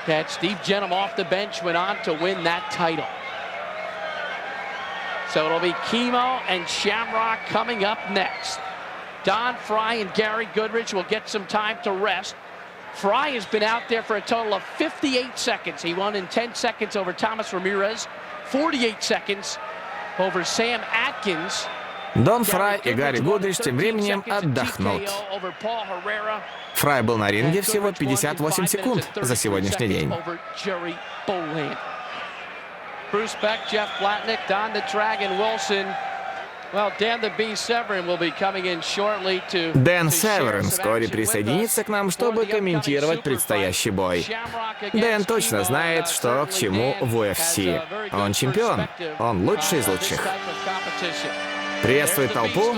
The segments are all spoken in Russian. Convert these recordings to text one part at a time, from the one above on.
that Steve Jenham off the bench went on to win that title. So it'll be Kimo and Shamrock coming up next. Don Frye and Gary Goodridge will get some time to rest. Frye has been out there for a total of 58 seconds. He won in 10 seconds over Thomas Ramirez, 48 seconds over Sam Atkins. Дон Фрай и Гарри Гудридж тем временем отдохнут. Фрай был на ринге всего 58 секунд за сегодняшний день. Bruce Beck, Jeff Blatnick, Don the Dragon Wilson. Well, Dan the Bee Severn will be coming in shortly to. Дэн Северн вскоре присоединится к нам, чтобы комментировать предстоящий бой. Дэн точно знает, что к чему в UFC. Он чемпион, он лучший из лучших. Приветствует толпу.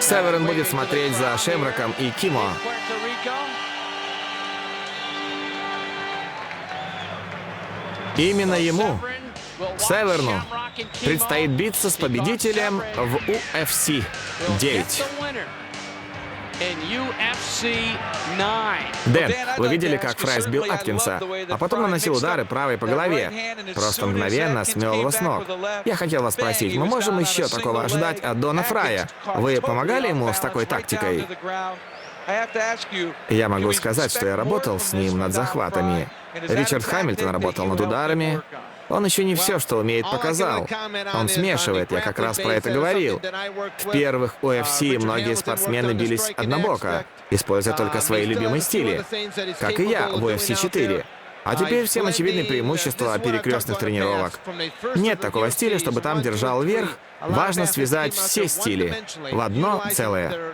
Северн будет смотреть за Шемроком и Кимо. Именно ему, Северну, предстоит биться с победителем в UFC 9. Дэн, вы видели, как Фрай сбил Аткинса, а потом наносил удары правой по голове. Просто мгновенно смел его с ног. Я хотел вас спросить, мы можем еще такого ожидать от Дона Фрая? Вы помогали ему с такой тактикой? Я могу сказать, что я работал с ним над захватами. Ричард Хамильтон работал над ударами. Он еще не все, что умеет, показал. Он смешивает, я как раз про это говорил. В первых UFC многие спортсмены бились однобоко, используя только свои любимые стили. Как и я в UFC 4. А теперь всем очевидны преимущества перекрестных тренировок. Нет такого стиля, чтобы там держал верх. Важно связать все стили в одно целое.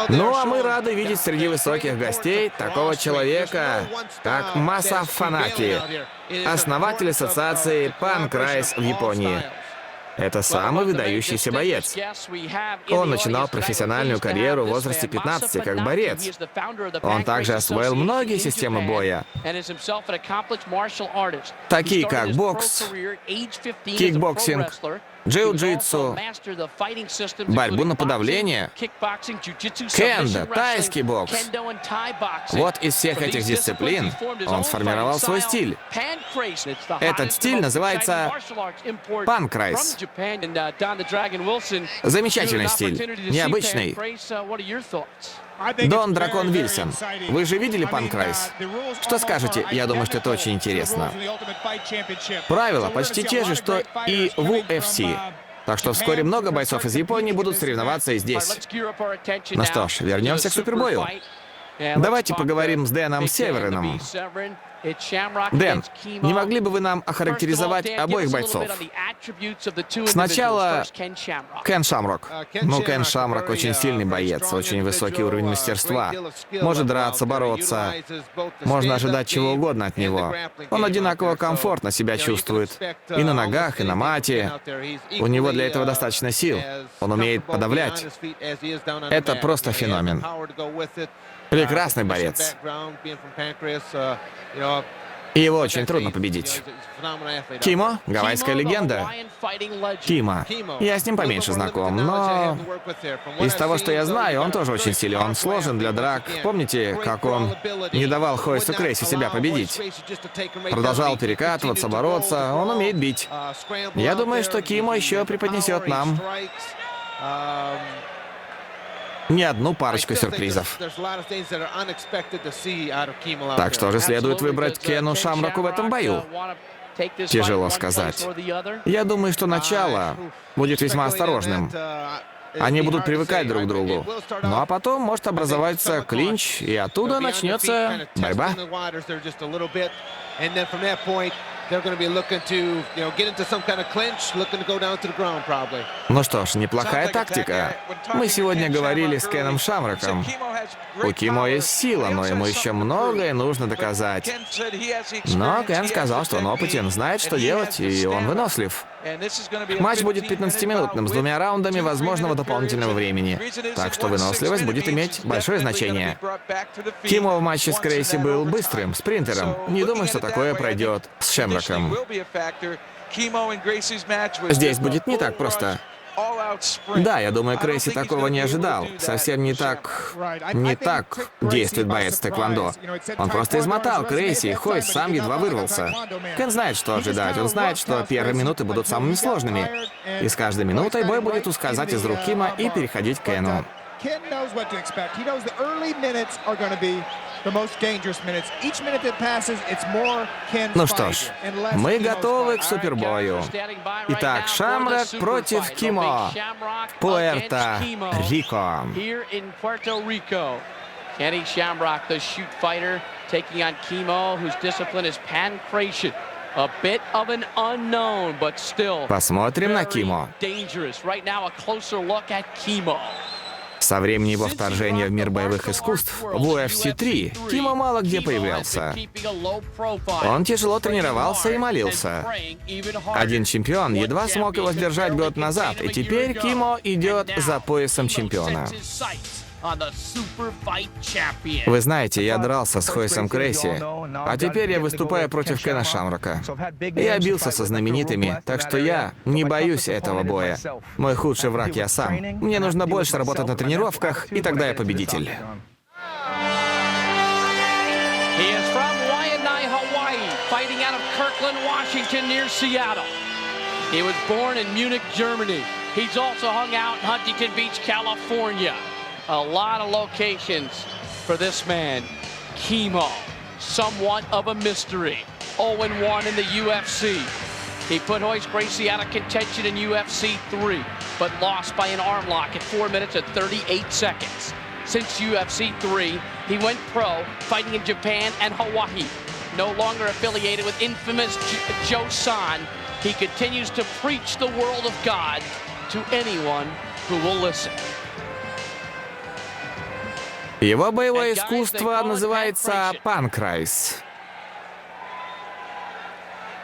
Ну а мы рады видеть среди высоких гостей такого человека, как Масафанаки, основатель ассоциации Панкрайс в Японии. Это самый выдающийся боец. Он начинал профессиональную карьеру в возрасте 15 как борец. Он также освоил многие системы боя, такие как бокс, кикбоксинг, джиу-джитсу, борьбу на подавление, кендо, тайский бокс. Вот из всех этих дисциплин он сформировал свой стиль. Этот стиль называется панкрайс. Замечательный стиль, необычный. Дон Дракон Вильсон, вы же видели панкрайс? Что скажете? Я думаю, что это очень интересно. Правила почти те же, что и в UFC. Так что вскоре много бойцов из Японии будут соревноваться и здесь. Ну что ж, вернемся к супербою. Давайте поговорим с Дэном Северином. Дэн, не могли бы вы нам охарактеризовать обоих бойцов? Сначала Кен Шамрок. Ну, Кен Шамрок очень сильный боец, очень высокий уровень мастерства. Может драться, бороться. Можно ожидать чего угодно от него. Он одинаково комфортно себя чувствует. И на ногах, и на мате. У него для этого достаточно сил. Он умеет подавлять. Это просто феномен. Прекрасный борец. И его очень трудно победить. Кимо — гавайская легенда. Кимо. Я с ним поменьше знаком, но из того, что я знаю, он тоже очень силен, сложен для драк. Помните, как он не давал Хойсу Крейси себя победить? Продолжал перекатываться, бороться, он умеет бить. Я думаю, что Кимо еще преподнесет нам не одну парочку сюрпризов. Так что же следует выбрать Кену Шамроку в этом бою? Тяжело сказать. Я думаю, что начало будет весьма осторожным. Они будут привыкать друг к другу. Ну а потом может образоваться клинч, и оттуда начнется борьба. Ну что ж, неплохая тактика. Мы сегодня говорили с Кеном Шамроком. У Кимо есть сила, но ему еще многое нужно доказать. Но Кен сказал, что он опытен, знает, что делать, и он вынослив. Матч будет 15-минутным, с 2 раундами возможного дополнительного времени. Так что выносливость будет иметь большое значение. Кимо в матче с Грейси был быстрым, спринтером. Не думаю, что такое пройдет с Шамроком. Здесь будет не так просто. Да, я думаю, Грейси такого не ожидал. Совсем не так действует боец тэквондо. Он просто измотал Грейси, и Хой сам едва вырвался. Кен знает, что ожидать. Он знает, что первые минуты будут самыми сложными. И с каждой минутой бой будет ускользать из рук Кима и переходить к Кену. Ну что ж, мы готовы к супербою. Итак, Шамрок против Кимо. Пуэрто-Рико. Kenny Shamrock, the shoot fighter, taking on Kimo, whose discipline is pancration. A bit of an unknown, but still Посмотрим на Кимо. dangerous. Right now, a closer look at Kimo. Со времени его вторжения в мир боевых искусств в UFC-3 Кимо мало где появлялся. Он тяжело тренировался и молился. Один чемпион едва смог его сдержать год назад, и теперь Кимо идет за поясом чемпиона. Вы знаете, я дрался с Хойсом Грейси, а теперь я выступаю против Кена Шамрока. Я бился со знаменитыми, так что я не боюсь этого боя. Мой худший враг я сам. Мне нужно больше работать на тренировках, и тогда я победитель. A lot of locations for this man, Kimo, somewhat of a mystery. 0-1 in the UFC. He put Royce Gracie out of contention in UFC 3, but lost by an arm lock at 4 minutes and 38 seconds. Since UFC 3, he went pro, fighting in Japan and Hawaii. No longer affiliated with infamous Joe San, he continues to preach the world of God to anyone who will listen. Его боевое искусство называется панкрайс.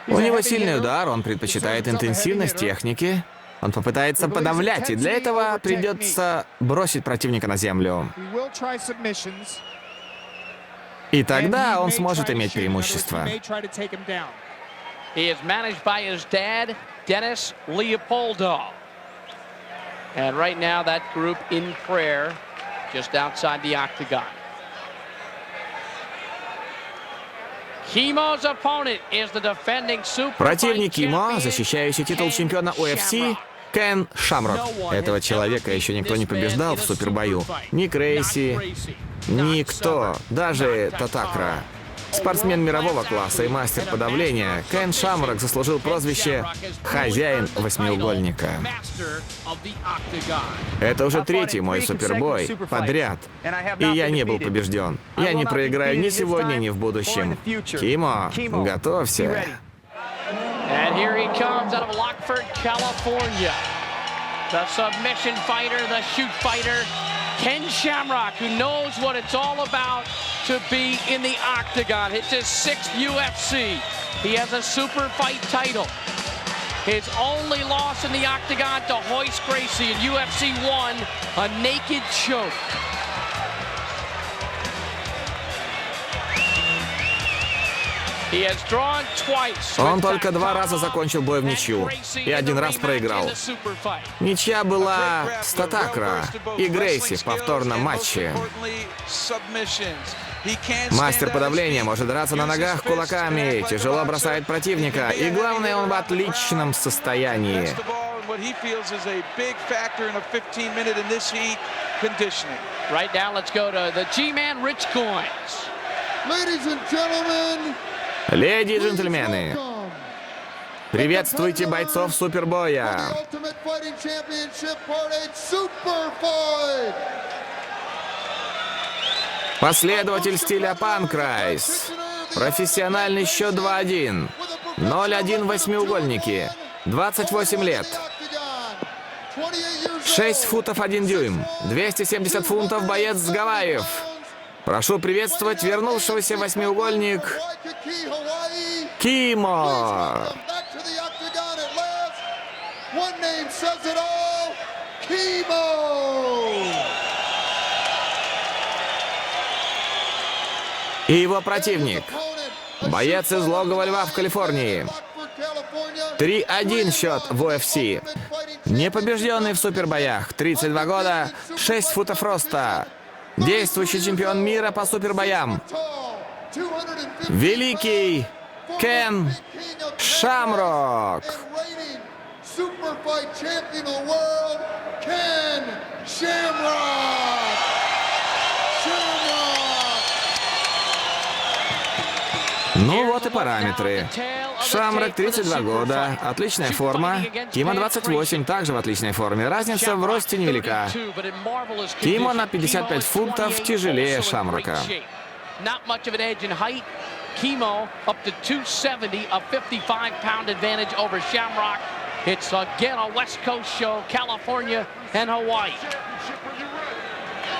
У него сильный удар, он предпочитает интенсивность техники. Он попытается подавлять, и для этого придется бросить противника на землю. И тогда он сможет иметь преимущество. Just outside the octagon. Противник Кимо, защищающий титул чемпиона UFC, Кен Шамрок. Этого человека еще никто не побеждал в супербою. Ни Грейси, никто, даже Татакра. Спортсмен мирового класса и мастер подавления, Кен Шамрок заслужил прозвище «Хозяин восьмиугольника». Это уже третий мой супербой подряд, и я не был побежден. Я не проиграю ни сегодня, ни в будущем. Кимо, готовься. Ken Shamrock, who knows what it's all about to be in the octagon. It's his 6th UFC. He has a super fight title. His only loss in the octagon to Royce Gracie in UFC 1, a naked choke. Он только 2 раза закончил бой в ничью и 1 раз проиграл. Ничья была с Татакра и Грейси в повторном матче. Мастер подавления может драться на ногах кулаками, тяжело бросает противника, и главное, он в отличном состоянии. Леди и джентльмены, приветствуйте бойцов супербоя. Последователь стиля панкрайс. Профессиональный счет 2-1. 0-1 восьмиугольники. 28 лет. 6 футов 1 дюйм. 270 фунтов боец с Гавайев. Прошу приветствовать вернувшегося восьмиугольник Кимо. И его противник. Боец из логова льва в Калифорнии. 3-1 счет в UFC. Непобежденный в супербоях. 32 года, 6 футов роста. Действующий чемпион мира по супербоям. Великий Кен Shamrock. Ну вот и параметры. Shamrock 32 года, отличная форма. Кимо 28, также в отличной форме. Разница в росте невелика. Кимо на 55 фунтов тяжелее Shamrock'а. Kimo up to 270, a 55-pound advantage over Shamrock. It's again a West Coast show, California and Hawaii.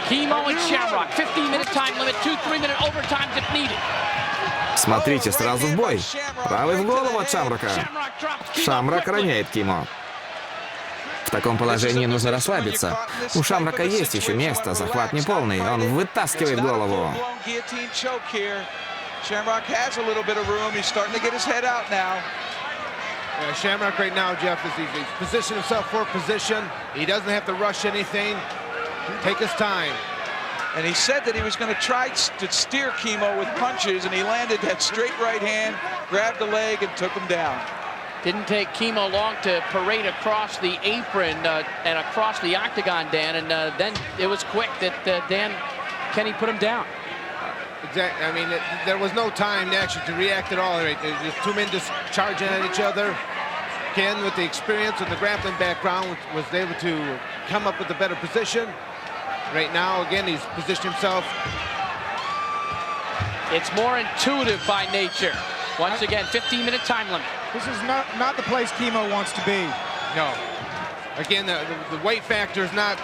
Kimo and Shamrock, 15-minute time limit, 2-3-minute overtimes if needed. Смотрите, сразу в бой. Правый в голову от Shamrock'а. Shamrock роняет Кимо. В таком положении нужно расслабиться. У Shamrock'а есть еще место, захват неполный. Он вытаскивает голову. Shamrock has a little bit of room. He's starting to get his head out now. Yeah, Shamrock right now, Jeff, he's positioned himself for position. He doesn't have to rush anything. Take his time. And he said that he was going to try to steer Kimo with punches, and he landed that straight right hand, grabbed the leg, and took him down. Didn't take Kimo long to parade across the apron and across the octagon, Dan, and then it was quick that Dan Kenny put him down. Exactly. I mean, there was no time actually to react at all. Right? There's two men just charging at each other. Ken, with the experience and the grappling background, was able to come up with a better position. Right now, again, he's positioned himself. It's more intuitive by nature. Once again, 15-minute time limit. This is not the place Kimo wants to be. No. Again, the weight factor is not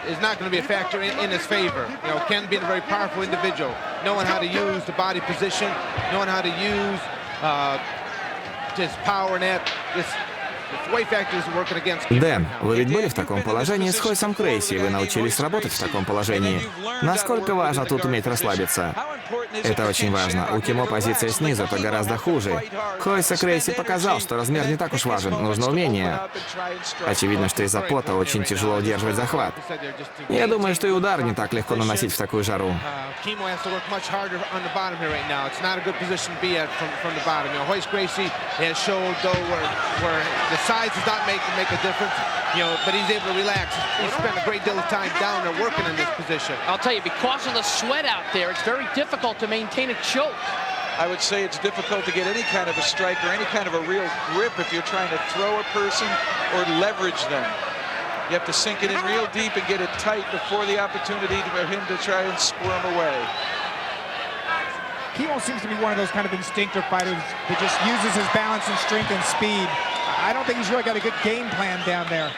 going to be a factor in his favor. You know, Ken being a very powerful individual, knowing how to use the body position, knowing how to use his power and that. This weight factor is working against him. Дэн, вы ведь были в таком положении с Хойсом Крейси, вы научились работать в таком положении. Насколько важно тут уметь расслабиться? Это очень важно. У Кимо позиция снизу, это гораздо хуже. Хойса Крейси показал, что размер не так уж важен, нужно умение. Очевидно, что из-за пота очень тяжело удерживать захват. Я думаю, что и удар не так легко наносить в такую жару. The size does not make a difference, you know, but he's able to relax. He spent a great deal of time down there working in this position. I'll tell you, because of the sweat out there, it's very difficult to maintain a choke. I would say it's difficult to get any kind of a strike or any kind of a real grip if you're trying to throw a person or leverage them. You have to sink it in real deep and get it tight before the opportunity for him to try and squirm away. Kimo seems to be one of those kind of instinctive fighters that just uses his balance and strength and speed. I don't think he's really got a good game plan down there.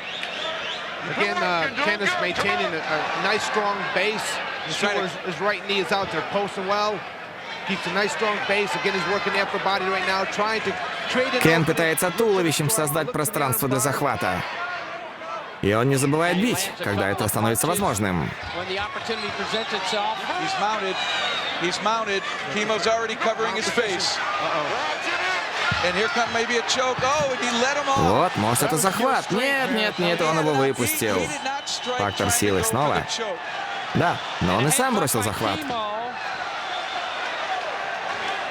Again, Ken is maintaining a nice, strong base. His right knee is out there, posting well. Keeps a nice, strong base. Again, he's working the upper body right now, trying to create an... Кен пытается туловищем создать пространство для захвата. И он не забывает бить, когда это становится возможным. He's mounted. Kimo's already covering his face. And here comes maybe a choke. Oh, and he let him off. Вот, может, это захват. Нет, он его выпустил. Фактор силы снова. Да, но он и сам бросил захват.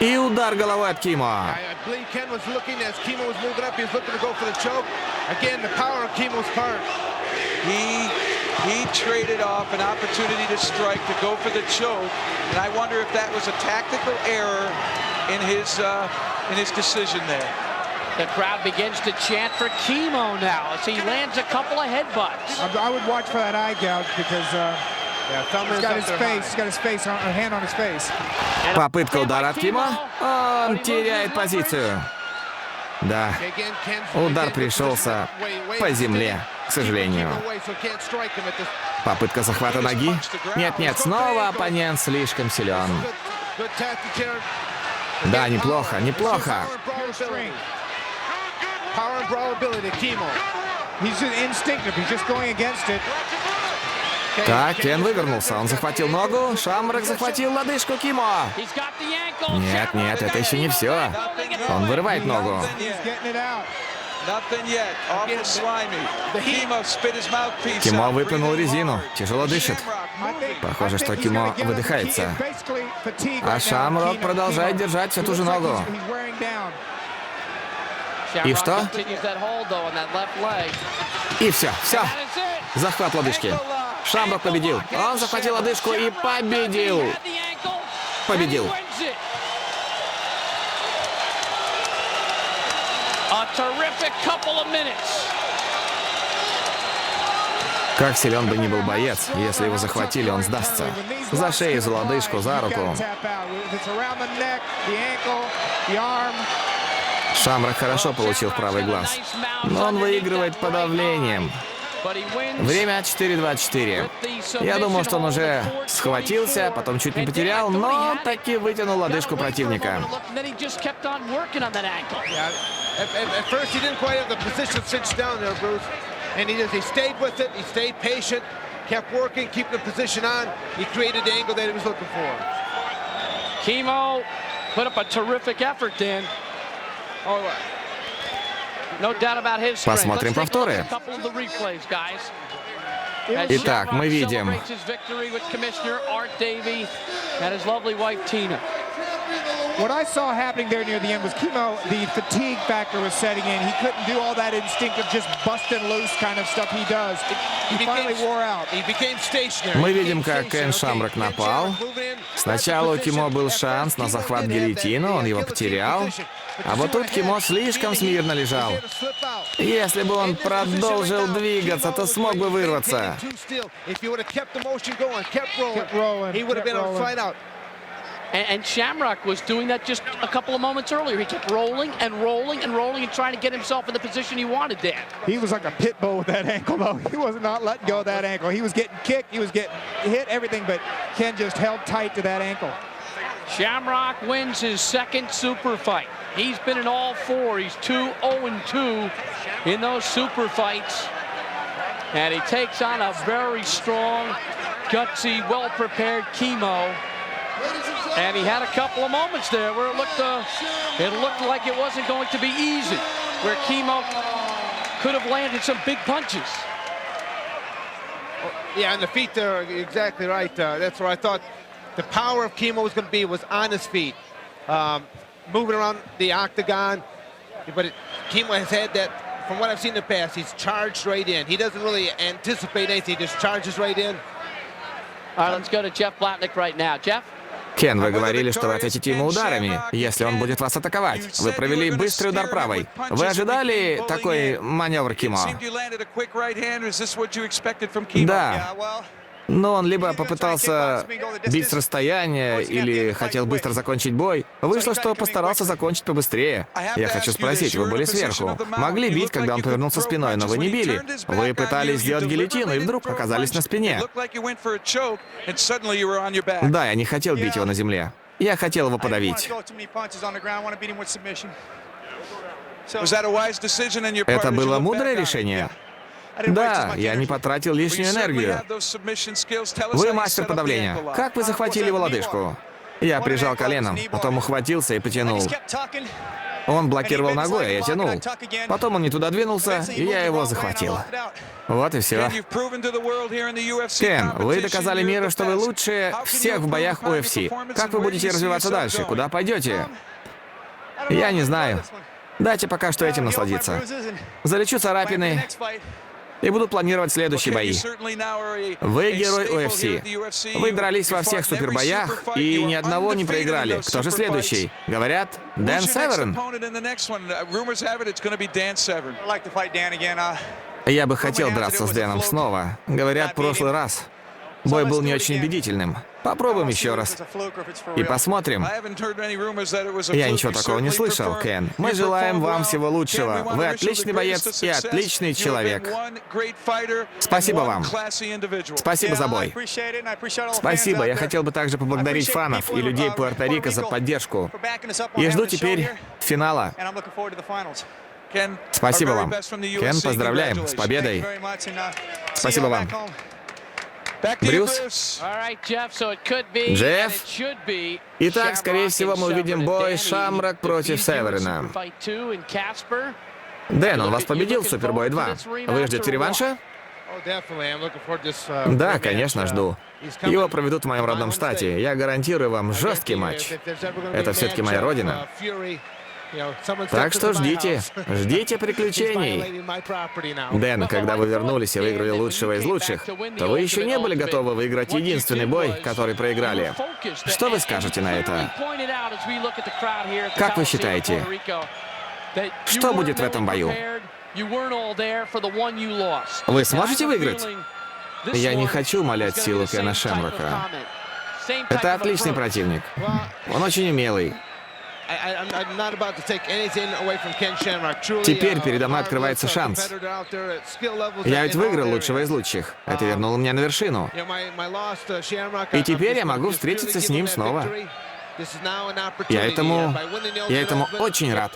И удар головой от Кимо. He traded off an opportunity to strike to go for the choke, and I wonder if that was a tactical error in his decision there. The crowd begins to chant for Kimo now as he lands a couple of headbutts. I would watch for that eye gouge because he's got his face, a hand on his face. Попытка удара от Кимо. Он теряет позицию. Да, удар пришелся по земле, к сожалению. Попытка захвата ноги. Нет, снова оппонент слишком силен. Да, неплохо. Так, Кен вывернулся. Он захватил ногу. Shamrock захватил лодыжку Кимо. Нет, это еще не все. Он вырывает ногу. Кимо выплюнул резину, тяжело дышит. Похоже, что Кимо выдыхается. А Шамрок продолжает держать всю ту же ногу. И что? И все. Захват лодыжки. Шамрок победил. Он захватил лодыжку и победил. Победил. Как силен бы ни был боец, если его захватили, он сдастся. За шею, за лодыжку, за руку. Шамрок хорошо получил правый глаз, но он выигрывает подавлением. Время 4:24. Я думал, что он уже схватился, потом чуть не потерял, но таки вытянул лодыжку противника. And he stayed with it, he stayed patient, kept working, keeping the position on. He created the angle that he was looking for. Kimo put up a terrific effort, Dan. No doubt about his strength. Посмотрим повторы. Итак, мы видим. What I saw happening there near the end was Kimo, the fatigue factor was setting in. He couldn't do all that instinctive, just busting loose kind of stuff he does. He finally wore out. Мы видим, как Кен Шамрок напал. Сначала у Кимо был шанс на захват гильотину, он его потерял. А вот тут Кимо слишком смирно лежал. Если бы он продолжил двигаться, то смог бы вырваться. And Shamrock was doing that just a couple of moments earlier. He kept rolling and rolling and rolling and trying to get himself in the position he wanted there. He was like a pit bull with that ankle, though. He was not letting go of that ankle. He was getting kicked, he was getting hit, everything, but Ken just held tight to that ankle. Shamrock wins his second super fight. He's been in all four. He's 2-0-2 in those super fights. And he takes on a very strong, gutsy, well-prepared Kimo. And he had a couple of moments there where it looked like it wasn't going to be easy, where Kimo could have landed some big punches. Yeah, on the feet there, exactly right. That's where I thought the power of Kimo was going to be, was on his feet. Moving around the octagon. But Kimo has had that, from what I've seen in the past, he's charged right in. He doesn't really anticipate anything, he just charges right in. All right, let's go to Jeff Blatnick right now. Jeff? Кен, вы говорили, что вы ответите ему ударами, если он будет вас атаковать. Вы провели быстрый удар правой. Вы ожидали такой маневр Кимо? Да. Но он либо попытался бить с расстояния, или хотел быстро закончить бой. Вышло, что постарался закончить побыстрее. Я хочу спросить, вы были сверху. Могли бить, когда он повернулся спиной, но вы не били. Вы пытались сделать гильотину и вдруг оказались на спине. Да, я не хотел бить его на земле. Я хотел его подавить. Это было мудрое решение? Да, я не потратил лишнюю энергию. Вы мастер подавления. Как вы захватили его лодыжку? Я прижал коленом, потом ухватился и потянул. Он блокировал ногой, а я тянул. Потом он не туда двинулся, и я его захватил. Вот и все. Кен, вы доказали миру, что вы лучшие всех в боях UFC. Как вы будете развиваться дальше? Куда пойдете? Я не знаю. Дайте пока что этим насладиться. Залечу царапины и буду планировать следующие бои. Вы герой UFC. Вы дрались во всех супербоях и ни одного не проиграли. Кто же следующий? Говорят, Дэн Северн. Я бы хотел драться с Дэном снова. Говорят, в прошлый раз бой был не очень убедительным. Попробуем еще раз. И посмотрим. Я ничего такого не слышал, Кен. Мы желаем вам всего лучшего. Вы отличный боец и отличный человек. Спасибо вам. Спасибо за бой. Спасибо. Я хотел бы также поблагодарить фанов и людей Пуэрто-Рико за поддержку. И жду теперь финала. Спасибо вам. Кен, поздравляем с победой. Спасибо вам. Брюс? Джефф? Итак, скорее всего, мы увидим бой Шамрок против Северна. Дэн, он вас победил в Супербой 2. Вы ждете реванша? Да, конечно, жду. Его проведут в моем родном штате. Я гарантирую вам жесткий матч. Это все-таки моя родина. Так что ждите. Ждите приключений. Дэн, когда вы вернулись и выиграли лучшего из лучших, то вы еще не были готовы выиграть единственный бой, который проиграли. Что вы скажете на это? Как вы считаете, что будет в этом бою? Вы сможете выиграть? Я не хочу умалять силу Кена Шамрока. Это отличный противник. Он очень умелый. Теперь передо мной открывается шанс. Я ведь выиграл лучшего из лучших. Это вернуло меня на вершину. И теперь я могу встретиться с ним снова. Я этому очень рад.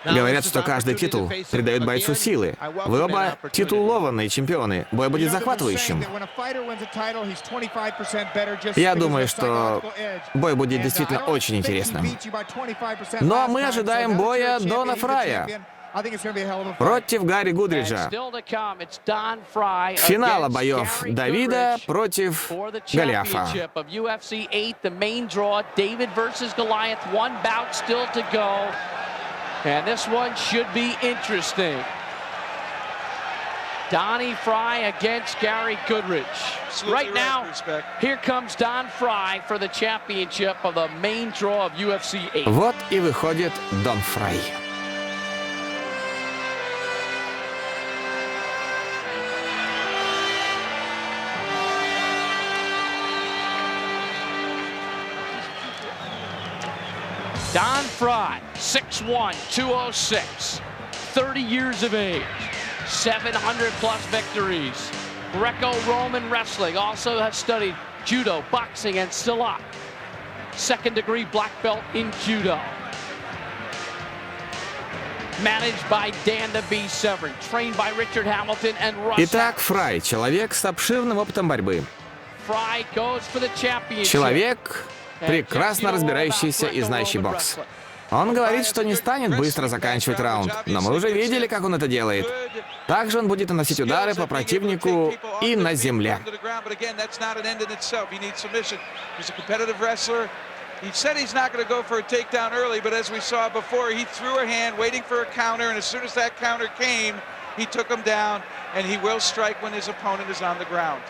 Говорят, что каждый титул придает бойцу силы. Вы оба титулованные чемпионы. Бой будет захватывающим. Я думаю, что бой будет действительно очень интересным. Но мы ожидаем боя Дона Фрая против Гарри Гудриджа. Финала боев Давида против Голиафа. And this one should be interesting. Donnie Frye against Gary Goodridge. Right now, here comes Don Frye for the championship of the main draw of UFC 8. Вот и выходит Дон Фрай. Don Frye, 6'1", 206, 30 years of age, 700-plus victories. Greco-Roman wrestling, also has studied judo, boxing, and silat. Second-degree black belt in judo. Managed by Dan the Bee Severn, trained by Richard Hamilton and Russ. Итак, Фрай — человек с обширным опытом борьбы. Frye goes for the championship. Человек, прекрасно разбирающийся и знающий бокс. Он говорит, что не станет быстро заканчивать раунд, но мы уже видели, как он это делает. Также он будет наносить удары по противнику и на земле. He said he's not going to go for a takedown early, but as we saw before, he threw a hand waiting for a counter, and as soon as that counter came, he took him down, and he will strike when his opponent is on the ground.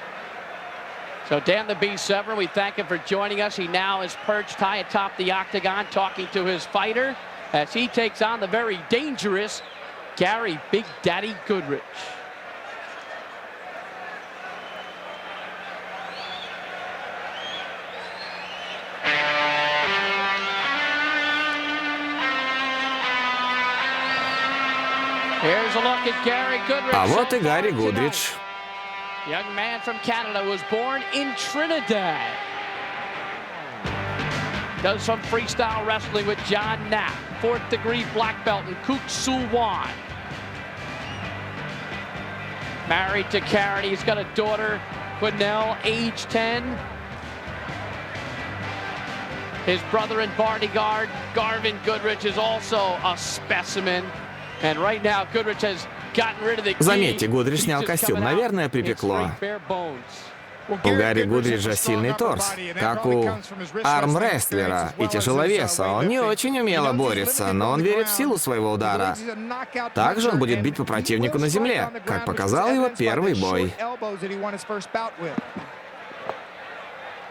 So Dan the Bee Severn, we thank him for joining us. He now is perched high atop the octagon talking to his fighter as he takes on the very dangerous Gary Big Daddy Goodridge. Here's a look at Gary Goodridge. А вот и Гарри Гудридж. Young man from Canada, was born in Trinidad. Does some freestyle wrestling with John Knapp, 4th degree black belt in Kuk Suwan. Married to Karen, he's got a daughter, Quinnell, age 10. His brother and bodyguard, Garvin Goodridge, is also a specimen. And right now, Goodridge has Заметьте, Гудридж снял костюм. Наверное, припекло. У Гарри Гудриджа сильный торс, как у армрестлера и тяжеловеса. Он не очень умело борется, но он верит в силу своего удара. Также он будет бить по противнику на земле, как показал его первый бой.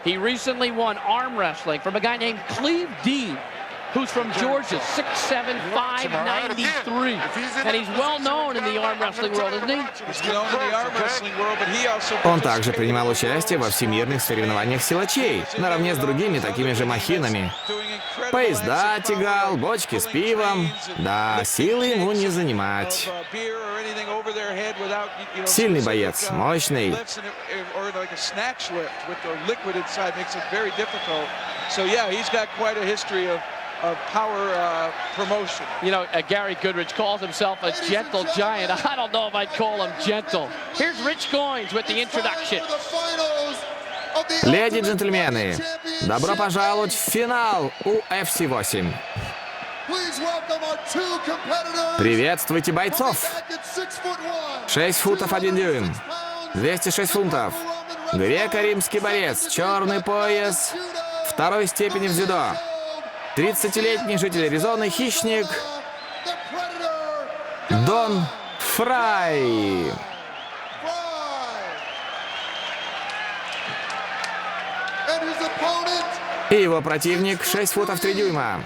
He recently won arm wrestling from a guy named Cleve Dean, who's from Georgia, 6'7", 593. And he's well known in the arm wrestling world, isn't he? Он также принимал участие во всемирных соревнованиях силачей, наравне с другими такими же махинами. Поезда тягал, бочки с пивом. Да, силы ему не занимать. Сильный боец, мощный. Of power promotion. You know, Gary Goodridge calls himself a gentle giant. I don't know if I'd call him gentle. Here's Rich Goins with the introduction. Леди и джентльмены, добро пожаловать в финал UFC 8. Приветствуйте бойцов. 6 футов 1 дюйм. 206 фунтов. Греко-римский борец. Черный пояс. 2-й степени в дзюдо. 30-летний житель Аризоны. Хищник. Дон Фрай. И его противник 6 футов 3 дюйма.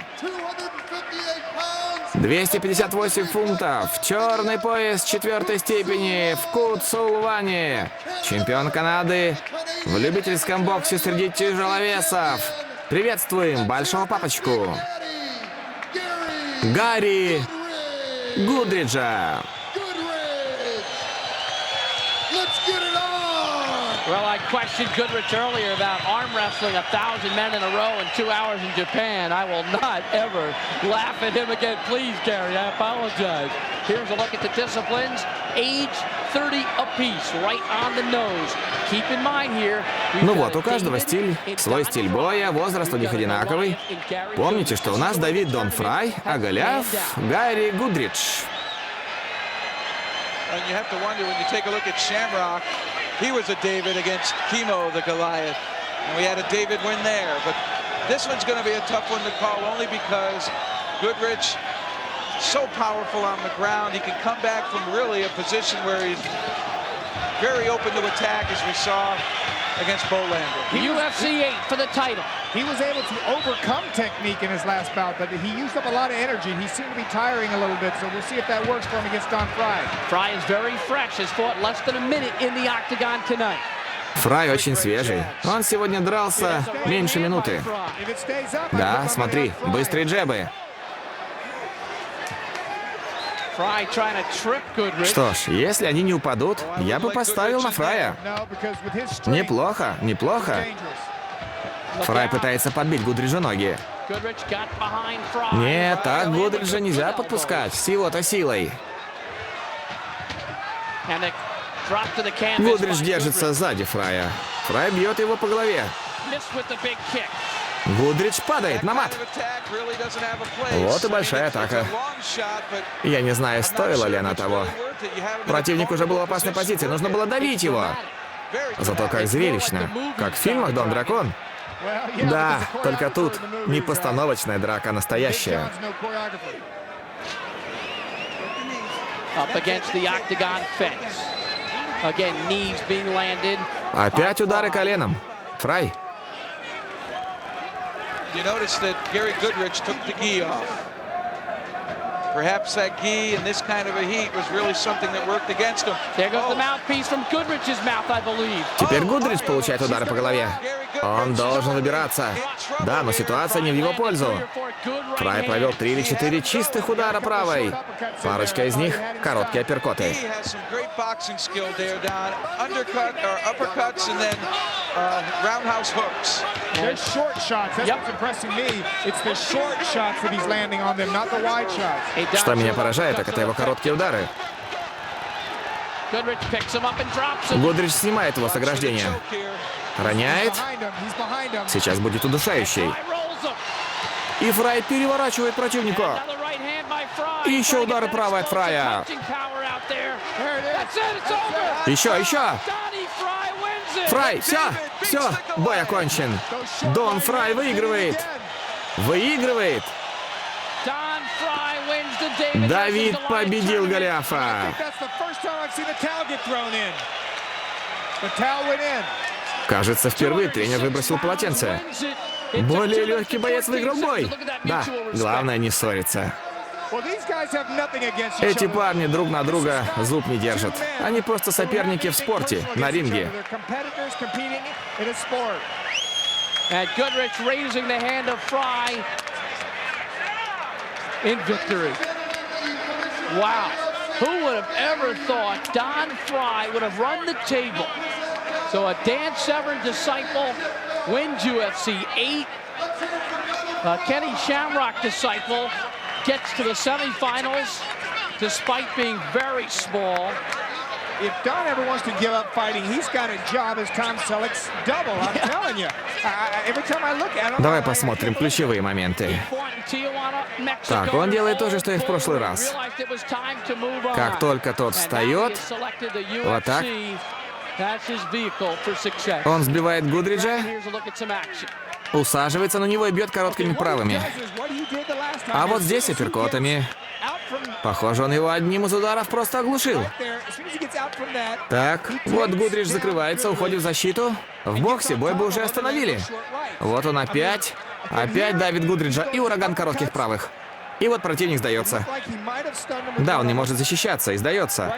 258 фунтов. Черный пояс 4-й степени в Кутсулване. Чемпион Канады в любительском боксе среди тяжеловесов. Приветствуем большого папочку. Гарри Гудриджа. Well, I questioned Goodridge earlier about arm wrestling 1,000 men in a row in 2 hours in Japan. I will not ever laugh at him again. Please, Gary, I apologize. Here's a look at the disciplines. Age 30 apiece, right on the nose. Keep in mind here. Ну вот, у каждого свой стиль боя, возраст у них одинаковый. Помните, что у нас Давид Дон Фрай, а Голиаф Гарри Гудридж. And you have to wonder when you take a look at Shamrock. He was a David against Kimo, the Goliath. And we had a David win there. But this one's going to be a tough one to call only because Goodridge, so powerful on the ground. He can come back from really a position where he's very open to attack, as we saw against Bolander. UFC 8 for the title. He was able to overcome technique in his last bout, but he used up a lot of energy. He seemed to be tiring a little bit, so we'll see if that works for him against Don Frye. Frye is very fresh, has fought less than a minute in the octagon tonight. Фрай очень свежий. Он сегодня дрался меньше минуты. Да, смотри, быстрые джебы. Что ж, если они не упадут, я бы поставил на Фрая. Неплохо, неплохо. Фрай пытается подбить Гудриджу ноги. Нет, так Гудриджа нельзя подпускать с его-то силой. Гудридж держится сзади Фрая. Фрай бьет его по голове. Гудридж падает на мат. Вот и большая атака. Я не знаю, стоила ли она того. Противник уже был в опасной позиции, нужно было давить его. Зато как зрелищно. Как в фильмах «Дон Дракон». Да, только тут не постановочная драка, а настоящая. Опять удары коленом. Фрай. You notice that Gary Goodridge took the gi off. Perhaps that gi in this kind of a heat was really something that worked against him. There goes the mouthpiece from Goodridge's mouth, I believe. Теперь Гудридж получает удары по голове. Он должен выбираться. Да, но ситуация не в его пользу. Фрай провел 3 или 4 чистых удара правой. Парочка из них — короткие апперкоты. Что меня поражает, так это его короткие удары. Гудридж снимает его с ограждения. Роняет. Сейчас будет удушающий. И Фрай переворачивает противника. И еще удары правой от Фрая. Еще. Фрай, все, бой окончен. Дон Фрай выигрывает. Давид победил Голиафа. Кажется, впервые тренер выбросил полотенце. Более легкий боец выиграл бой. Да, главное не ссориться. Эти парни друг на друга зуб не держат. Они просто соперники в спорте, на ринге. Wow, who would have ever thought Don Frye would have run the table? So a Dan Severn disciple wins UFC 8. Kenny Shamrock disciple gets to the semifinals despite being very small. if Don ever wants to give up fighting, he's got a job as Tom Selleck's double. I'm telling you. Every time I look at him. Давай посмотрим ключевые моменты. Так, он делает то же, что и в прошлый раз. Как только тот встает, вот так, он сбивает Гудриджа, усаживается на него и бьет короткими правыми. А вот здесь апперкотами. Похоже, он его одним из ударов просто оглушил. Так, вот Гудридж закрывается, уходит в защиту. В боксе бой бы уже остановили. Вот он опять давит Гудриджа и ураган коротких правых. И вот противник сдается. Да, он не может защищаться и сдается.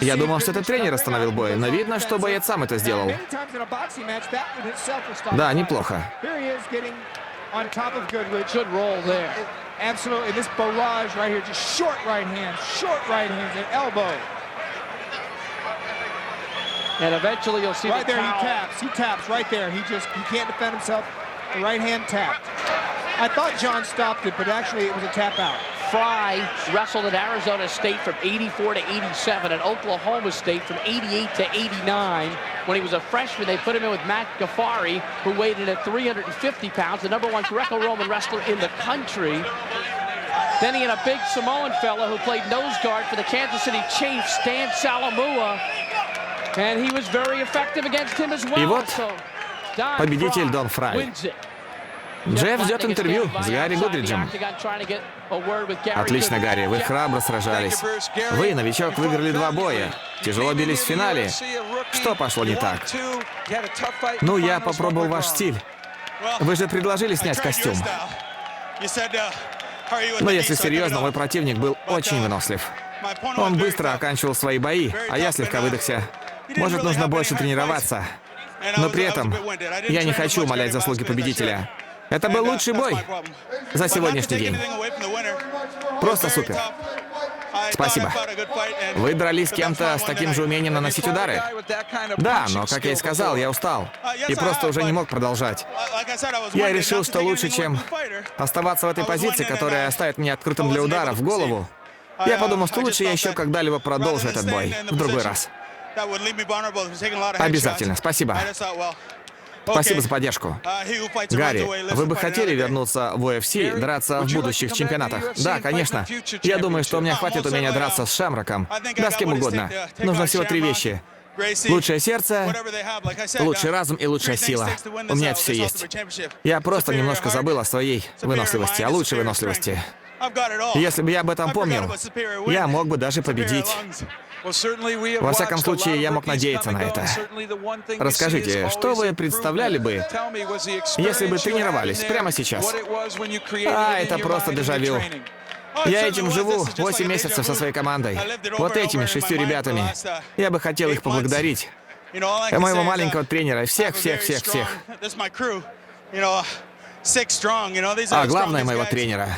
Я думал, что это тренер остановил бой, но видно, что боец сам это сделал. Да, неплохо. Absolutely, this barrage right here, just short right hands and elbow. And eventually you'll see right the there. towel. He taps right there. He can't defend himself. The right hand tapped. I thought John stopped it, but actually it was a tap out. Frye wrestled at Arizona State from 84 to 87 and Oklahoma State from 88 to 89. When he was a freshman, they put him in with Matt Gaffari, who weighed in at 350 pounds, the #1 Greco-Roman wrestler in the country. Then he had a big Samoan fella who played nose guard for the Kansas City Chiefs, Stan Salamua, and he was very effective against him as well. И вот So, Don победитель Frye Дон Фрай. wins it. Джефф ждет интервью с Гарри Гудриджем. Отлично, Гарри, вы храбро сражались. Вы, новичок, выиграли 2 боя. Тяжело бились в финале. Что пошло не так? Ну, я попробовал ваш стиль. Вы же предложили снять костюм. Но если серьезно, мой противник был очень вынослив. Он быстро оканчивал свои бои, а я слегка выдохся. Может, нужно больше тренироваться. Но при этом я не хочу умалять заслуги победителя. Это был лучший бой за сегодняшний день. Просто супер. Спасибо. Вы дрались с кем-то с таким же умением наносить удары? Да, но, как я и сказал, я устал. И просто уже не мог продолжать. Я решил, что лучше, чем оставаться в этой позиции, которая оставит меня открытым для ударов в голову, я подумал, что лучше я еще когда-либо продолжу этот бой в другой раз. Обязательно. Спасибо. Спасибо за поддержку. Гарри, вы бы хотели вернуться в UFC, драться в будущих чемпионатах? Да, конечно. Я думаю, что у меня хватит умения драться с Шамроком. Да, с кем угодно. Нужно всего 3 вещи. Лучшее сердце, лучший разум и лучшая сила. У меня это все есть. Я просто немножко забыл о своей выносливости, о лучшей выносливости. Если бы я об этом помнил, я мог бы даже победить. Во всяком случае, я мог надеяться на это. Расскажите, что вы представляли бы, если бы тренировались прямо сейчас? Это просто дежавю. Я этим живу 8 месяцев со своей командой. Вот этими 6 ребятами. Я бы хотел их поблагодарить. Моего маленького тренера, всех. А главное, моего тренера.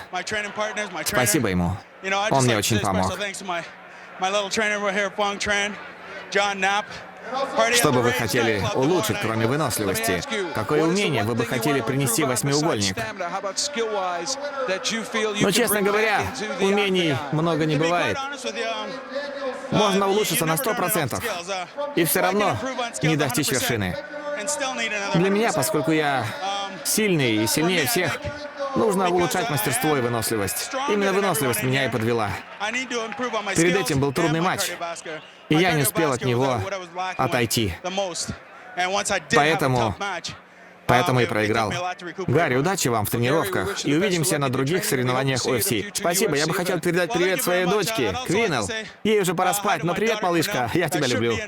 Спасибо ему. Он мне очень помог. Что бы вы хотели улучшить, кроме выносливости? Какое умение вы бы хотели принести в восьмиугольник? Но, честно говоря, умений много не бывает. Можно улучшиться на 100%, и все равно не достичь вершины. Для меня, поскольку я сильный и сильнее всех, нужно улучшать мастерство и выносливость. Именно выносливость меня и подвела. Перед этим был трудный матч, и я не успел от него отойти. Поэтому и проиграл. Гарри, удачи вам в тренировках, и увидимся на других соревнованиях UFC. Спасибо, я бы хотел передать привет своей дочке, Квинел. Ей уже пора спать, но привет, малышка, я тебя люблю.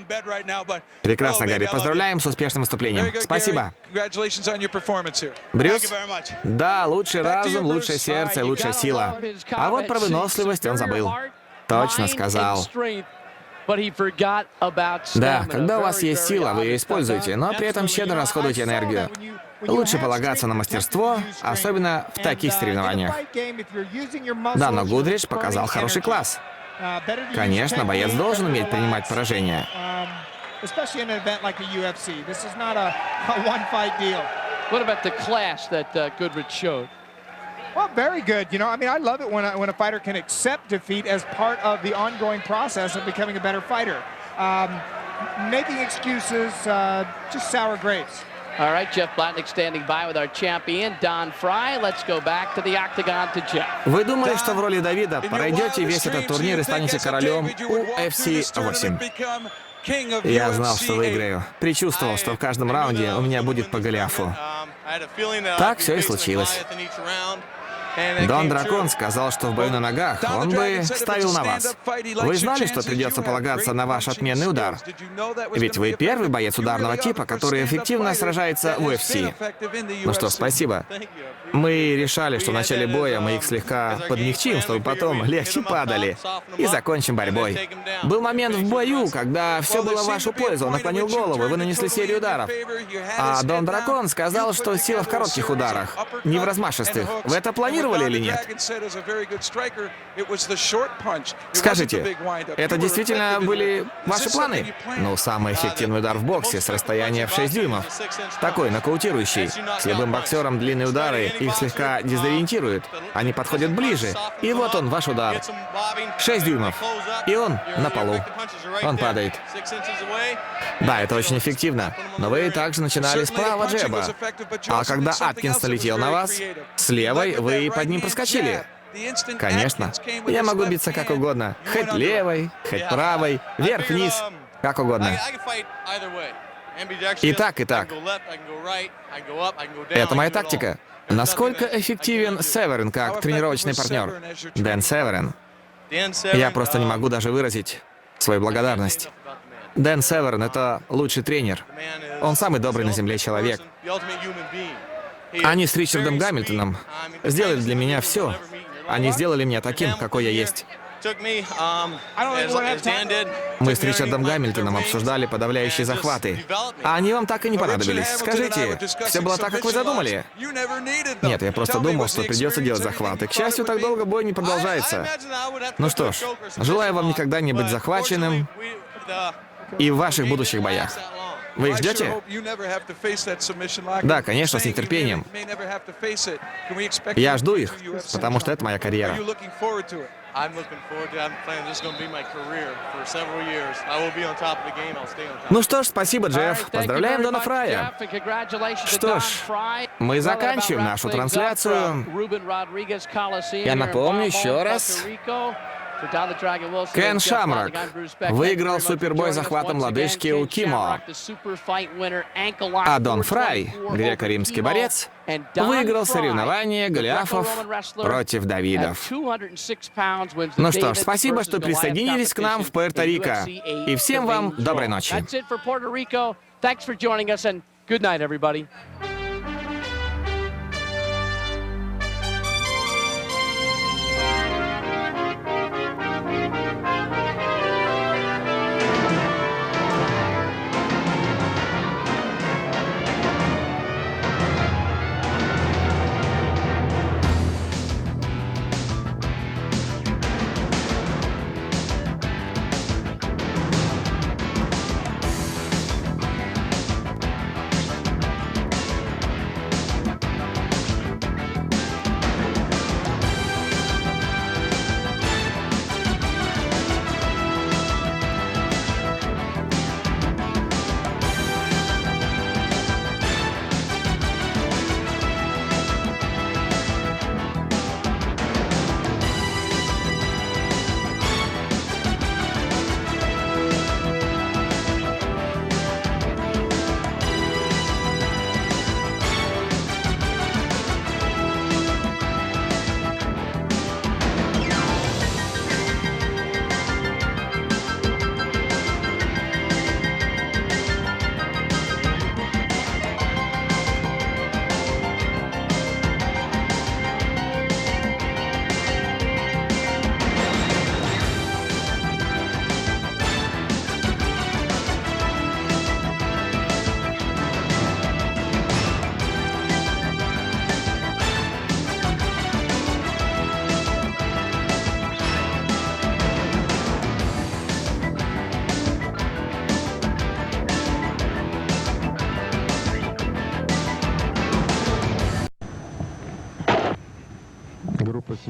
Прекрасно, Гарри, поздравляем с успешным выступлением. Спасибо. Брюс? Да, лучший разум, лучшее сердце, лучшая сила. А вот про выносливость он забыл. Точно сказал. Да, когда у вас есть сила, вы ее используете, но при этом щедро расходуете энергию. Лучше полагаться на мастерство, особенно в таких соревнованиях. Да, но Гудридж показал хороший класс. Конечно, боец должен уметь принимать поражения. Well, very good. You know, I mean, I love it when a fighter can accept defeat as part of the ongoing process of becoming a better fighter. Making excuses, just sour grapes. All right, Jeff Blatnick standing by with our champion, Don Frye. Let's go back to the octagon to Jeff. Вы думали, что в роли Давида пройдете весь этот турнир и станете королем UFC.8? Я знал, что выиграю. Предчувствовал, что в каждом раунде у меня будет по Голиафу. Так все и случилось. Дон Дракон сказал, что в бою на ногах он бы ставил на вас. Вы знали, что придется полагаться на ваш отменный удар? Ведь вы первый боец ударного типа, который эффективно сражается в UFC. Ну что ж, спасибо. Мы решали, что в начале боя мы их слегка подмягчим, чтобы потом легче падали. И закончим борьбой. Был момент в бою, когда все было в вашу пользу. Он наклонил голову, и вы нанесли серию ударов. А Дон Дракон сказал, что сила в коротких ударах, не в размашистых. Вы это планировали или нет? Скажите, это действительно были ваши планы? Ну, самый эффективный удар в боксе с расстояния в 6 дюймов. Такой, нокаутирующий. С любым боксером длинные удары их слегка дезориентируют. Они подходят ближе. И вот он, ваш удар. 6 дюймов. И он на полу. Он падает. Да, это очень эффективно. Но вы также начинали с правого джеба. А когда Аткинс налетел на вас, с левой вы под ним проскочили. Конечно. Я могу биться как угодно. Хоть левой, хоть правой, вверх-вниз, как угодно. И так, и так. Это моя тактика. Насколько эффективен Северн как тренировочный партнер? Дэн Северн. Я просто не могу даже выразить свою благодарность. Дэн Северн — это лучший тренер. Он самый добрый на земле человек. Они с Ричардом Гамильтоном сделали для меня все. Они сделали меня таким, какой я есть. Мы с Ричардом Гамильтоном обсуждали подавляющие захваты. А они вам так и не понадобились. Скажите, все было так, как вы задумали? Нет, я просто думал, что придется делать захваты. К счастью, так долго бой не продолжается. Ну что ж, желаю вам никогда не быть захваченным и в ваших будущих боях. Вы их ждете? Да, конечно, с нетерпением. Я жду их, потому что это моя карьера. Ну что ж, спасибо, Джефф. Поздравляем Дона Фрая. Что ж, мы заканчиваем нашу трансляцию. Я напомню еще раз. Кен Шамрок выиграл супербой захватом лодыжки у Кимо. А Дон Фрай, греко-римский борец, выиграл соревнование Голиафов против Давидов. Ну что ж, спасибо, что присоединились к нам в Пуэрто-Рико. И всем вам доброй ночи.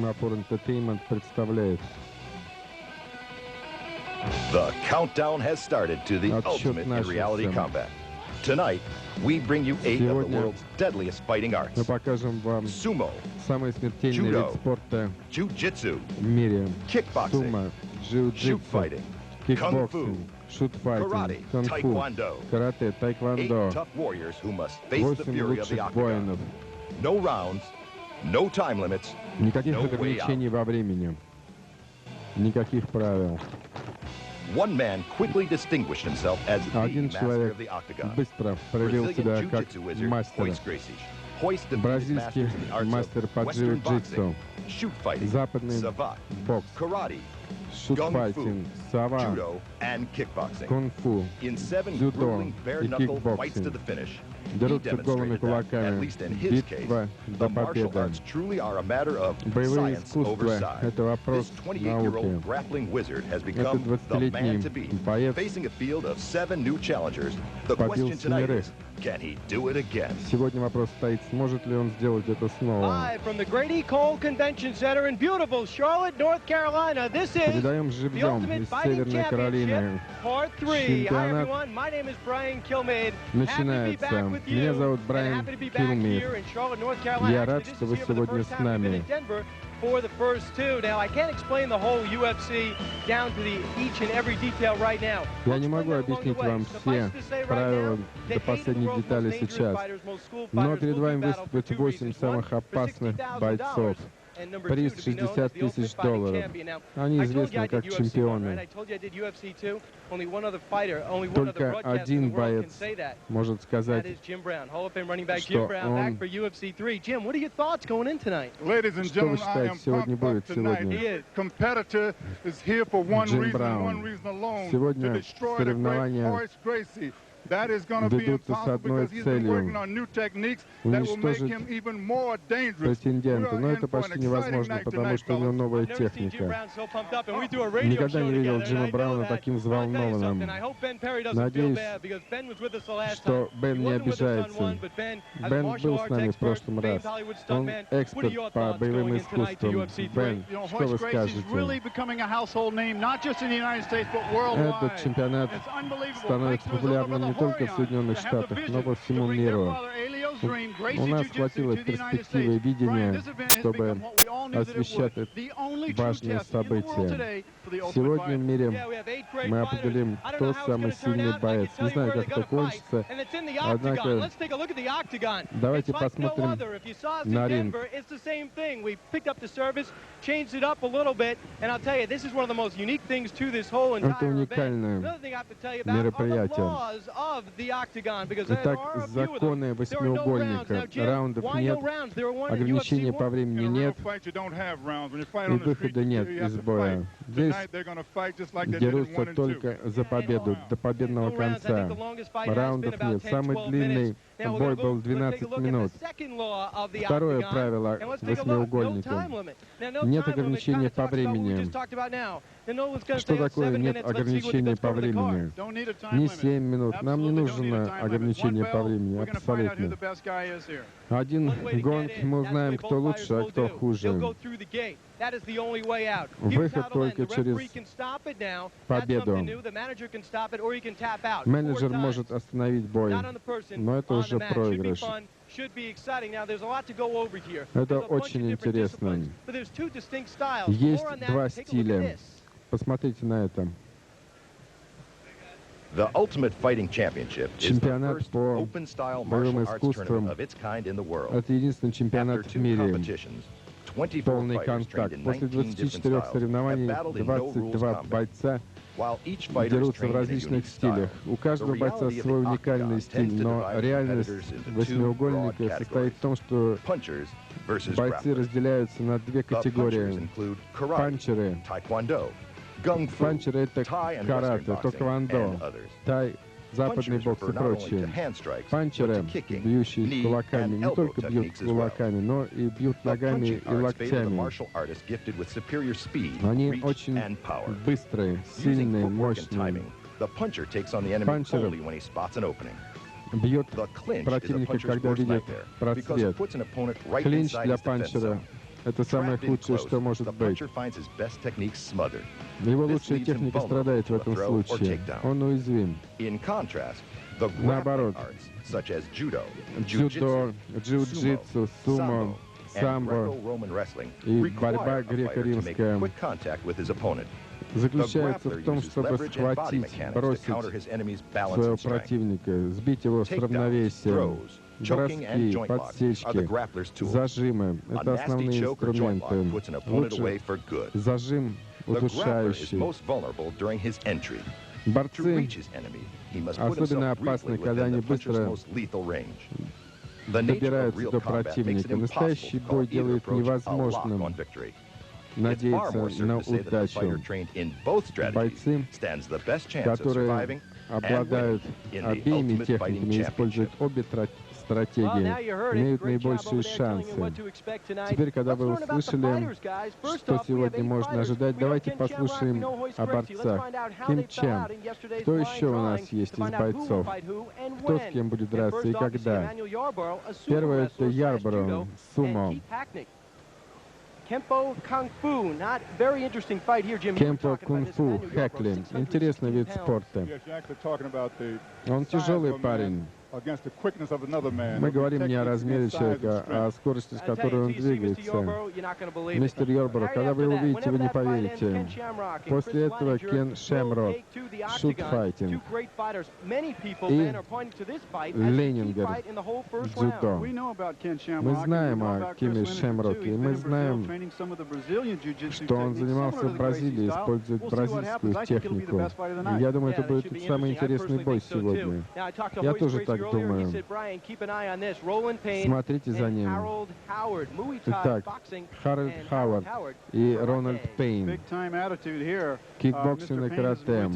Singapore Entertainment представляет The countdown has started to the Отсчет ultimate in reality начался. combat. Tonight, we bring you 8 of the Сегодня world's deadliest fighting arts. мы покажем вам Sumo, самый смертельный Judo, вид спорта Jiu-Jitsu, в мире. Kickboxing, Сумо, Shoot джиу-джитсу, fighting, Kung Fu, кикбоксинг, шут-файтинг, Karate, кунг-фу, Taekwondo. карате, 8 тайквондо. tough warriors who must face the 8 fury of the лучших octagon. воинов. No rounds, no time limits, Никаких No way ограничений во времени. Никаких правил. One man quickly distinguished himself as the Один master человек of the octagon. быстро проявил Brazilian себя как jiu-jitsu wizard мастер. Royce Gracie. Hoist the Бразильский masters in the arts мастер of по Western джиу-джитсу, boxing, shoot fighting, западный savate, бокс, karate, шут-файтинг, сава, judo, and kickboxing. кунг-фу, In 7 дзюдо grueling и bare-knuckle fights to кикбоксинг. the finish, he Дерутся голыми demonstrated that, кулаками. at least in his case, Битва the до martial победы. arts truly are a matter of Боевые science over искусства size. — это вопрос This науки. 28-year-old grappling wizard has become Этот the man 20-летний to beat, боец facing a field of 7 new challengers. The побил question tonight семерых. is, can he do it again? Сегодня вопрос стоит, сможет ли он сделать это снова. Live from the Grady Cole Convention Center in beautiful Charlotte, North Carolina. This is Передаем the живьем Ultimate из Fighting Северной Каролины. Championship, Part 3. Hi Чемпионат everyone, my name is Brian Kilmeade. начинается. Happy to be back with you. Меня зовут And Брайан happy to be back Килмейд. here in Charlotte, North Carolina. Я рад, Actually, что this вы is here for the сегодня first с time we've been нами. in Denver for the first two. Now, I can't explain the whole UFC down to the each and every detail right now. Я I'll не explain могу that along the объяснить way. вам Suffice все to say right правила now до that 8 последней of the world's детали most dangerous сейчас. fighters, most skilled Но fighters перед will do вами battle for выступят two 8 reasons. самых One, for опасных $60,000. бойцов. And number Приз two, to be known as the 60 тысяч Ultimate Fighting долларов. Champion. Now, Они I told you известны I did как UFC 1, right? чемпионы. I told you I did UFC 2. Only one other fighter, only one other Только broadcaster in один the world can боец say that. может That сказать, is Jim Brown, Hall of Fame running back что Jim Brown, он- back for UFC 3. Jim, what are your thoughts going in tonight? Ladies and Что вы gentlemen, I считаете, am сегодня pumped up будет tonight. сегодня? He is. Competitor is here for one Jim reason, Brown. one reason alone, Сегодня to destroy the great соревнования Royce Gracie. That is going to be ведутся с impossible одной because he's been целью working on new techniques that will make уничтожить him even more dangerous. претендента. We Но are это in for an почти exciting невозможно, night потому tonight, что у него fellas. новая I've never seen Jim техника. Brown so pumped up, and we do a radio Никогда show не видел together, Джима and I know Брауна that. таким But I'll tell you взволнованным. something, I hope Ben Perry doesn't feel Надеюсь, bad because Ben was with us the last что time. Бен He не wasn't with us on обижается. one, but Ben, as a Бен martial был с arts нами в expert, прошлом famed раз. Hollywood Он stuntman, what are эксперт your по thoughts боевым going in tonight to искусствам. UFC 3? Бен, You know, что вы Royce Gracie is really скажете? becoming a household name, not just in the United States, but worldwide. Этот чемпионат It's unbelievable. становится популярным не только в Соединенных Штатах, но по всему миру. У нас хватило перспективы и видения, чтобы освещать это важное событие. Сегодня в мире мы определим, кто самый сильный боец. Не знаю, как это кончится, однако давайте посмотрим на ринг. Это уникальное мероприятие. Итак, законы восьмиугольника. Раундов нет, ограничений по времени нет и выхода нет из боя. Здесь дерутся только за победу, до победного конца. Раундов нет. Самый длинный бой был 12 минут. Второе правило восьмиугольника. Нет ограничений по времени. Что такое нет ограничений по времени? Не 7 минут. Нам не нужно ограничение по времени. Абсолютно. Один гонг, мы узнаем, кто лучше, а кто хуже. Выход только через победу. Менеджер может остановить бой, но это уже проигрыш. Это очень интересно. Есть два стиля. Посмотрите на это. The Ultimate Fighting Championship is the Чемпионат first по open-style боевым martial arts искусствам. tournament of its kind in the world. Это единственный чемпионат After в two мире. competitions, 24 Полный fighters контакт. trained in После 19 different 24 styles соревнований have battled in no-rules 22 combat. бойца While each fighter is дерутся в trained in a различных unique стилях. style, У каждого the бойца reality of свой the уникальный octagon стиль, tends to но divide реальность competitors into two восьмиугольника broad состоит в том, что punchers versus бойцы grapplers. разделяются на две The punchers категории. include karate, Панчеры. taekwondo, gung fu, Панчеры — это Thai and карате, Western boxing, тэквондо, and others. тай, западный Punchers бокс и refer not only to прочее. hand strikes, but Панчеры, to kicking, бьющие knee, кулаками, and не elbow только бьют techniques as well. кулаками, но и бьют The ногами punching и arts favor the локтями. martial artist gifted with superior speed, Они reach, очень and power. быстрые, Using сильные, footwork and мощные. timing, the puncher takes on the enemy Панчер only when he spots an opening. Бьет The clinch is a противника, puncher's когда worst видит nightmare because it просвет. puts an opponent right Клинч inside для his defense панчера zone. Это самое Trapped in худшее, close, что может the быть. puncher finds his best techniques smothered. Его This лучшая leaves him техника vulnerable страдает в to a этом throw or случае. takedown. Он уязвим. In contrast, the Наоборот. grappling arts, such as judo, Дзюдо, jiu-jitsu, джиу-джитсу, сумо, and самбо Greco-Roman wrestling и require борьба a fighter to make греко-римская quick contact with his opponent. The заключается grappler в том, uses чтобы leverage and body схватить, mechanics to бросить counter his enemy's balance своего and strength. противника, сбить его с Takedowns, равновесия. throws, choking and Броски, joint locks are the подсечки, grappler's tools. зажимы — A это nasty основные choke or joint lock инструменты. puts an opponent away Лучше for good. зажим The grappler is удушающий. most vulnerable during his entry. To Борцы reach his enemy, he must put особенно himself briefly опасны, когда within они the puncher's быстро most lethal range. The nature of добираются real до combat makes it противника. impossible Настоящий to бой call either делает approach a lock невозможным on victory. It's far надеяться more на certain to say that the fighter удачу. trained in both strategies Бойцы, stands the best chance of которые surviving and обладают winning in the обеими Ultimate Fighting техниками и используют Championship. обе стратегии, имеют наибольшие шансы. Теперь, когда вы услышали, что сегодня можно ожидать, давайте послушаем о борцах. Ким Чен. Кто еще у нас есть из бойцов? Кто с кем будет драться и когда? Первое — это Ярборо, сумо. Kempo Kung Fu, not very interesting fight here, Jim. Кемпо, кунг-фу, Хэкли. Интересный вид спорта. Yes, you're actually talking about the Он size тяжелый of a man парень. against the quickness of another man. Мы говорим не о Techniques размере against size and человека, а о strength. скорости, с которой он двигается. Мистер Йорборо, когда вы увидите, вы не поверите. После этого Кен Шамрок, шут-файтинг и Ленингер, дзюдо. We know about Ken Shamrock, Мы and we знаем know о about Киме Chris Lineker, Шамроке, too. и He's мы been in Brazil знаем, training some of the Brazilian jiu-jitsu что он techniques, занимался similar to в the Бразилии, Gracie style. использует We'll see what happens. бразильскую I think it'll be the технику. best fight of the И night. я думаю, это будет самый интересный бой сегодня. Я тоже так думаю. Смотрите за ним. Итак, Харальд Хауард и Рональд Пейн. Big time attitude here. Кикбоксинг и карате.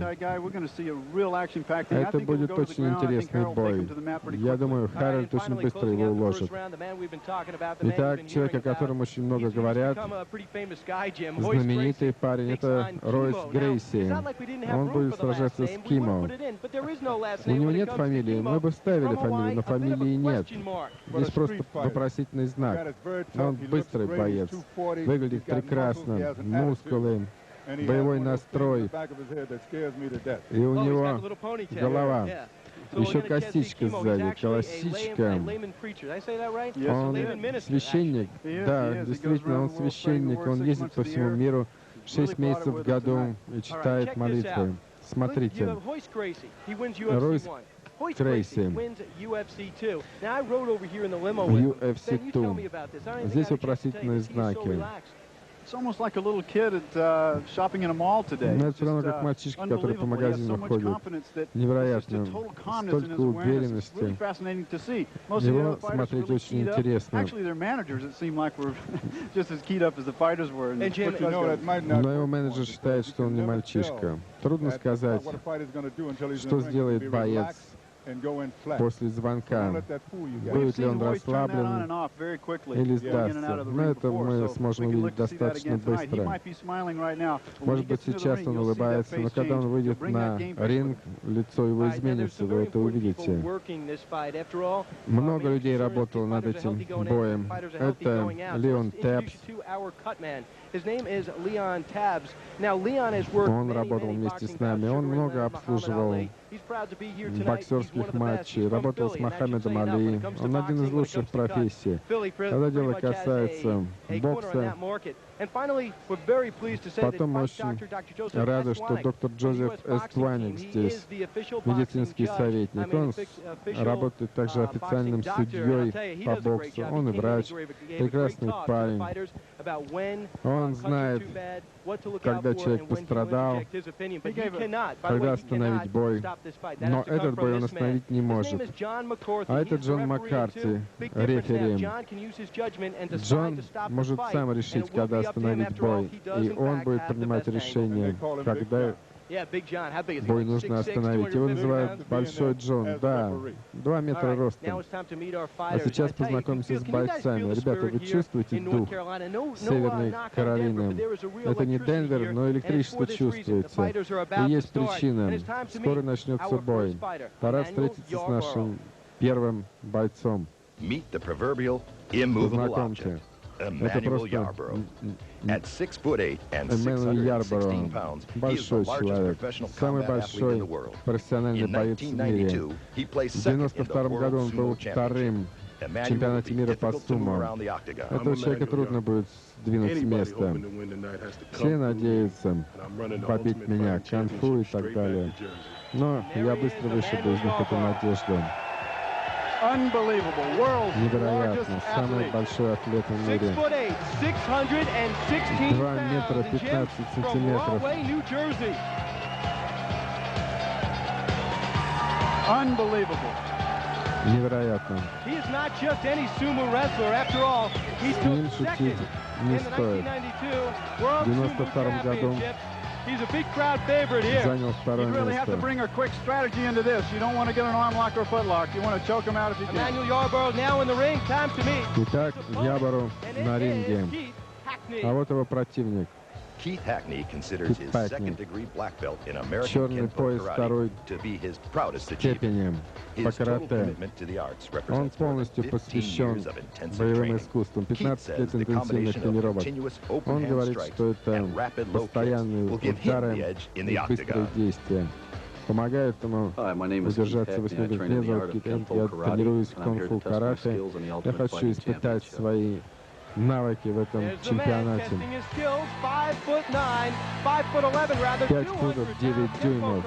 Это будет очень интересный бой. Я думаю, Харальд очень быстро его уложит. Итак, человек, о котором очень много говорят, знаменитый парень, это Ройс Грейси. Он будет сражаться с Кимо. У него нет фамилии, мы бы вставили фамилию, но фамилии нет. Здесь просто вопросительный знак. Он быстрый боец, выглядит прекрасно, мускулы, боевой настрой, и у него голова. Еще косичка сзади, косичка. Он священник, да, действительно, он священник, он ездит по всему миру 6 месяцев в году и читает молитвы. Смотрите, Ройс Грейси, UFC-2. Здесь вопросительные знаки. It's almost like a little kid at shopping in a mall today. Но это все равно как мальчишки, которые по магазинам ходят. Невероятно. Столько уверенности. Его смотреть очень интересно. Но его менеджер считает, что он не мальчишка. Трудно сказать, что сделает боец после звонка. Будет ли он расслаблен или сдастся. Но это мы сможем увидеть достаточно быстро. Может быть, сейчас он улыбается, но когда он выйдет на ринг, лицо его изменится, вы это увидите. Много людей работало над этим боем. Это Леон Тэбс. Он работал вместе с нами, он много обслуживал боксерских матчей, работал с Мохаммедом Али. Он один из лучших профессий. Когда дело касается бокса, потом мы очень рады, что доктор Джозеф Эстваник здесь, медицинский советник. Он работает также официальным судьей по боксу. Он и врач, прекрасный парень. Он знает, когда человек пострадал, когда остановить бой. Но этот бой он остановить не может. А это Джон Маккарти, рефери. Джон может сам решить, когда остановить бой. И он будет принимать решение, когда бой нужно остановить. Его называют Большой Джон. Да, 2 метра ростом. А сейчас познакомимся с бойцами. Ребята, вы чувствуете дух Северной Каролины? Это не Денвер, но электричество чувствуется. И есть причина. Скоро начнется бой. Пора встретиться с нашим первым бойцом. Meet the proverbial immovable Познакомьте. object. Это просто At 6'8" and Эммануэль 616 Ярборо, pounds, he is the большой largest человек, professional самый combat athlete in большой the world. профессиональный In боец в мире. 1992, he placed В second in the 1992 году он World был Sumo вторым Championship. в Emmanuel will чемпионате be мира по difficult to move сумо. around the octagon. Этого человека трудно будет сдвинуть с места. Все надеются побить меня, конфу и так далее. Но я быстро вышибу из них эту надежду. Невероятно. Самый большой атлет в мире. 2 метра 15 сантиметров. Невероятно. С ним шутить не стоит. В 1992 году занял второе место. Итак, Ярборо на ринге. А вот его противник. Keith Hackney considers his second-degree black belt in American Черный Kenpo пояс второй karate to be his proudest степени achievement. по His total карате. commitment to the arts Он represents more than полностью 15 посвящен years of intensive боевым training. искусствам. Keith 15 лет says the интенсивных combination of тренировок. continuous open Он hand говорит, strikes что это and rapid low kicks постоянные will give him удары the edge in и the быстрые octagon. действия. Помогает ему удержаться в 8 минут. Меня зовут Кит Хэнк, я тренируюсь в кунг-фу карате. Я хочу испытать свои навыки в этом чемпионате. 5 футов 9 дюймов,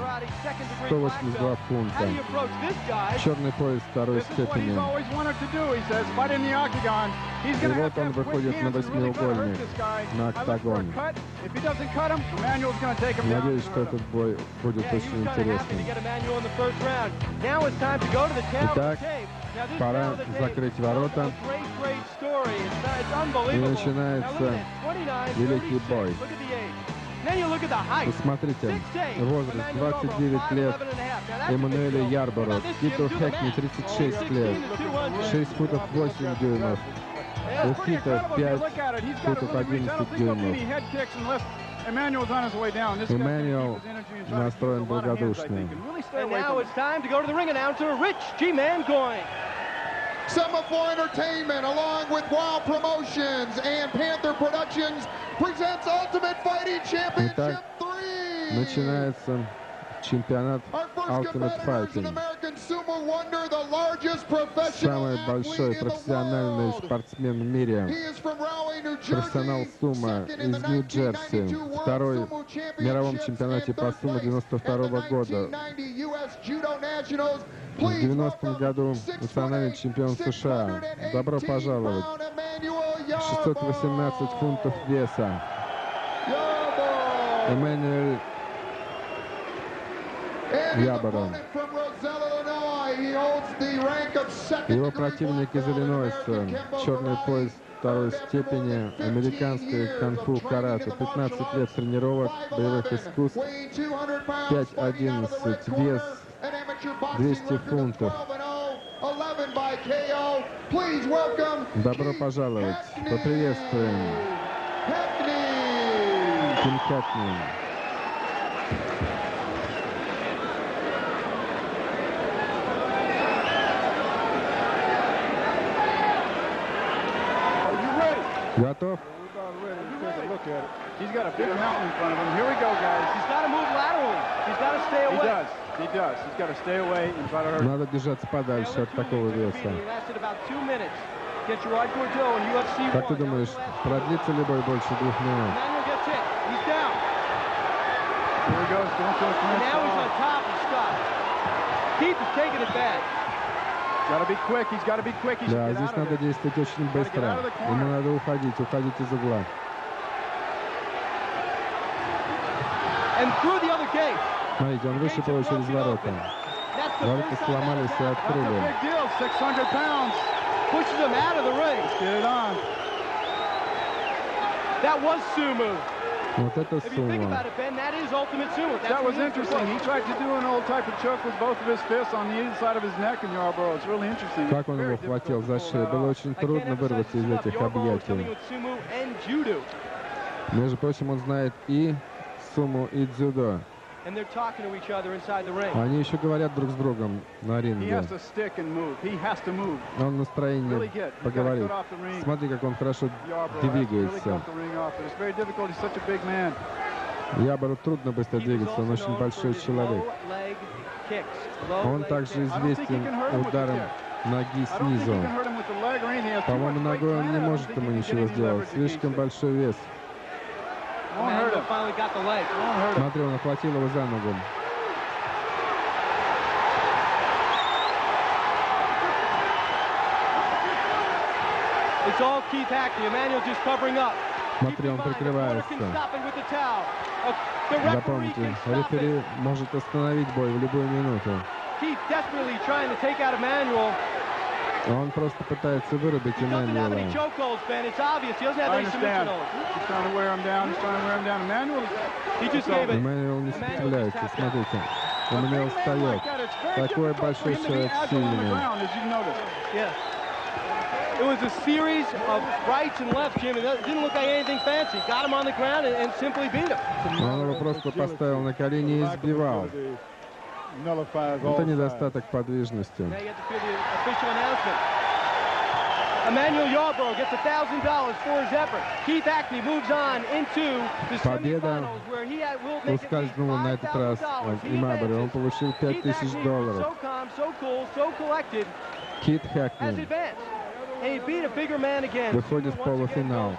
182 фунта. Черный пояс второй степени. И вот он выходит на восьмиугольник, на октагон. Надеюсь, что этот бой будет очень интересным. Итак, пора закрыть ворота. И начинается великий бой. Посмотрите, возраст 29 лет Эммануэля Ярборо, Киту Хэкни 36 лет, 6 футов 8 дюймов, у Кита 5 футов 11 дюймов. Эммануэл настроен благодушно. Semaphore Entertainment, along with Wow Promotions and Panther Productions, presents Ultimate Fighting Championship Итак, 3. начинается чемпионат Ultimate Fighting. Самый большой профессиональный спортсмен в мире. Профессионал сумо из Нью-Джерси. Второй в мировом чемпионате по сумо 92 года. В 90-м году национальный чемпион США. Добро пожаловать. 618 фунтов веса. Эммануэль Ярборо. Его противник из Иллинойса. Черный пояс второй степени. Американское кунг-фу карате. 15 лет тренировок, боевых искусств. 5'11", вес 200 фунтов. Добро пожаловать. Поприветствуем. Ким Хэкни. Готов? He's got a big mountain in front of him. Here we go, guys. He's got to move laterally. He's got to stay away. He does. He does. He's got to stay away and try to hurt. Надо держаться подальше от такого веса. Как ты думаешь, продлится ли бой больше 2 минут? Here he goes. Going to a clinch. Now he's on top and stopped. Keith is taking it back. Got to be quick. He's got to be quick. He should Да, get здесь out of надо it. действовать очень быстро. Ему надо уходить из угла. And through the other gate. Смотрите, он вышибал через ворота. Ворота сломались и открыли. Big deal. 600 pounds. Pushes him out of the ring. Let's get it on. That was sumo. Вот это If you think сумо. about it, Ben, that is ultimate sumo. That was interesting. He tried to do an old type of choke with both of his fists on the inside of his neck in Yarborough. It's really interesting. Как он его хватил за шею. Было очень трудно вырваться из этих объятий. Между прочим, он знает и сумо, и дзюдо. and they're talking to each other inside the ring. Они еще говорят друг с другом на He ринге. has to stick and move. He has to move. Он в настроении поговорит. Смотри, как он хорошо двигается. Ябору трудно быстро двигаться, он очень большой человек. Он также известен ударом ноги снизу. По-моему, ногой он не может ему ничего сделать. Слишком большой вес. Смотри, он охватил его за ногу. It's all Keith Hackney. Emmanuel just covering up. Смотри, он прикрывается. Запомните, рефери может остановить бой в любую минуту. Он просто пытается вырубить Эммануэла. Эммануэл не сопротивляется, смотрите. Эммануэл встает. Такой большой человек, сильный. It was a series of rights and lefts, Jim. It didn't look like anything fancy. Got him on the ground and simply beat him. Он его просто поставил на колени и избивал. Это недостаток подвижности. Emmanuel Yarborough gets $1,000 for his effort. Keith Hackney moves on into the semifinals where he will make ускользнула на этот раз от Имабора. Он получил $5000. So calm, so cool, so collected. Кит Хэкни выходит в полуфинал.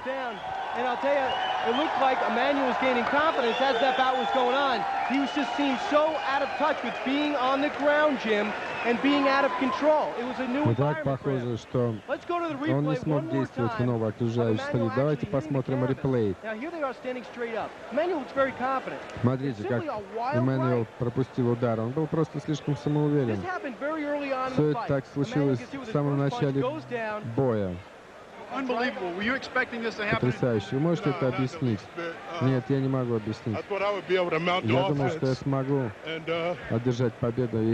And I'll tell you, it looked like Emmanuel was gaining confidence as that bout was going on. He was just seemed so out of touch with being on the ground, Jim, and being out of control. It was a new environment for him. Let's go to the replay он не смог действовать в новой окружающей среде. Давайте посмотрим реплей. Now here they are standing straight up. Emmanuel looks very confident. Смотрите, как Эммануэл пропустил удар. Он был просто слишком самоуверен. Все это так случилось в самом начале боя. Потрясающе. Вы можете это объяснить? Нет, я не могу объяснить. Я думал, что я смогу одержать победу, и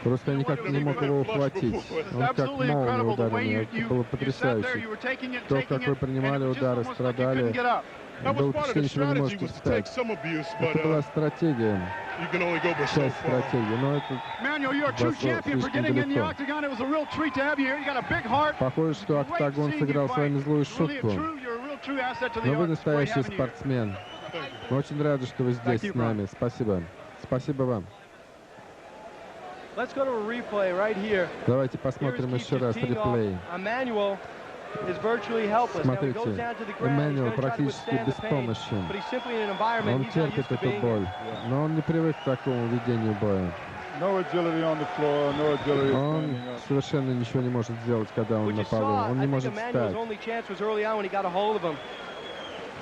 просто я никак не мог его ухватить. Он как молния ударил меня. Это было потрясающе. То, как вы принимали удары, страдали. Было впечатление, что вы не можете встать. Это была стратегия. Часть стратегии, но это зашло слишком далеко. Похоже, что Октагон сыграл с вами злую шутку. Но вы настоящий спортсмен. Мы очень рады, что вы здесь с нами. Спасибо. Спасибо вам. Давайте посмотрим еще раз реплей. Смотрите, Эммануэл практически беспомощен. Он терпит эту боль, но он не привык к такому ведению боя. Он совершенно ничего не может сделать, когда он на полу. Он не может встать.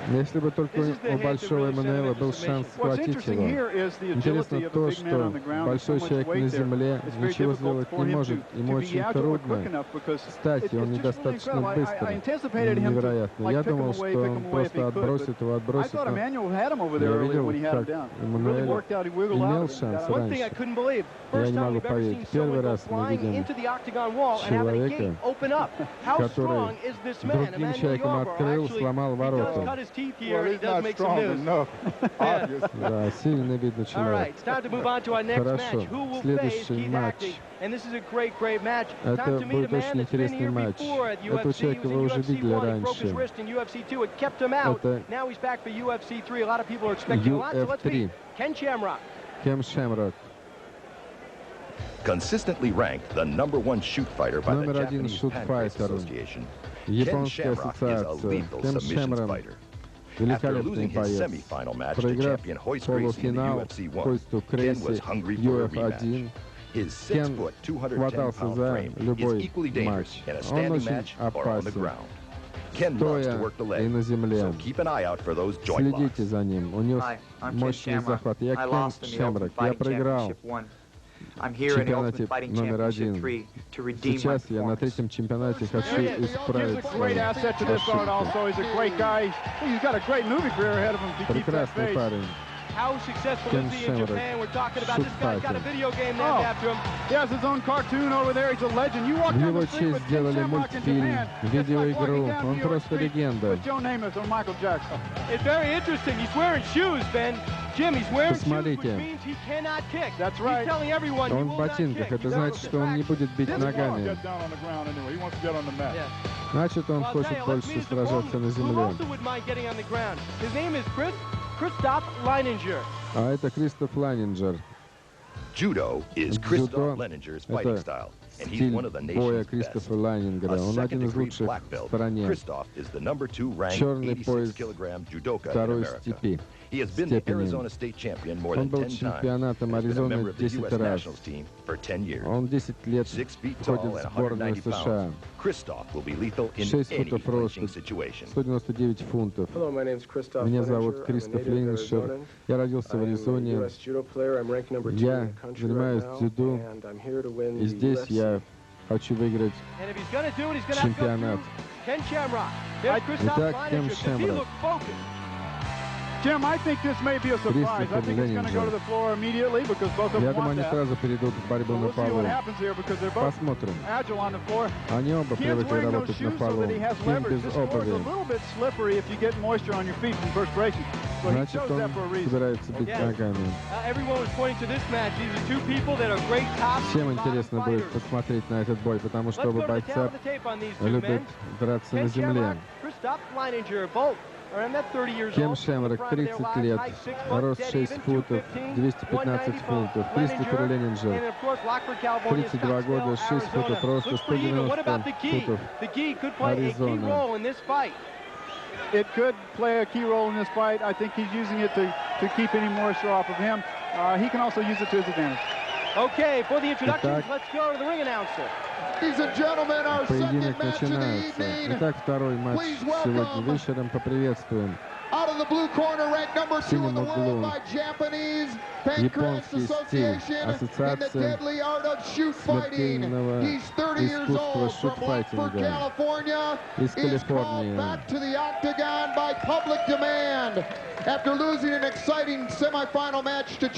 Если бы только у большого Эммануэла был шанс схватить его. Интересно то, что большой человек на земле ничего сделать не может. Ему очень трудно встать, и он недостаточно быстрый. Невероятно. Я думал, что он просто отбросит его, отбросит. Но я видел, как Эммануэль имел шанс раньше. Я не могу поверить. Первый раз мы видим человека, который другим человеком открыл, сломал ворота. Да, сильно видно человек. Хорошо. Следующий матч. Это будет очень интересный матч. Этого человека вы уже видели раньше. Это UFC3. Кем Шамрок. Consistently ranked the #1 shoot fighter by the Номер один Japanese шут-файтер. Pancrase Association, Японская Ken Shamrock is a ассоциация. lethal Кем submission Шамрок. fighter. After Великолепный losing his боец. semi-final match to Проиграв champion Hoist Gracie in the полуфинал UFC-1, Хойсту Ken was Крейси hungry for a UF1. rematch. His Кен 6-foot, 210-pound хватался за frame is любой equally dangerous матч. in a Он standing очень match or on the опасен. ground. Ken loves to work the Стоя и на leg, земле. so keep an eye out for those joint locks. Следите за ним. У него мощный захват. Я Кен Шамрок. Я проиграл в чемпионате номер 1. Сейчас я на третьем чемпионате хочу исправить свою ошибку. Прекрасный парень. How successful Ken is he in Shamrock. Japan? We're talking about this guy's got a video game named Oh. after him. He has his own cartoon over there. He's a legend. You walk В down его the street честь with Ken сделали Shamrock in мультфильм, Japan. It's like видеоигру. walking down Он New York просто Street легенда. with Joe Namath or Michael Jackson. It's very interesting. He's wearing shoes, Ben. Посмотрите. Он в ботинках. Это значит, что он не будет бить ногами. Значит, он хочет больше сражаться на земле. А это Кристоф Лайнинджер. Judo is Christoph Leininger's fighting style, and he's one of the nation's best. A second degree black belt, Christoph is the #2 ranked 86-kilogram judoka in America. He has been the Arizona State champion more than 10 times and has been a member of the U.S. national team for 10 years. Он 10 лет 6 feet tall входит and в сборную 190 США. pounds, Christoph will be lethal in 6 any футов роста, clinching situation. 199 фунтов. Меня зовут Кристоф Лейнинджер. Я родился в Аризоне. Я занимаюсь дзюдо. И здесь я хочу выиграть чемпионат. Итак, Кен Шамрок. Jim, I think this may be a surprise. I think it's going to go to the floor immediately because both of them Я думаю, want они that. сразу перейдут в борьбу на We'll see полу. what happens here because they're both Посмотрим. agile on the floor. Они оба Kim's привыкли wearing those работать на shoes so полу. that he has Ким leverage. без This floor is a обуви. little bit slippery if you get moisture on your feet from perspiration. So he Значит, chose он that for a reason. собирается бить ногами. Everyone was pointing to this match. These are two people that are great top Всем интересно будет посмотреть на этот бой, потому что оба бойца любят драться на земле. Кем Шамрок, 30 лет, рост 6 футов, 215 фунтов. Кристофер Лейнинджер, 32 года, 6 футов роста, 190 футов. Аризона. It could play a key role in this fight. I think he's using it to keep any moisture off of him. He can also use it to his advantage. Okay, for the introductions, let's go to the ring announcer. Поединок начинается. Итак, второй матч сегодня вечером. Поприветствуем. В синем углу японский стиль, ассоциация смертельного искусства шутфайтинга из Калифорнии.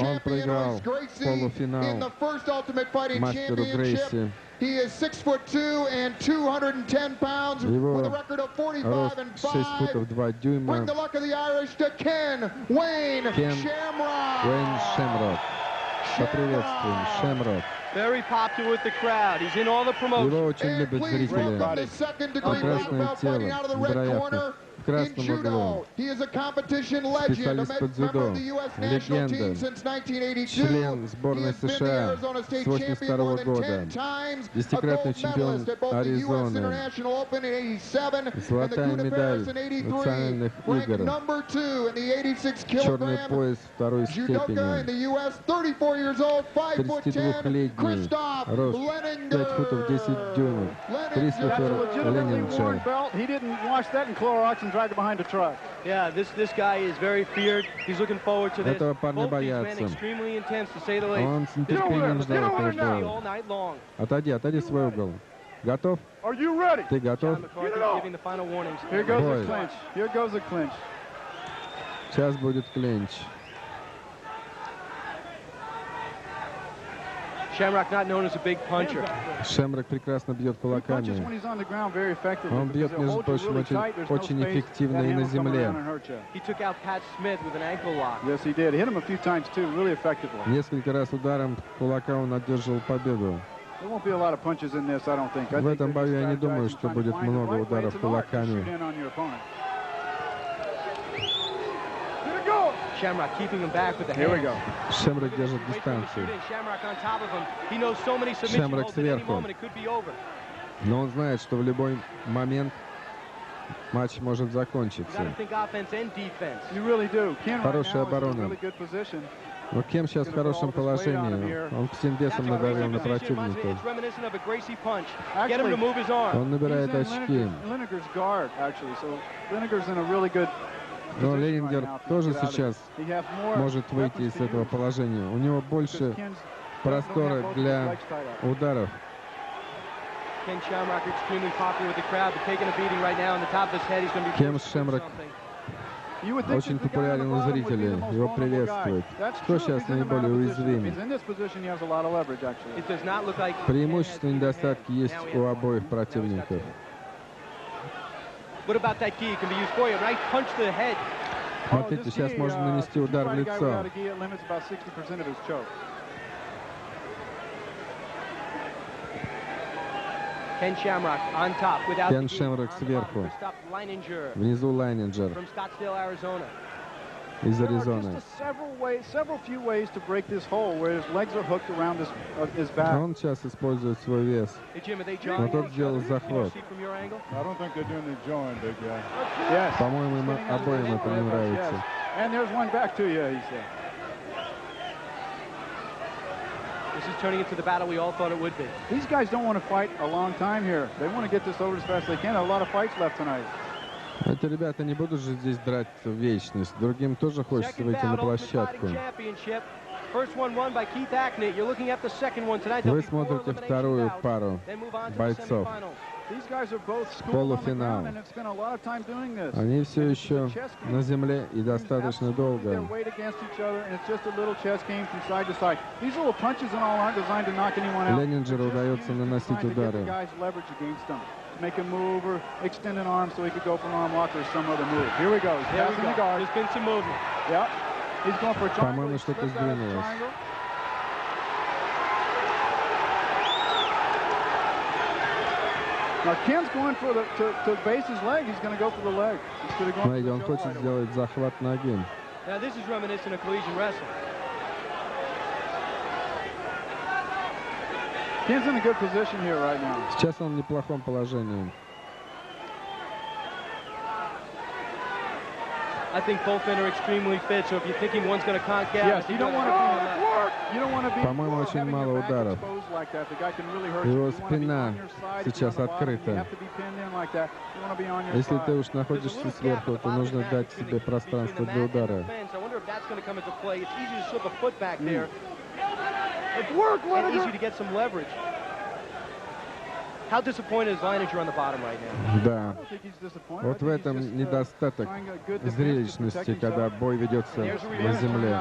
Он проиграл полуфинал мастеру Грейси. He is 6'2" and 210 pounds with a record of 45-5. Bring the luck of the Irish to Ken Wayne Shamrock. Wayne Shamrock. Поприветствуем, Shamrock. Very popular with the crowd. He's in all the promotions. Его очень любят зрители. Прекрасное тело, невероятно. В красном углу. Специалист по дзюдо, легенда, член сборной США с 1982 года, десятикратный чемпион Аризоны, золотая медаль национальных игр, черный пояс второй степени, 32-летний, рост 5 футов 10 дюймов, Кристофер Лейнинджер. Dragged behind a truck. Yeah, this guy is very feared. He's looking forward to this. Этого парня Both these men боятся. extremely intense, to say the least. Он с нетерпением ждал этого All боя. night long. Отойди в свой угол. Готов? Are you ready? Ты готов? John McCarthy giving the final warnings. Here goes Boy. the clinch. Here goes the clinch. Сейчас будет клинч. Shamrock not known as a big puncher. Шамрок прекрасно бьет He punches when кулаками. he's on the ground very effectively. Он бьет, because he'll между hold you прочим, really tight. There's no очень space эффективно that и he на will come земле. around and hurt you. He took out Pat Smith with an ankle lock. Yes, he did. He hit him a few times too, really effectively. Несколько раз ударом кулака он одержал победу. There won't be a lot of punches in this, I don't think. I В think этом they're бою just я не думаю, strategizing, что trying to будет find the много right way ударов to the mark to кулаками. shoot in on your opponent. Shamrock keeping him back with the Here we hands. go. Шамрок держит Wait for him to дистанцию. shoot in. Shamrock on top of him. He knows so many submission Shamrock holds at any сверху. moment it could be over. Но он знает, что в любой момент матч может You закончиться. got to think offense and defense. You really do. Ken right Хорошая now is in a оборона. really good position. Но Кем сейчас в хорошем положении. Он всем весом надавил на противника. It's reminiscent of a Gracie punch. Get him to move his arm. Он набирает очки. Lineker's guard, actually. So Lineker's in a really good Но position Лейнингер right now to тоже get out of it. сейчас He has more может выйти weapons из to этого use положения. У него because больше Ken's простора don't have both для his legs tied up. ударов. Ken Shamrock extremely popular with the crowd, but taking a beating right now on the top of his head. He's going to be Ken forced to do Shamrock something. You would think Очень that the guy on the популярен у bottom would be the зрителей. most Его vulnerable приветствуют. guy. That's Кто true сейчас if he's in the наиболее better position. If уязвим? he's in this position, he has a lot of leverage, actually. It does not look like Преимущества и Ken has недостатки beaten есть him. у Now he has обоих one. противников. What about that key? It can be used for you. Nice punch to the head. Смотрите, сейчас можно нанести удар в лицо. Ken Shamrock on top without Ken Shamrock сверху. Внизу Лайнинджер from Scottsdale, Arizona. из There are Аризоны. just several few ways to break this hole where his legs are hooked around his back. Он сейчас использует свой вес. Hey Jim, are they Но joining тот each сделал other? захват. See from your angle? I don't think they're doing the join, big guy. Yes. По-моему, им обоим это не нравится. Yes. And there's one back to you, he said. This is turning into the battle we all thought it would be. These guys don't want to fight a long time here. They want to get this over as fast as they can. A lot of fights left tonight. Эти ребята не будут же здесь драть в вечность. Другим тоже хочется выйти на площадку. Вы смотрите вторую пару бойцов. Полуфинал. Они все еще на земле и достаточно долго. Ленинджеру удается наносить удары. Make a move or extend an arm so he could go for an arm lock or some other move. Here we go. He's passing the guard. There's been some movement. Yep. He's going for a triangle. По-моему, что-то сдвинулось. Now Ken's going for to base his leg. He's going to go for the leg. Смотрите, он хочет сделать захват ноги. Now this is reminiscent of collegiate wrestling. Ken's in a good position here right now. Сейчас он в неплохом положении. I think both men are extremely fit, so if you're thinking one's going to conk out, yes, you don't want to be. По-моему, очень мало ударов. Его спина сейчас открыта. Если ты уж находишься сверху, то нужно дать себе пространство для удара. And easy to get some leverage. How disappointed is Leininger on the bottom right now? Да. Вот в этом недостаток зрелищности, когда бой ведется на земле.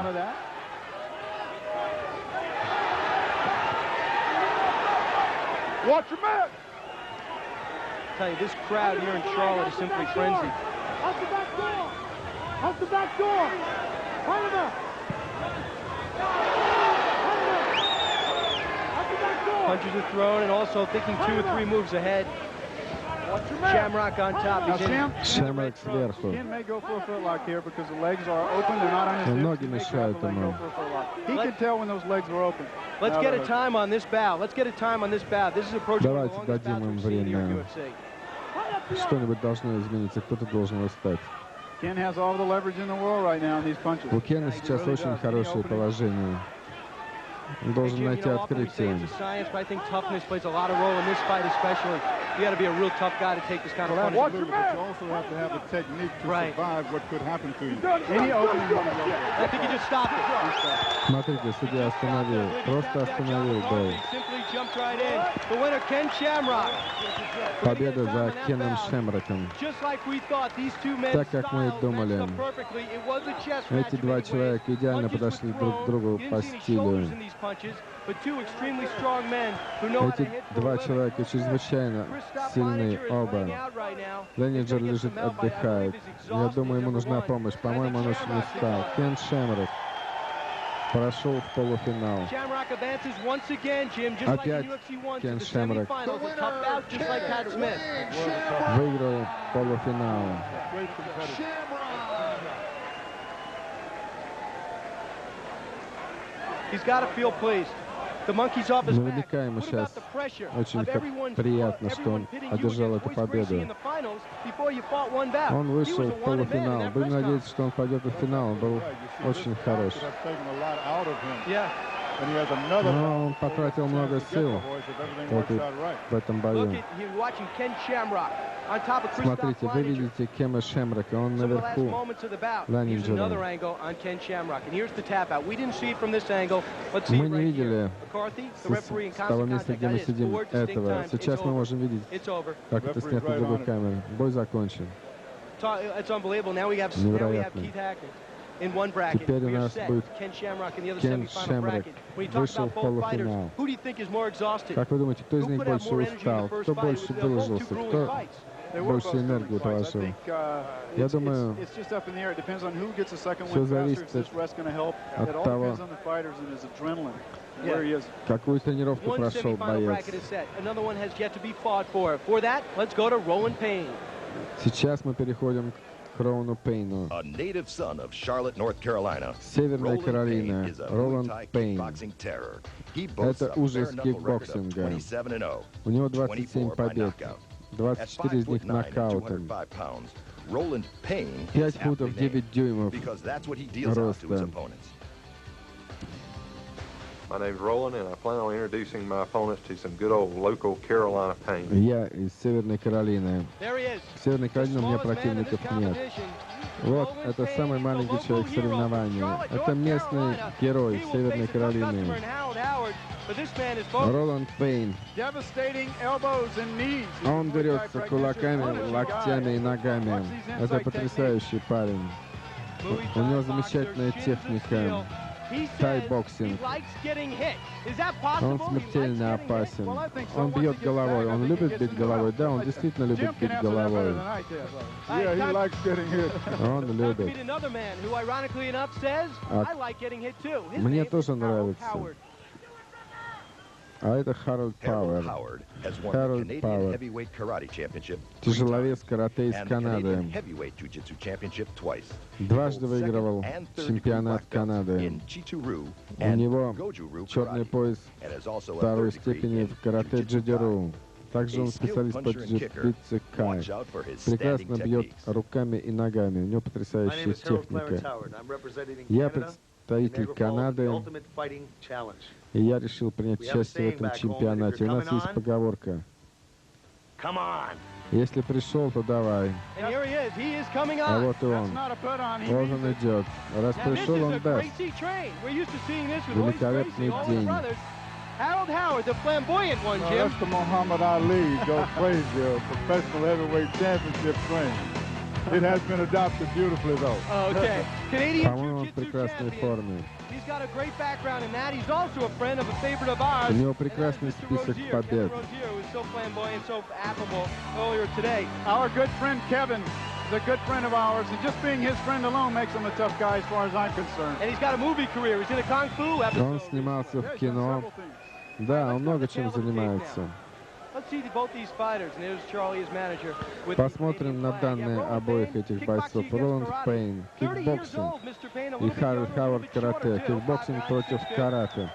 Watch your man! I tell you, this crowd here in Charlotte is simply frenzied. Out the back door! Out the back door! Hold him up! Punches are thrown and also thinking 2 or 3 moves ahead. Shamrock on top. He's in. Shamrock сверху. Ken may go for a footlock here because the legs are open. They're not on his hips. Ноги мешают ему. He can tell when those legs are open. Let's get a time on this bout. Let's get a time on this bout. This is approaching the Давайте longest bout дадим им we've seen here in время. UFC. Что-нибудь должно измениться, кто-то должен устать. Ken has all the leverage in the world right now in these punches. У Кена сейчас очень хорошее положение. Он должен найти открытие. You got to be a real tough guy to take this kind of punishment. But you also have to have the technique to survive what could happen to you. Any opening. I think he just stopped it. Смотрите, судья остановил. Просто остановил бой. Simply jumped right in. The winner, Ken Shamrock. Победа за Кеном Шемроком. Так, как мы и думали. Эти два человека идеально подошли друг к другу по стилю. Эти два человека чрезвычайно сильные оба. Ленинджер лежит, отдыхает. Я думаю, ему нужна помощь. По-моему, он очень устал. Кен Шемрок прошел в полуфинал. Опять Кен Шемрок выиграл полуфинал. Наверняка ему сейчас очень приятно, что он одержал эту победу. Он вышел в полуфинал. Будем надеяться, что он пойдет в финал. Он был очень хорош. Но он потратил много сил в этом бою. Смотрите, вы видите Кема Шемрока, он наверху Ленинджера. Мы не видели с того места, где мы сидим, этого. Сейчас мы можем видеть, как это снято с другой камеры. Бой закончен. Невероятно. Теперь у нас будет Кен Шемрок. Вышел в полуфинал. Как вы думаете, кто из них больше устал? Кто больше выложился? Кто больше энергии положил. Я думаю, все зависит от того, какую тренировку прошел боец. Сейчас мы переходим к Роуну Пейну. Северная Каролина. Роланд Пейн. Это ужас кикбоксинга. У него 27 побед. 24 из них нокаутом. 5 футов 9 дюймов роста. My name's Roland, and I plan on introducing my opponents to some good old local Carolina pain. Я из Северной Каролины. В Северной Каролине у меня противников нет. Вот, это самый маленький человек соревнования. Это местный герой Северной Каролины. Роланд Пейн. Он дерется кулаками, локтями и ногами. Это потрясающий парень. У него замечательная техника. Тай-боксинг. Он смертельно опасен. Он бьет головой. Он любит бить головой? Да, он действительно любит бить головой. Он любит. Мне тоже нравится. А это Харольд Пауэр. Харольд Пауэр. Тяжеловес карате из Канады. Дважды выигрывал чемпионат Канады. У него черный пояс второй степени в карате джидеру. Также он специалист по джиу-джитсу кай. Прекрасно бьет руками и ногами. У него потрясающая техника. Я представитель Канады. И я решил принять участие в этом чемпионате. У нас есть поговорка. Если пришел, то давай. А вот и он. Вот он идет. Раз пришел, он даст. Великолепный день. That's the Muhammad Ali, go crazy, professional heavyweight championship train. It has been adopted beautifully, though. Okay. Canadian По-моему, он в прекрасной форме. He's got a great background in that. He's also a friend of a favorite of ours. У него прекрасный список побед. So flamboyant, so affable earlier today. Our good friend Kevin is a good friend of ours, and just being his friend alone makes him a tough guy as far as I'm concerned. And he's got a movie career. He's in a kung fu episode. Он снимался в кино. Да, он много чем занимается. Посмотрим на данные обоих этих бойцов. Роланд Пейн, кикбоксинг, и Харольд Хауард, карате. Кикбоксинг против карате.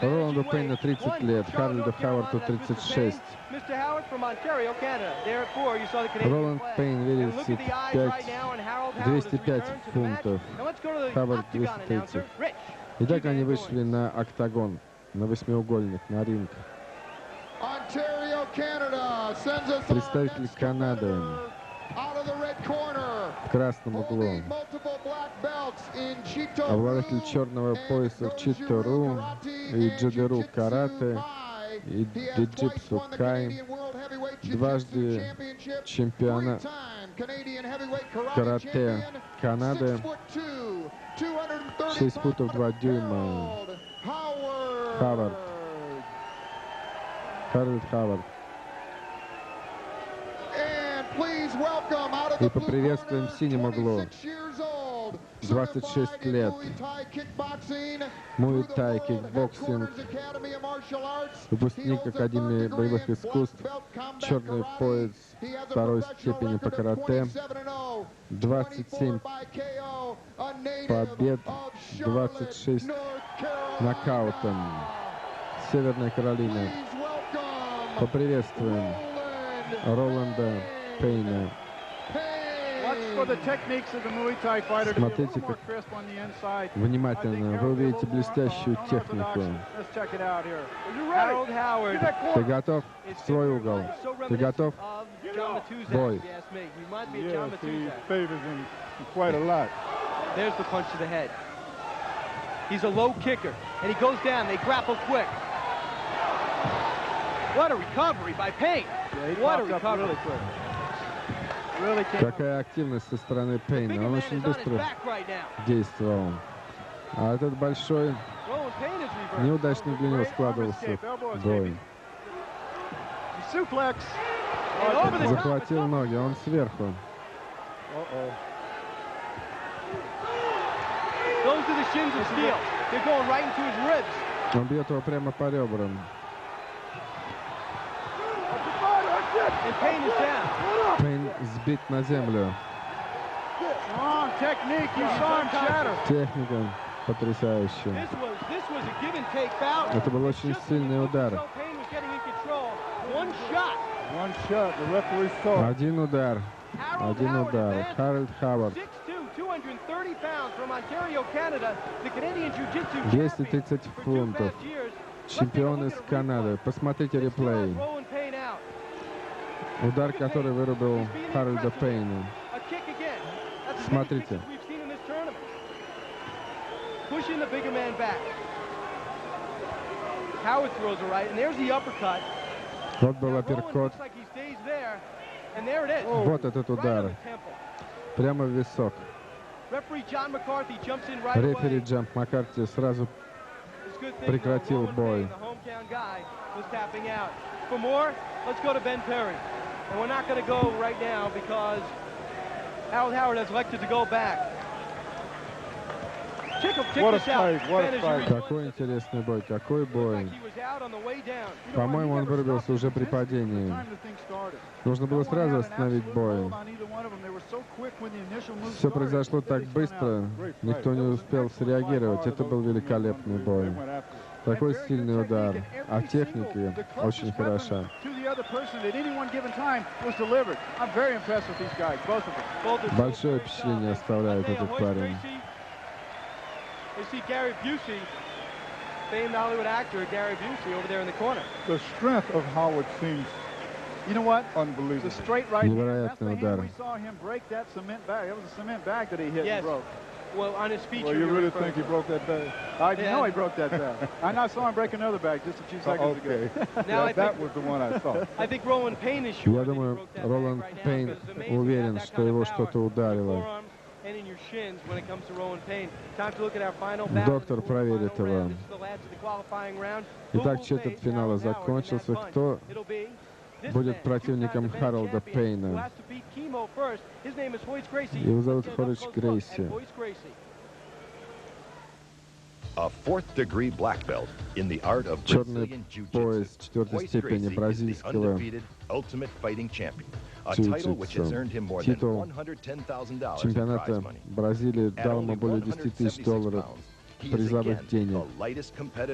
Роланду Пейну 30 лет, Харольду Хауарду 36. Роланд Пейн весит 205 фунтов, Хауард 230. Итак, они вышли на октагон, на восьмиугольник, на ринг. Представитель Канады в красном углу. Обладатель черного пояса в читору и джидеру карате и джиу-джитсу кай. Дважды чемпионат карате Канады. 6 футов 2 дюйма. Хавард. Харольд Хауард. И поприветствуем в синем углу. 26 лет. Муай-тай, кикбоксинг. Выпускник Академии боевых искусств. Черный пояс второй степени по карате. 27 побед. 26 нокаутом. Северная Каролина. Поприветствуем Роланда Пейна. Смотрите, как внимательно. Вы увидите блестящую технику. Ты готов? В свой угол. Ты готов? Бой. There's the punch to the head. He's a low kicker, and he goes down. They grapple quick. What a recovery by Payne. What a recovery. Какая активность со стороны Пейна. Он очень быстро действовал. А этот большой, неудачный для него складывался бой. Захватил ноги, он сверху. Those are the shins of steel. They're going right into his ribs. Он бьет его прямо по ребрам. And Payne is down. Пейн сбит на землю. Strong technique. You saw him shatter. Техника потрясающая. This was a give and take bout. Это был очень сильный удар. Payne was getting in control. One shot. One shot. The referee saw. Один удар. Один удар. Харальд Хавард. 6'2", 230 pounds from Ontario, Canada. The Canadian Jiu-Jitsu champion. 230 фунтов. Чемпион из Канады. Посмотрите реплей. Удар, который вырубил Харальда Пейна. Смотрите. Pushing the bigger man back. Howard throws it right, and there's the uppercut. Вот был апперкот. Вот этот удар. Прямо в висок. Рефери Джамп Маккарти сразу прекратил бой. For more, let's go to Ben Perry. And we're not going to go right now because Howard has elected to go back. Какой интересный бой, какой бой. По-моему, он вырубился уже при падении. Нужно было сразу остановить бой. Все произошло так быстро, никто не успел среагировать. Это был великолепный бой. Такой сильный удар, а техника очень хороша. Большое впечатление оставляет этот парень. You see Gary Busey, famed Hollywood actor Gary Busey over there in the corner. The strength of Howard seems, you know what? Unbelievable. The straight right hand. That's the hand we saw him break that cement bag. That was a cement bag that he hit and broke. Well, on his feature. Well, you really think he broke that bag? I know he broke that bag. I saw him break another bag just a few seconds ago. Now that was the one I saw. I think Roland Payne is sure. Я думаю, Роланд Пейн уверен, что его что-то ударило. Доктор проверит его. Итак, четверть финала закончился. Кто будет противником Харальда Пейна? Его зовут Горидж Грейси. Черный пояс четвертой степени бразильского jiu-jitsu. Титул чемпионата Бразилии дал ему более $10 000 призовых денег.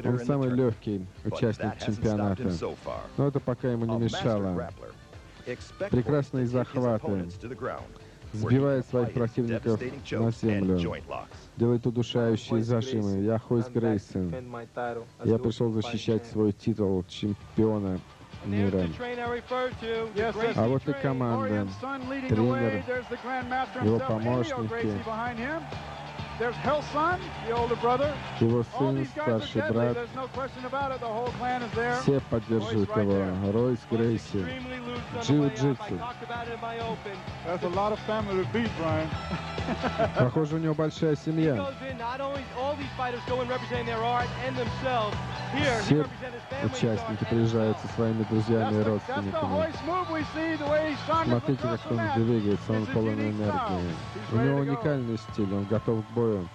Он самый легкий участник чемпионата, но это пока ему не мешало. Прекрасные захваты. Сбивает своих противников на землю. Делает удушающие зажимы. Я Хойс Грейсон. Я пришел защищать свой титул чемпиона мира. А вот и команда, тренер, его помощники, его сын, старший брат. Все поддерживают его. Ройс Грейси. Джиу-джитсу. Похоже, у него большая семья. Все участники приезжают со своими друзьями и родственниками. Смотрите, как он двигается, он полон энергии. У него уникальный стиль, он готов к бою.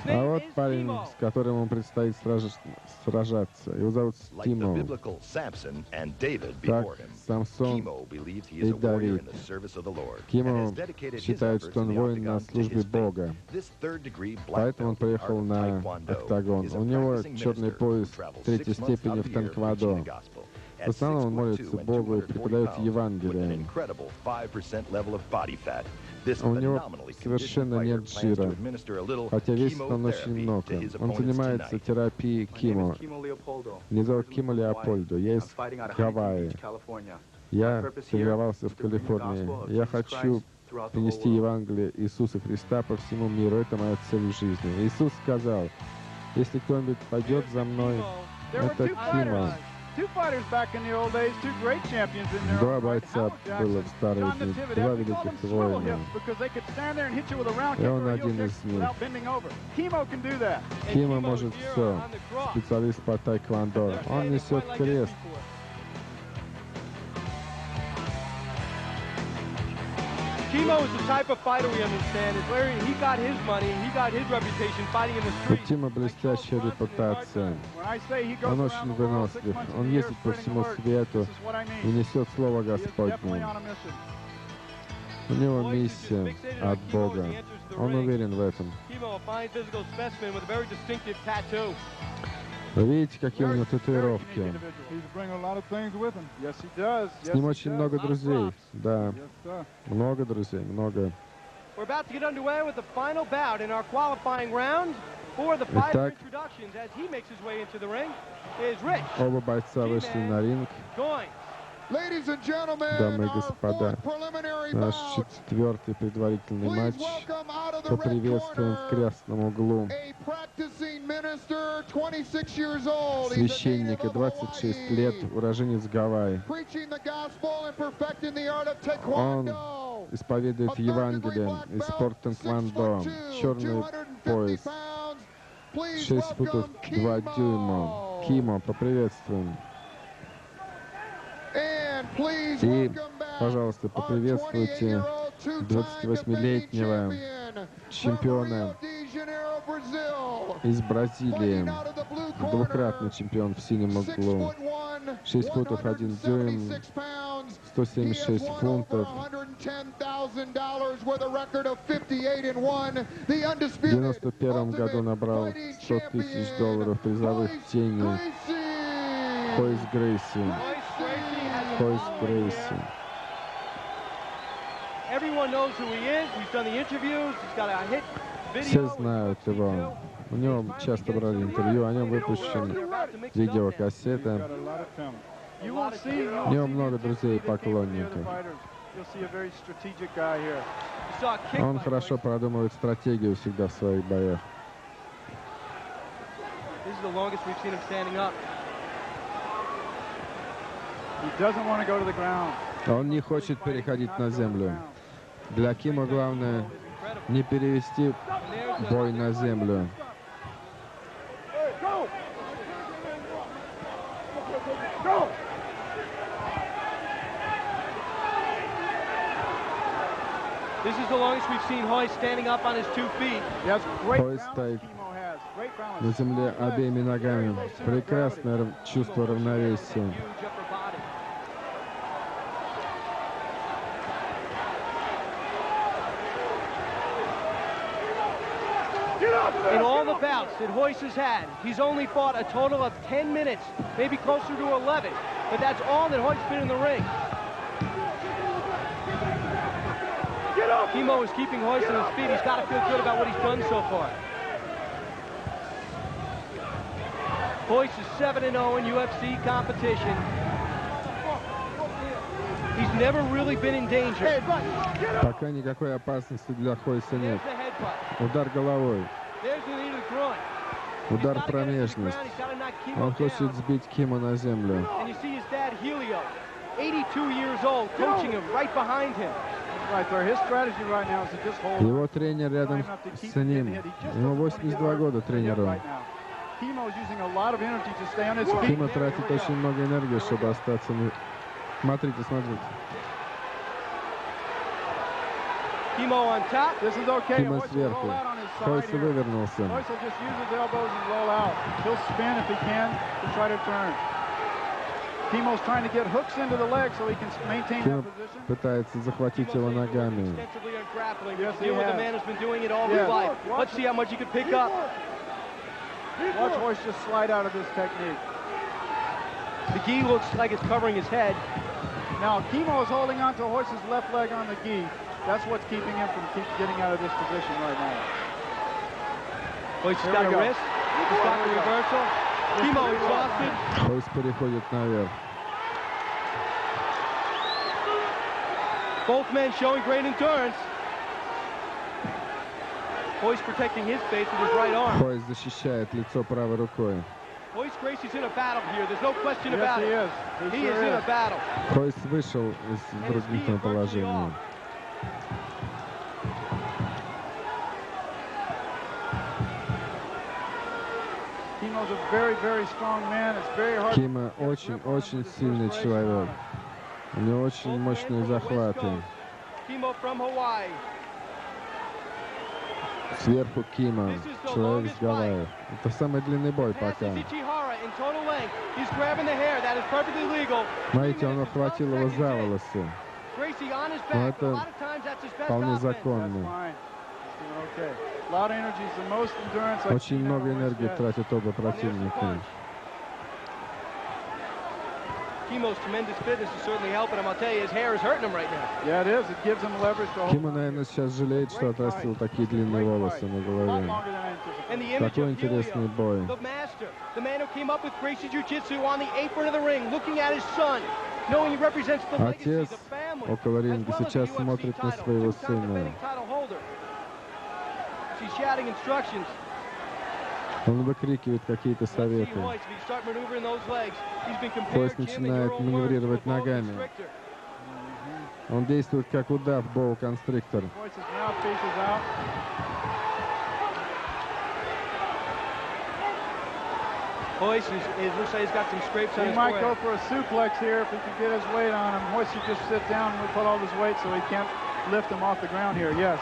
А вот парень, с которым ему предстоит сражаться. Его зовут Кимо. Так, Самсон и Давид. Кимо считает, что он воин на службе Бога. Поэтому он приехал на октагон. У него черный пояс третьей степени в Тхэквондо. В основном он молится Богу и преподает Евангелие. У него совершенно нет жира, хотя весит он очень много. Он занимается терапией Кимо. Меня зовут Кимо Леопольдо. Я из Гавайи. Я тренировался в Калифорнии. Я хочу принести Евангелие Иисуса Христа по всему миру. Это моя цель в жизни. Иисус сказал, если кто-нибудь пойдет за мной, это Кимо. Два бойца было в старые дни, два великих воина. И он один из них. Кимо может все. Специалист по тайквондо. Он несет крест. Kimo is the type of fighter we understand. It's where he got his money, he got his reputation fighting in the У streets. Тима блестящая репутация. Он очень вынослив. Он ездит по всему свету и несет слово Господне. У него миссия от Бога. Он уверен в этом. Вы видите, какие у него татуировки? С ним очень много друзей. Да, много друзей, много. Итак, оба бойца вышли на ринг. Дамы и господа, наш четвертый предварительный матч. Поприветствуем в красном углу священника, 26 лет, уроженец Гавайи. Он исповедует Евангелие из спорт-тэквондо, черный пояс, 6 футов 2 дюйма. Кимо, поприветствуем. И, пожалуйста, поприветствуйте 28-летнего чемпиона из Бразилии, двукратный чемпион в синем углу, 6 футов 1 дюйм, 176 фунтов. В 91 году набрал $100 000 призовых теней. Хойс Грейси. Хойс Грейси. Все знают его. У него часто брали интервью, о нем выпущена видеокассета. У него много друзей и поклонников. Он хорошо продумывает стратегию всегда в своих боях. Он не хочет переходить на землю. Для Кимо главное не перевести бой на землю. This is the longest we've seen Hoist standing up on his 2 feet. Hoist стоит на земле обеими ногами. Прекрасное чувство равновесия. In all the bouts that Hoist has had, he's only fought a total of 10 minutes, maybe closer to 11. But that's all that Hoist's been in the ring. Kimo is keeping Hoist on his feet. He's got to feel good about what he's done so far. Hoist is 7-0 in UFC competition. He's never really been in danger. Пока никакой опасности для Хойса нет. Удар головой. Удар в промежность. Он хочет сбить Кимо на землю. 82 years old, coaching him right behind him. Его тренер рядом с ним. Ему 82 года тренеру. Кимо тратит очень много энергии, чтобы остаться. Смотрите, смотрите. Кимо сверху. Хойс вывернулся. Кимо пытается захватить его ногами. Watch Hoist just slide out of this technique. The gi looks like it's covering his head. Now Kimo is holding on to Hoist's left leg on the gi. That's what's keeping him from getting out of this position right now. Hoist's got a wrist. He's got the reversal. Kimo exhausted. Hoist переходит наверх. Both men showing great endurance. Hoist protecting his face with his right arm. Hoist защищает лицо правой рукой. Hoist Gracie's in a battle here. There's no question about it. He is in a battle. Hoist вышел из другого положения. Кимо очень сильный человек. У него очень мощные захваты. Kimo from Hawaii. Сверху Кимо, человек с Гавайи. Это самый длинный бой пока. Смотрите, он охватил его за волосы. Но это вполне законно. Очень много энергии тратят оба противника. Kimo's tremendous fitness is certainly helping him. I'll tell you, his hair is hurting him right now. Yeah, it is. It gives him leverage to hold. Кимо, наверное, сейчас жалеет, что отрастил такие длинные волосы на голове. Такой интересный бой. The master, the man who came up with Gracie Jiu-Jitsu on the apron of the ring, looking at his son, knowing he represents the legacy, Отец the family, около ринга сейчас смотрит на своего сына. She's shouting instructions. Он выкрикивает какие-то советы. Хойс начинает маневрировать ногами. Он действует как удав, боу-констриктор. Hoist looks like he's got some scrapes on his forehead. He might forehead. go for a suplex here if he can get his weight on him. Hoist should just sit down and we put all his weight so he can't lift him off the ground here. Yes.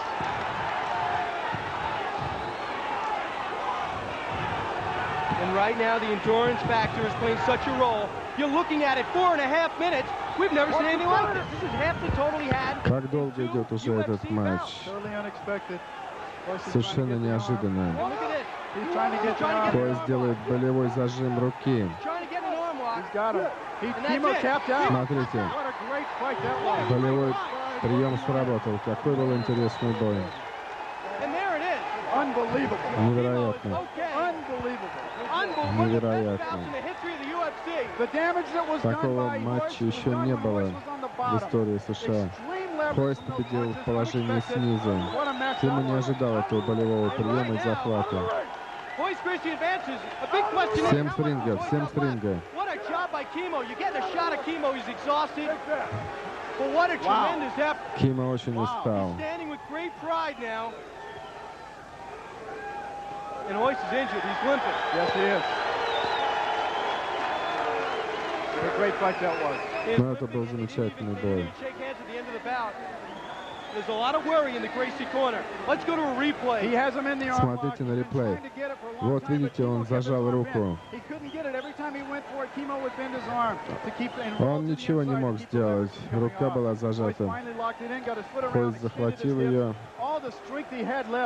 And right now, the endurance factor is playing such a role. You're looking at it 4.5 minutes. We've never seen anything like this. This is half the total he had. Как долго идет уже этот матч? Совершенно неожиданно. Хойс делает болевой зажим руки. Смотрите, болевой прием сработал. Какой был интересный бой. Невероятно. Невероятно. Такого матча еще не было в истории США. Хойс победил в положении снизу. Кимо не ожидал этого болевого приема и захвата. Всем с ринга, всем с ринга. Кимо очень устал. And Hoist is injured. He's limping. Yes, he is. What a great fight that was. Но это был замечательный бой. There's a lot of worry in the Gracie corner. Let's go to a replay. He has him in the arm. Смотрите на реплей. Вот видите, он зажал руку. Он ничего не мог сделать. Рука была зажата. Хойс захватил ее.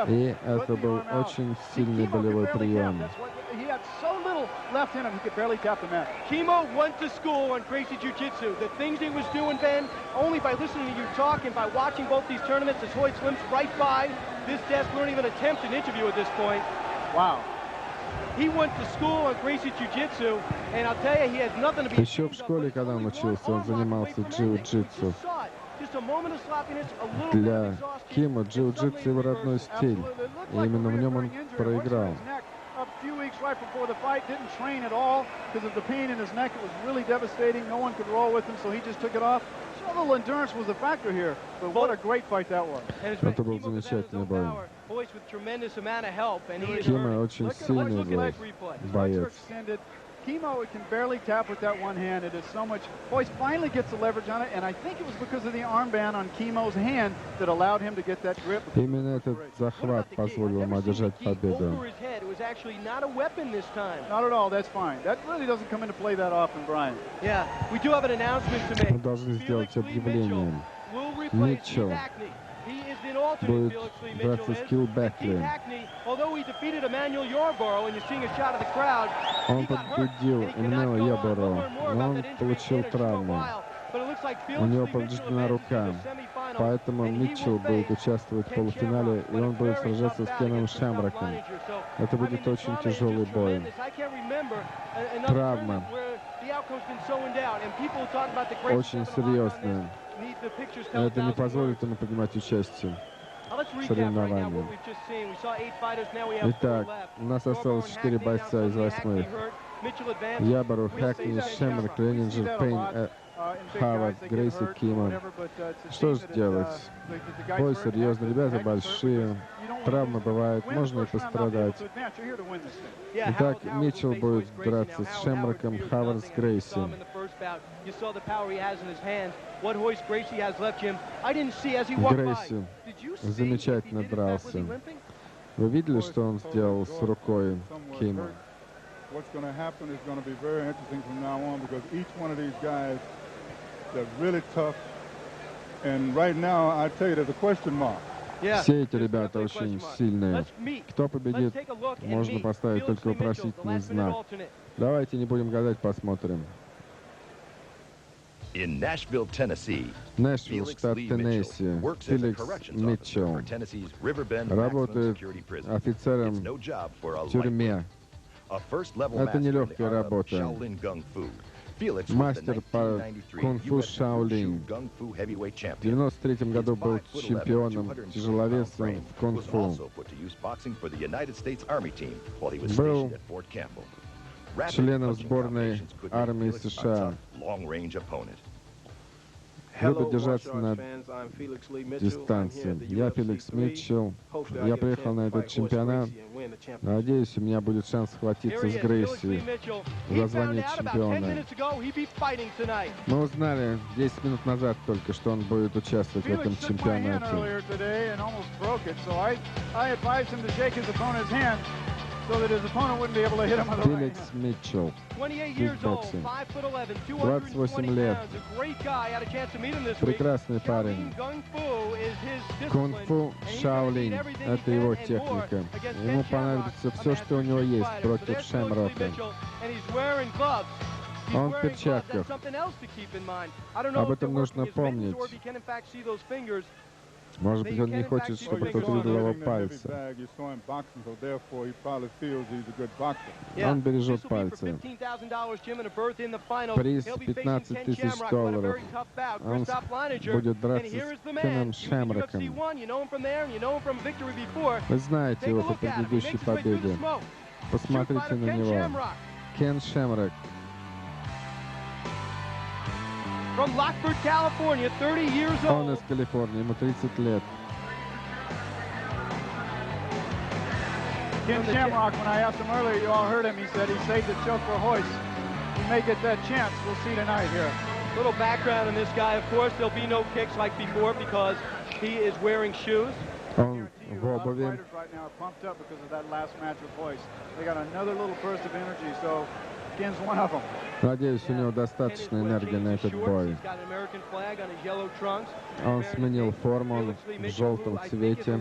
И это был очень сильный болевой прием. Kimo went to school on Gracie Jiu-Jitsu. The things he was doing, Ben, only by listening to you talk and by watching both these tournaments as Hoist limps right by this desk. We don't even attempt an interview at this point. Wow. He went to school on Gracie Jiu-Jitsu, and I'll tell you, he has nothing to be... Еще в школе, когда он учился, он занимался джиу-джитсу. Для Кимо джиу-джитсу его родной стиль. И именно в нем он проиграл. A few weeks right before the fight, didn't train at all because of the pain in his neck. It was really devastating. No one could roll with him, so he just took it off. So little endurance was a factor here, but what a great fight that was. Это был замечательный бой. Кимо очень сильный боец. Kimo can barely tap with that one hand. It is so much. Hoist finally gets the leverage on it, and I think it was because of the armband on Kimo's hand that allowed him to get that grip. Именно этот захват позволил ему одержать победу. Not at all. That's fine. That really doesn't come into play that often, Brian. Yeah, we do have an announcement to make. Мы должны сделать объявление. Митчелл будет драться с Килл Бекли. Он победил Эммануэла Йоборо, но он получил травму. У него повреждена рука, поэтому Митчелл будет участвовать в полуфинале, и он будет сражаться с Кеном Шамроком. Это будет очень тяжелый бой. Травма очень серьезная. Это не позволит ему принимать участие в соревнованиях. Итак, у нас осталось 4 бойца из 8. Ябору, Хэкни, Шемрак, Рейнджер, Пейн, Хавард, Грейси, Кимо. Что же делать? Бой серьезный, ребята большие, травмы бывают, можно и пострадать. Итак, Митчелл будет драться с Шемроком, Хавард с Грейси. Грейси замечательно дрался. Вы видели, что он сделал с рукой Кимо? What's going to happen is going to be very interesting from now on because each one of these guys, they're really tough. And right now, I tell you, there's a question mark. Все эти ребята очень сильные. Кто победит, можно поставить только вопросительный знак. Давайте не будем гадать, посмотрим. In Nashville, Tennessee, Нэшвилл, штат Теннесси, Феликс Митчелл работает офицером в тюрьме. Это нелегкая работа. Мастер по кунг-фу Шаолинь. В 1993 году был чемпионом тяжеловесом в кунг-фу. Был членом сборной армии США. Любит держаться на дистанции. Я Феликс Митчелл. Я приехал на этот чемпионат. Надеюсь, у меня будет шанс схватиться с Грейси за звание чемпиона. Мы узнали 10 минут назад только, что он будет участвовать в этом чемпионате. Феликс Митчелл, кикбоксинг, 28 лет, прекрасный парень. Кунг-фу Шаолинь — это его техника. Ему понадобится все, что у него есть против Шемрока. Он в перчатках. Об этом нужно помнить. Может быть, он не хочет, чтобы кто-то видел его пальцы. Он бережет пальцы. Приз $15 000. Он будет драться с Кеном Шемроком. Вы знаете его по предыдущей победе. Посмотрите на него. Кен Шемрок. From Lockford, California, 30 years old. Он из Калифорнии, ему 30 лет. Ken Shamrock, when I asked him earlier, you all heard him, he said he saved the choke for Hoist. He may get that chance. We'll see tonight here. Little background on this guy. Of course, there'll be no kicks like before because he is wearing shoes. Он в обуви. Fighters right now are pumped up because of that last match with Hoist. They got another little burst of energy, so Ken's one of them. Надеюсь, у него достаточно энергии на этот бой. Он сменил форму, он в желтом цвете.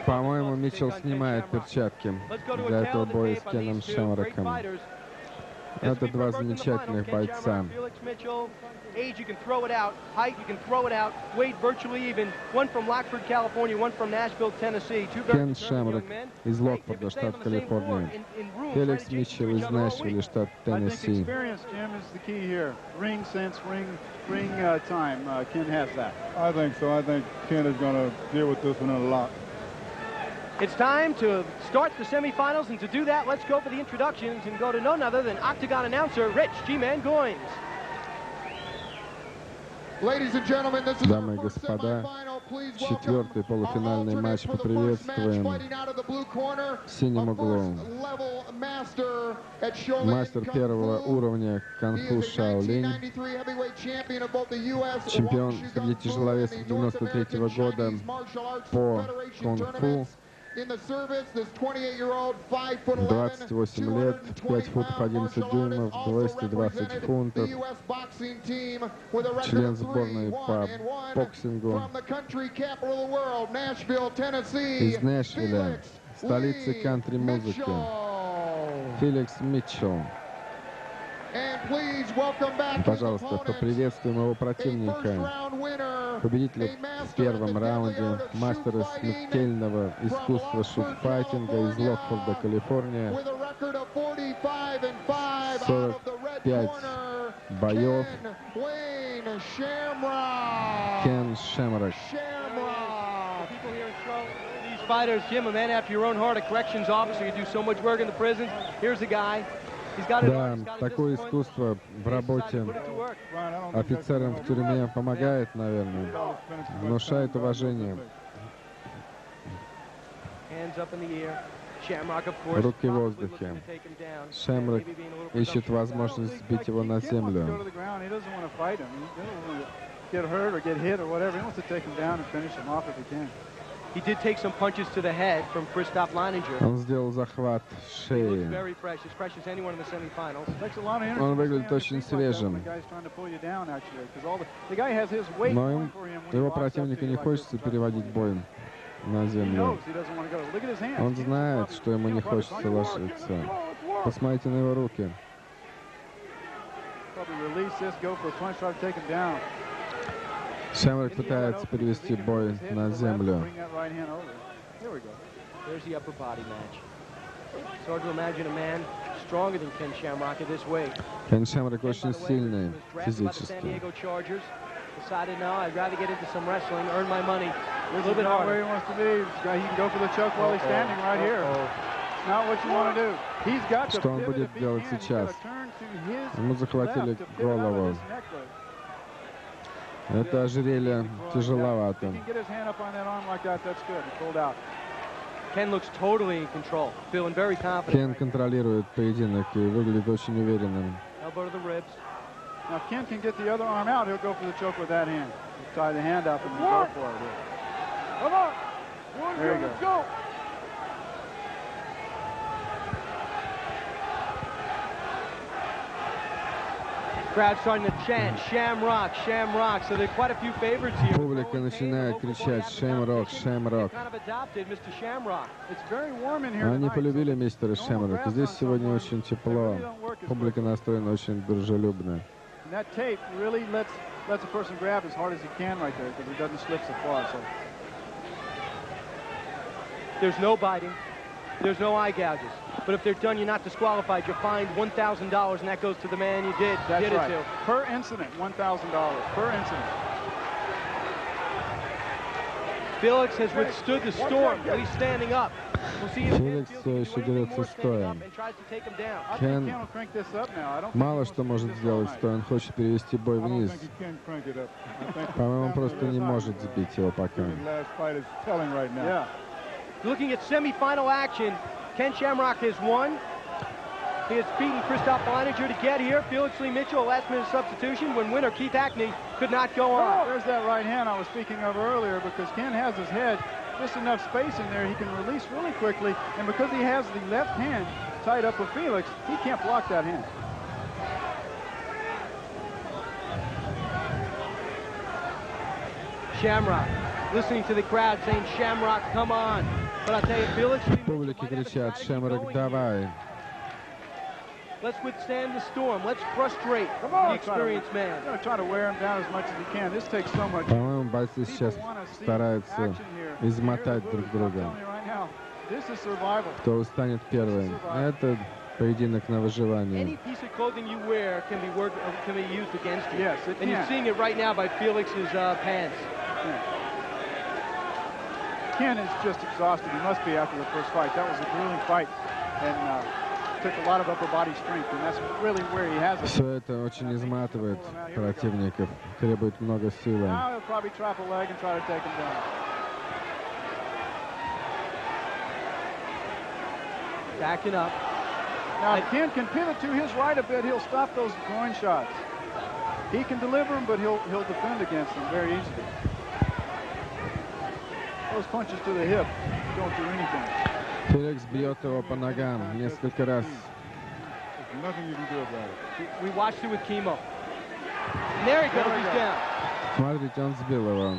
По-моему, Митчелл снимает перчатки для этого боя с Кеном Шемроком. Это два замечательных бойца. Age, you can throw it out. Height, you can throw it out. Weight, virtually even. One from Lockford, California. One from Nashville, Tennessee. Кен Шемрок из Локфорда, штат Калифорния. Феликс Митчелл из Нэшвилля, штат Теннесси. Experience, Jim, is the key here. Ring sense, ring time. Ken has that. I think so. I think Ken is going to deal with this one a lot. It's time to start the semifinals, and to do that, let's go for the introductions and go to none other than Octagon announcer Rich G-Man Goins. Дамы и господа, четвертый полуфинальный матч. Поприветствуем в синем углу мастер первого уровня кунг-фу Шаолинь, чемпион среди тяжеловесов 93-го года по кунг-фу, 28 лет, 5 футов 11 дюймов, 220 фунтов, член сборной по боксингу из Нэшвилля, столицы кантри-музыки, Феликс Митчелл. Пожалуйста, поприветствуем его противника, победителя в первом раунде, мастера смертельного искусства шутфайтинга из Локфорда, Калифорния. 45 боев. Кен Шемрок. Fighters, Jim, a man after your own heart, a corrections officer. You do so much work in the prisons. Here's a guy Да, такое искусство в работе офицерам в тюрьме помогает, наверное, внушает уважение. Руки в воздухе. Шемрак ищет возможность сбить его на землю. Он сделал захват шеи. Он выглядит очень свежим. Но его противнику не хочется переводить бой на землю. Он знает, что ему не хочется ложиться. Посмотрите на его руки. Шемрак пытается перевести бой на землю. Кен Шамрак очень сильный физически. Decided now I'd rather get into some wrestling, earn my money a little bit Not harder. where he wants to be. He can go for the choke while he's standing right here. It's not what you want to do. He's got to Что он pivot будет if he делать can. He's сейчас? got to turn to his Ему захватили left to pivot out of голову. this necklace. Это ожерелье тяжеловато. He can get his hand up on that arm like that. That's good. He pulled out. Ken looks totally in control, feeling very confident. Кен контролирует поединок и выглядит очень уверенным. Elbow to the ribs. Now, if Ken can get the other arm out, he'll go for the choke with that hand. He'll tie the hand up and go for it here. Come on. There you go. Crowd starting to chant, Shamrock, Shamrock. So there are quite a few favorites here. Публика начинает кричать «Шемрок, Шемрок». Kind of adopted Mr. Shamrock. It's very warm in here Они tonight. полюбили мистера Шемрока. Здесь сегодня очень тепло. Публика настроена очень дружелюбно. And that tape really lets a person grab as hard as he can right there because it doesn't slip so far. So There's no biting. There's no eye gouges. But if they're done, you're not disqualified. You're fined $1,000, and that goes to the man you did that's it right. to. Per incident, $1,000 per incident. Felix has withstood the storm, but he's standing up. We'll see if Феликс все еще дерется стоя. and tries to take him down. I think Кен Ken will crank this up now. I don't think мало he что wants to может do this сделать all night. стоя. Он хочет перевести бой I don't вниз. think he can crank it up. I think По-моему, он the просто не time может сбить его пока. his last fight is telling right now. Yeah. Looking at semi-final action, Ken Shamrock has won. He has beaten Christoph Leininger to get here. Felix Lee Mitchell, a last-minute substitution when winner Keith Hackney could not go on. There's that right hand I was speaking of earlier because Ken has his head just enough space in there he can release really quickly, and because he has the left hand tied up with Felix, he can't block that hand. Shamrock listening to the crowd saying, Shamrock, come on. But I'll tell you, Felix Lee Mitchell Публики might have a кричат strategy «Шемрок, going давай!» here. Let's withstand the storm. Let's frustrate Come the on, experienced man. Try to wear him down as much as he can. This takes so much. По-моему, бойцы сейчас People want to see стараются action here. измотать Here's the друг movie. I'm друга. telling you right now, this is survival. Кто устанет первым? Это поединок на выживание. Any piece of clothing you wear can be used against you. Yes, it And you're can. seeing it right now by Felix's pants. Ken is just exhausted. He must be after the first fight. That was a grueling fight, and took a lot of upper body strength, and that's really where he has it. Все это очень изматывает противников, требует много силы. Now he'll probably trap a leg and try to take him down. Backing up. Now, if Ken can pivot to his right a bit, he'll stop those groin shots. He can deliver them, but he'll defend against them very easily. Those punches to the hip don't do anything. Феликс бьет его по ногам несколько раз. There's nothing you can do about it. We watched it with Kimo. And there he goes, he's down. Смотрите, он сбил его.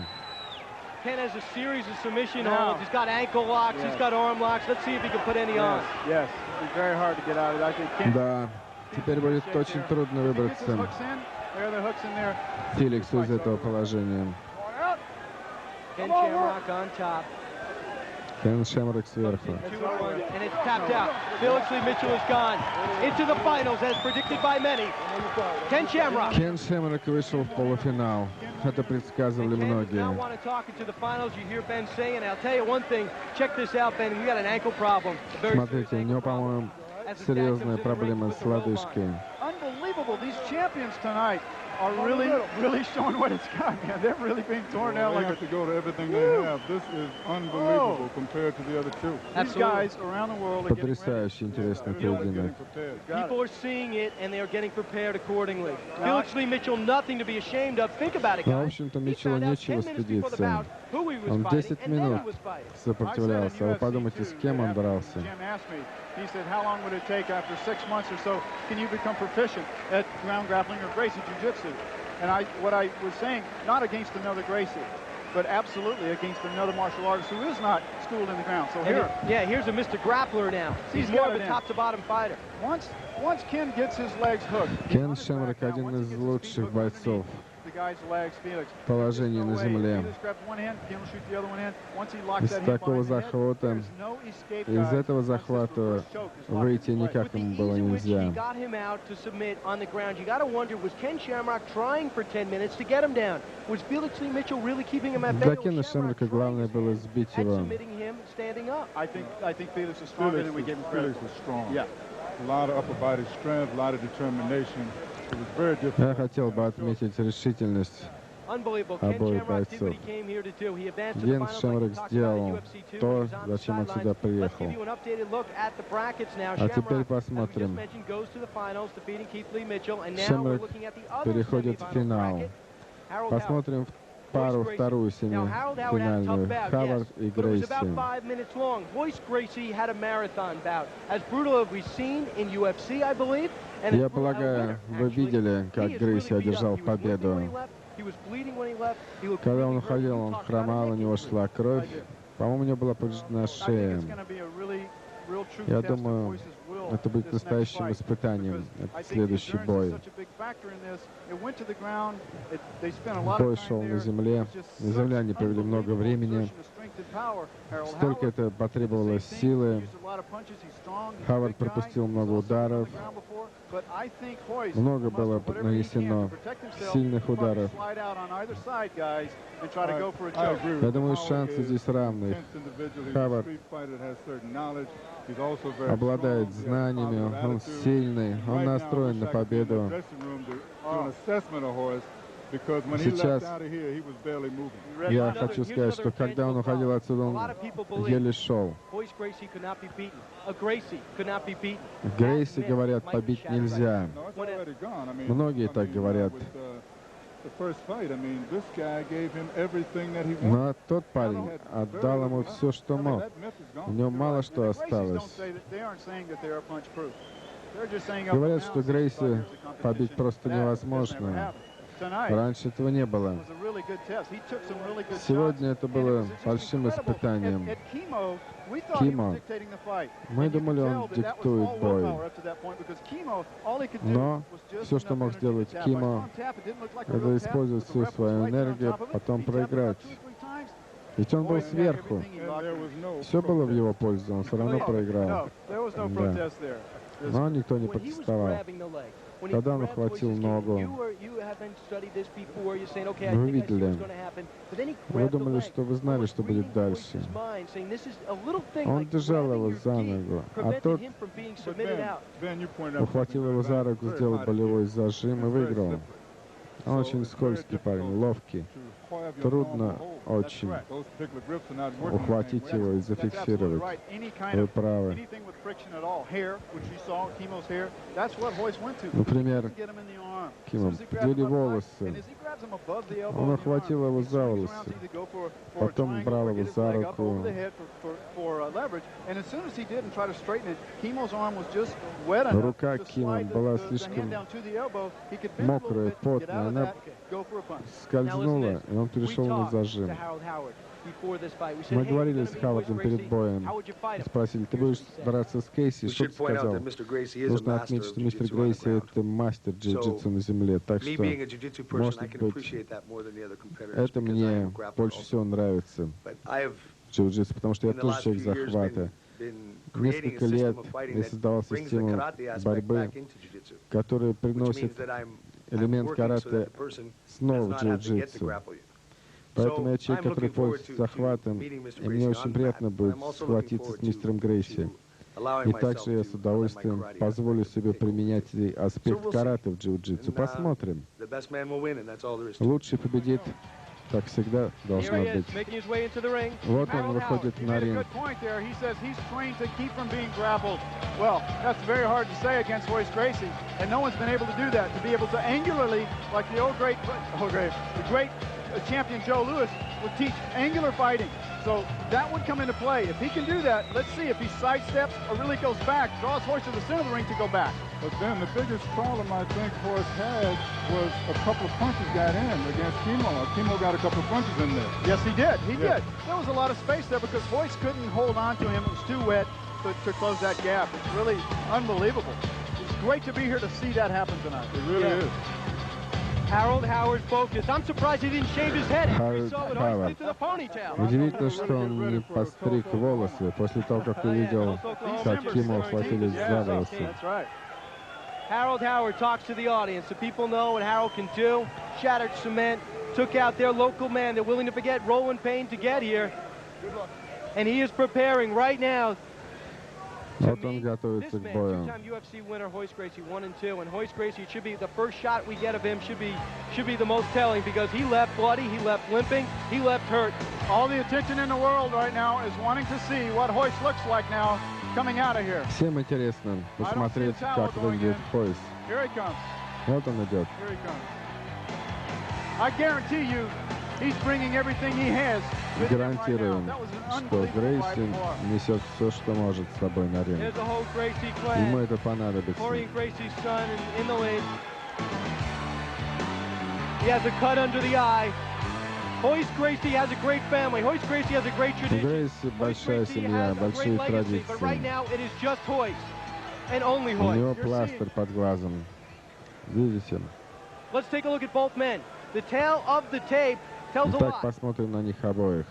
Ken has a series of submission Now. holds. He's got ankle locks, Yes. he's got arm locks. Let's see if he can put any on. Yes, it'll be very hard to get out of it. I think Ken Да, теперь будет очень трудно gets his выбраться hooks in. There are the hooks in there. Феликсу из этого положения. Ken Shamrock on top. Кен Шемрак сверху. 2-1, and it's tapped out. Felix Lee Mitchell is gone into the finals as predicted by many. Ken Shamrock. Кен Шемрак вышел в полуфинал. Это предсказывали Ken does not многие. want to talk into the finals. You hear Ben saying, I'll tell you one thing. Check this out, Ben. We got an ankle problem. A very serious Смотрите, у ankle него, problem. по-моему, серьезная проблема с лодыжкой. Unbelievable. These champions tonight are really showing what it's got, man. They're really being torn down They like have to go to everything they have. This is unbelievable compared to the other two. These guys around the world are getting ready. Потрясающе интересный поединок. People are seeing it and they are getting prepared accordingly. Felix Lee Mitchell, nothing to be ashamed of. Think about it, Ну, в guys. общем-то, Митчеллу нечего стыдиться. Он 10 минут сопротивлялся. Вы подумайте, с кем он дрался. He said, how long would it take after 6 months or so can you become proficient at ground grappling or Gracie Jiu-Jitsu? And what I was saying, not against another Gracie, but absolutely against another martial artist who is not schooled in the ground. So here, here's a Mr. Grappler now. He's more of a top-to-bottom fighter. Once Ken gets his legs hooked, Кен Шамрак один из лучших бойцов в положении на земле. Из такого захвата, из этого захвата выйти никак ему было нельзя. Для Кена Шамрака главное было сбить его. Я хотел бы отметить решительность обоих бойцов. Ген Шамрак сделал то, зачем он сюда приехал. А теперь посмотрим. Шамрак переходит в финал. Посмотрим пару вторую семифинальную. Хавард и Грейси. Я полагаю, вы видели, как Грейси одержал победу. Когда он уходил, он хромал, у него шла кровь. По-моему, у него была повреждена шея. Я думаю, это будет настоящим испытанием, этот следующий бой. Бой шел на земле. На земле они провели много времени. Столько это потребовалось силы. Хавард пропустил много ударов. Много было нанесено сильных ударов. Я думаю, шансы здесь равны. Хавард обладает знаниями, он сильный, он настроен на победу. Сейчас я хочу сказать, что когда он уходил отсюда, он еле шел. Грейси, говорят, побить нельзя. Многие так говорят. Но тот парень отдал ему все, что мог. У него мало что осталось. Говорят, что Грейси побить просто невозможно. Раньше этого не было. Сегодня это было большим испытанием. Кимо. Мы думали, он диктует бой. Но все, что мог сделать Кимо, это использовать всю свою энергию, потом проиграть. Ведь он был сверху. Все было в его пользу, он все равно проиграл. Да. Но никто не протестовал. Когда он ухватил ногу, вы видели, вы думали, что вы знали, что будет дальше. Он держал его за ногу, а тот ухватил его за руку, сделал болевой зажим и выиграл. Он очень скользкий парень, ловкий. Трудно очень ухватить его и зафиксировать. Вы правы. Например, Кимо вдели волосы. Он охватил его за волосы, потом брал его за руку. Рука Кимо была слишком мокрая, потная. Она скользнула, и он перешел на зажим. Мы говорили с Хавардом перед боем. Спросили, ты будешь драться с Кейси? Что ты сказал? Нужно отметить, что мистер Грейси — это мастер джиу-джитсу на земле. Так что, может быть, это мне больше всего нравится джиу-джитсу, потому что я тоже человек захвата. Несколько лет я создавал систему борьбы, которая приносит элемент карате снова в джиу-джитсу. Поэтому я человек, который пользуется захватом, и мне очень приятно будет схватиться с мистером Грейси. И также я с удовольствием позволю себе применять и аспект карате в джиу-джитсу. Посмотрим. Лучший победит. Так всегда должно быть. Вот он выходит на ринг. Well, that's very hard to say against Royce Gracie, and no one's been able to do that. To be able to angularly, like the great champion Joe Louis would teach angular fighting. So that would come into play. If he can do that, let's see if he sidesteps or really goes back, draws Royce to the center of the ring to go back. But then the biggest problem I think Royce had was a couple of punches got in against Kimo. Kimo got a couple of punches in there. Yes, he did. He did. There was a lot of space there because Royce couldn't hold on to him. It was too wet to close that gap. It's really unbelievable. It's great to be here to see that happen tonight. It really is. Harold Howard focused. I'm surprised he didn't shave his head. Harold Howard. Удивительно, что он не постриг волосы после того, как увидел, как Кимо схватились за волосы. Harold Howard talks to the audience. The people know what Harold can do. Shattered cement, took out their local man. They're willing to forget Roland Payne to get here. And he is preparing right now. Вот он готовится к бою. Two-time UFC winner Royce Gracie 1-2, and Royce Gracie should be the first shot we get of him should be the most telling because he left bloody, he left limping, he left hurt. All the attention in the world right now is wanting to see what Royce looks like now coming out of here. Всем интересно посмотреть, как выглядит Royce. Here he comes. Вот он идет. Here he comes. I guarantee you, he's bringing everything he has. Гарантируем, что Грейси несет все, что может с собой на ринг. Ему это понадобится. У Грейси большая семья, большие традиции. У него пластырь под глазом. Видите? Итак, посмотрим на них обоих.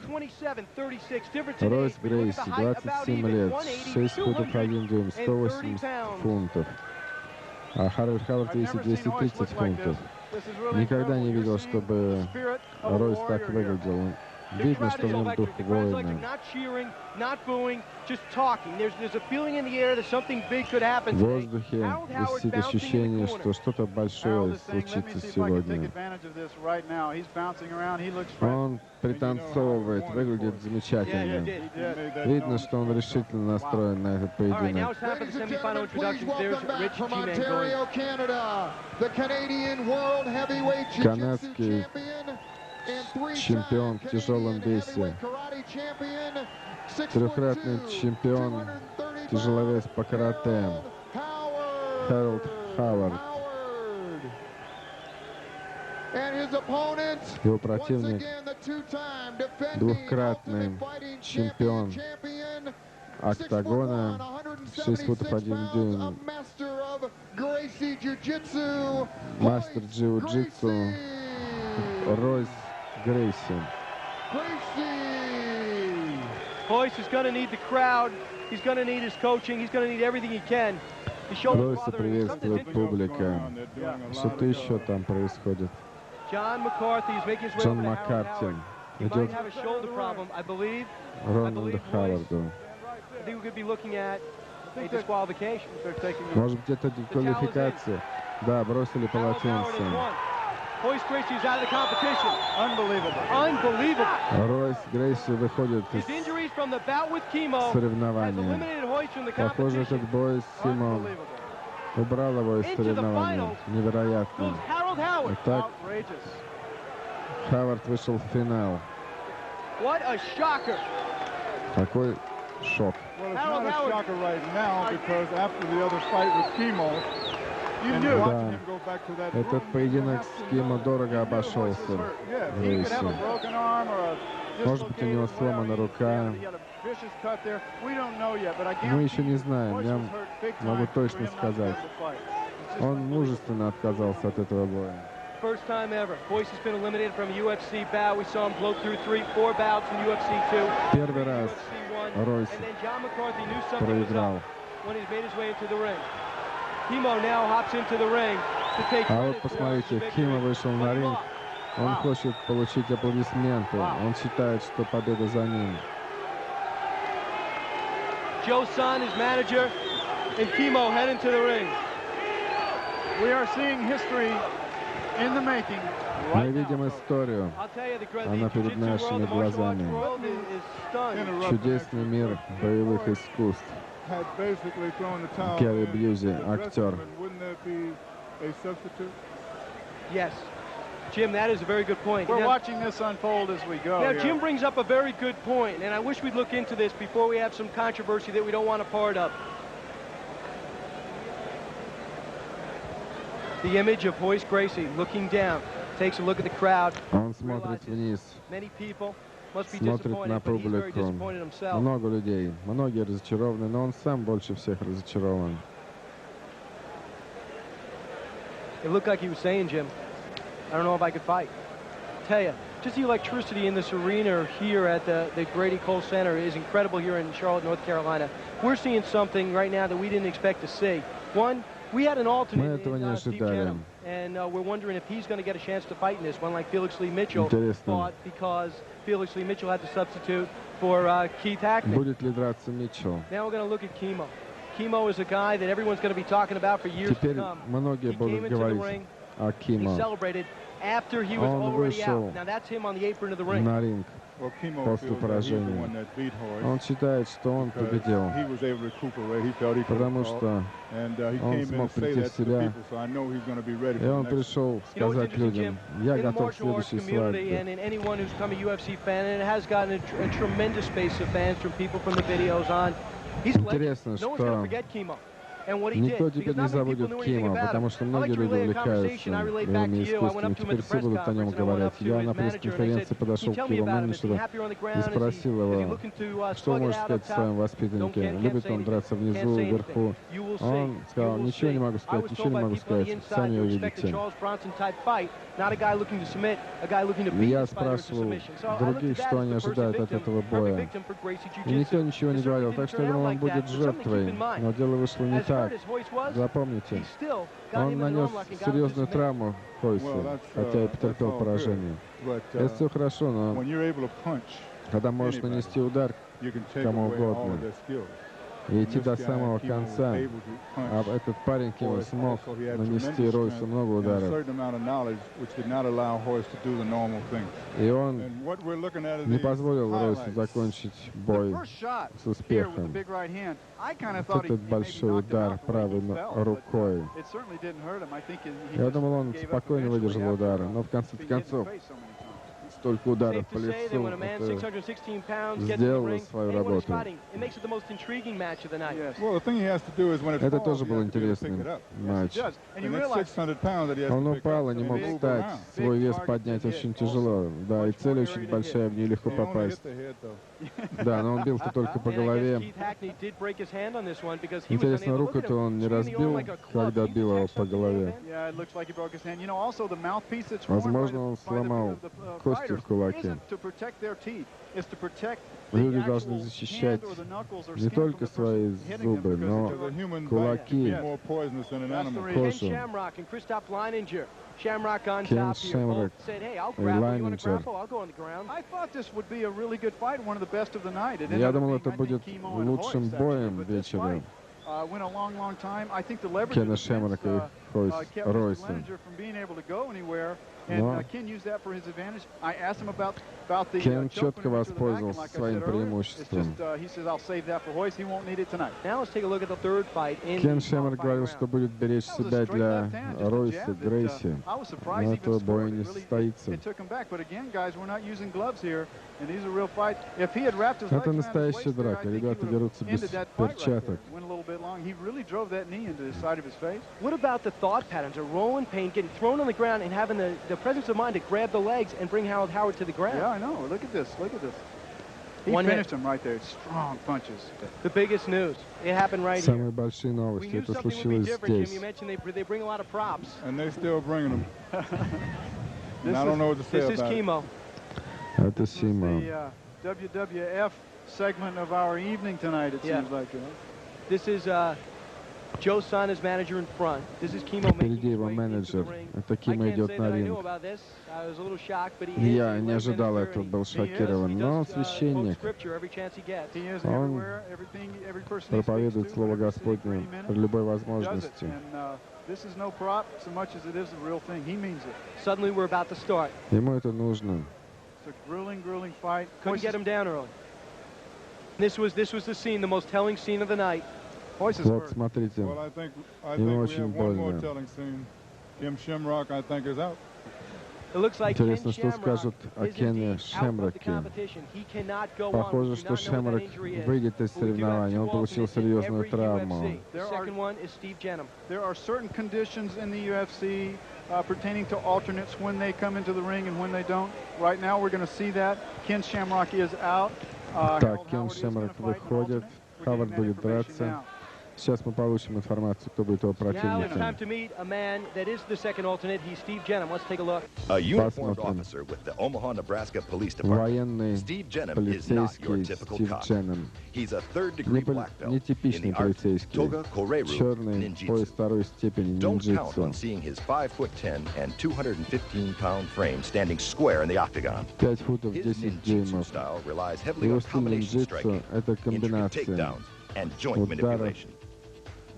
Ройс Грейси, 27 лет, 6 футов 1 дюйм, 180 фунтов. А Harold Howard весит 230 фунтов. Никогда не видел, чтобы Ройс так выглядел. Видно, что в нем дух воина. В воздухе висит ощущение, что что-то большое случится сегодня. Он пританцовывает, выглядит замечательно. Видно, что он решительно настроен на этот поединок. Канадский чемпион в тяжелом весе, трехкратный чемпион тяжеловес по карате, Harold Howard. Его противник, двухкратный чемпион октагона, 6 футов 1 дюйм, мастер джиу-джитсу Ройс Gracie. Royce is going to need the crowd. He's going to need his coaching. He's going to need everything he can. Ройса приветствует публика. Что-то еще там происходит. Джон Маккарти идет Рональду Хауарду. Может быть, это дисквалификация? Да, бросили полотенце. Royce Gracie is out of the competition. Unbelievable. Unbelievable. Ройс Грейси выходит из соревнования. Похоже, этот бой с Кимо убрал его из соревнования. Невероятно. Итак, Хавард вышел в финал. Какой шок. Да, этот поединок с Кимо дорого обошелся Грейси. Может быть, у него сломана рука. Мы еще не знаем, я могу точно сказать. Он мужественно отказался от этого боя. First time ever. Royce has been eliminated from a UFC bout. We saw him blow through 3-4 bouts in UFC 2. Первый раз Ройс проиграл. А вот посмотрите, Кимо вышел на ринг. Он хочет получить аплодисменты. Он считает, что победа за ним. Joe's son, his manager, and Kimo head into the ring. We are seeing history in the making. Мы видим историю. Она перед нашими глазами. Чудесный мир боевых искусств. Керри Бьюзи, актер. Yes. Jim, that is a very good point. We're watching this unfold as we go. Now, here. Jim brings up a very good point, and I wish we'd look into this before we have some controversy that we don't want a part of. The image of Hoist Gracie looking down, takes a look at the crowd. Он смотрит вниз, Many people must be смотрит disappointed, на but he's very публику. disappointed himself. Много людей, многие разочарованы, но он сам больше всех разочарован. It looked like he was saying, Jim, I don't know if I could fight. Tell you, just the electricity in this arena here at the Grady Cole Center is incredible here in Charlotte, North Carolina. We're seeing something right now that we didn't expect to see. One, we had an alternate in Steve Canham, and we're wondering if he's going to get a chance to fight in this one, like Felix Lee Mitchell fought, because Felix Lee Mitchell had to substitute for Keith Hackney. Будет ли драться Митчелл? Now we're going to look at Kimo. Kimo is a guy that everyone's going to be talking about for years to come. Многие будут говорить о Кимо. He celebrated after he was already out. Now that's him on the apron of the ring. На ринг после поражения. Он считает, что он победил, потому что он смог прийти в себя, и он пришел сказать людям: я готов к следующей свадьбе. And anyone who's become a UFC fan, and it has gotten a tremendous base of fans from people from the videos on. Интересно, что никто теперь не забудет Кимо, потому что многие люди увлекаются боевыми искусствами. Теперь все будут о нем говорить. Я на пресс-конференции подошел к его менеджеру и спросил его, что вы можете сказать о своем воспитаннике, любит он драться внизу, вверху. Он сказал: ничего не могу сказать, ничего не могу сказать, сами увидите. И я спрашивал других, что они ожидают от этого боя. И никто ничего не говорил, так что я думал, он будет жертвой. Но дело вышло не так. Запомните, он нанес серьезную травму Хойсу, хотя и потерпел поражение. Это все хорошо, но когда можешь нанести удар кому угодно и идти до самого конца, а этот парень Кимо смог нанести Ройсу много ударов. И он не позволил Ройсу закончить бой с успехом. Вот этот большой удар правой рукой. Я думал, он спокойно выдержал удары, но в конце концов столько ударов по лицу, это сделало свою работу. Это тоже был интересный матч. Он упал и не мог встать. Свой вес поднять очень тяжело. Да, и цель очень большая, в нее легко попасть. Да, но он бил-то только по голове. Интересно, руку-то он не разбил, когда бил его по голове. Возможно, он сломал кости в кулаке. Люди должны защищать не только свои зубы, но кулаки, кожу. Кен Шемрак и Лайнинджер. Я думал, это будет лучшим боем вечера. Кена Шемрака и Ройса. Но Кен четко воспользовался своим преимуществом. Кен Шемрак говорил, что будет беречь себя для Ройса, Грейси, но этого боя не состоится. Это настоящая драка. Ребята дерутся без перчаток. What about the thought patterns of Roland Payne getting thrown on the ground and having the presence of mind to grab the legs and bring Harold Howard to the ground? Yeah, I know. Look at this. Look at this. He finished him right there. Strong punches. The biggest news. It happened right here. Самые большие новости. Это случилось здесь. You mentioned they bring a lot of props. And they're still bringing them. And I don't know what to say about it. This is Kimo. Это Кимо. The WWF segment of our evening tonight, it seems like. This is Joe's son is manager in front. This is Kimo making Впереди his его way into the менеджер. ring. Это I Кимо can't идет say на that I knew ринг. about this. I was a little shocked, but he is. Я He's a не lay ожидал minister, этого, and был he шокирован. Но does, quote священник scripture every chance he gets. He is Он everywhere. Every person he speaks проповедует to, Слово whatever city, Господне where he minutes, при любой does it. возможности. And this is no prop so much as it is the real thing. He means it. Suddenly we're about to start. Ему это нужно. It's a grueling fight. Couldn't get him down early. This was the scene, the most telling scene of the night. Voices Вот hurt. смотрите, Well, I think ему we очень have one more больно. telling scene. Shamrock, I think, is out. It looks like Ken Интересно, что Shamrock скажут о is Кене indeed out of the Шемраке. competition. He cannot go on. Похоже, We do что not know what that Шемрак injury is. выйдет из But we do have соревнований. two Он получил alternates in серьезную every травму. UFC. The second one is Steve Jenham. There are certain conditions in the UFC pertaining to alternates when they come into the ring and when they don't. Right now, we're going to see that. Ken Shamrock is out. Так, Кен Шемрак выходит. Хавард будет драться. Сейчас мы получим информацию, кто будет его Now it's time противником. to meet a man that is the second alternate. He's Steve Jenham. Let's take a look. A uniformed Посмотрим. officer with the Omaha, Nebraska Police Department. Военный Steve Jenham is not your полицейский typical Стив cop. Дженнам. He's a third-degree black belt in Нетипичный the art полицейский. Toga Koreru Черный пояс Ninjutsu. второй степени Don't count ниндзюцу. on seeing his 5'10" and 215-pound frame standing square in the octagon. 5 футов His 10 ninjutsu дюймов. style relies heavily Его on стиль combination ниндзюцу striking, — это intricate комбинация takedowns, and joint ударов manipulation.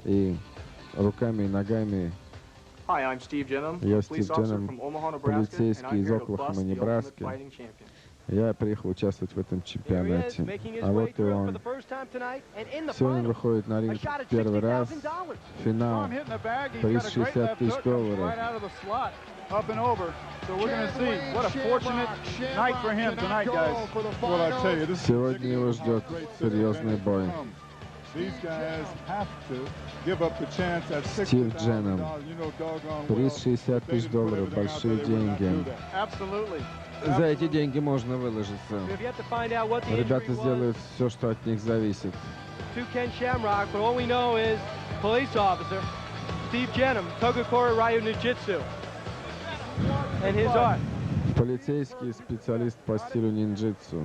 и руками и ногами. Hi, I'm Steve Jenham, Я police Стив officer Дженнам, from Omaha, Nebraska, and полицейский I'm из here to Оклахомы, bust the Ultimate Небраски. Fighting Champion. Я приехал участвовать в этом Here he is, чемпионате. making his А way вот и through for он. the first time tonight, and in the Сегодня final, выходит на a ринг shot at первый раз. $60,000. Финал. Hitting the bag. He's Приз got a great $60 left тысяч hook, comes долларов. right out of the slot, up and over. So we're going to see. What a fortunate night for him tonight, guys. Well, I tell you, this is Сегодня его ждет серьезный бой. These guys have to give up the chance at Стив Дженнам. $60,000. You know doggone Приз well, $60 if they тысяч didn't put долларов. everything out Большие there, they would not do деньги. that. Absolutely. За эти деньги можно выложиться. We have yet to find out what the injury Ребята was сделают все, что от них зависит. to Ken Shamrock, but all we know is police officer Steve Jenham, Togakura Ryu Ninjutsu, and his art. Полицейский специалист по стилю ниндзюцу.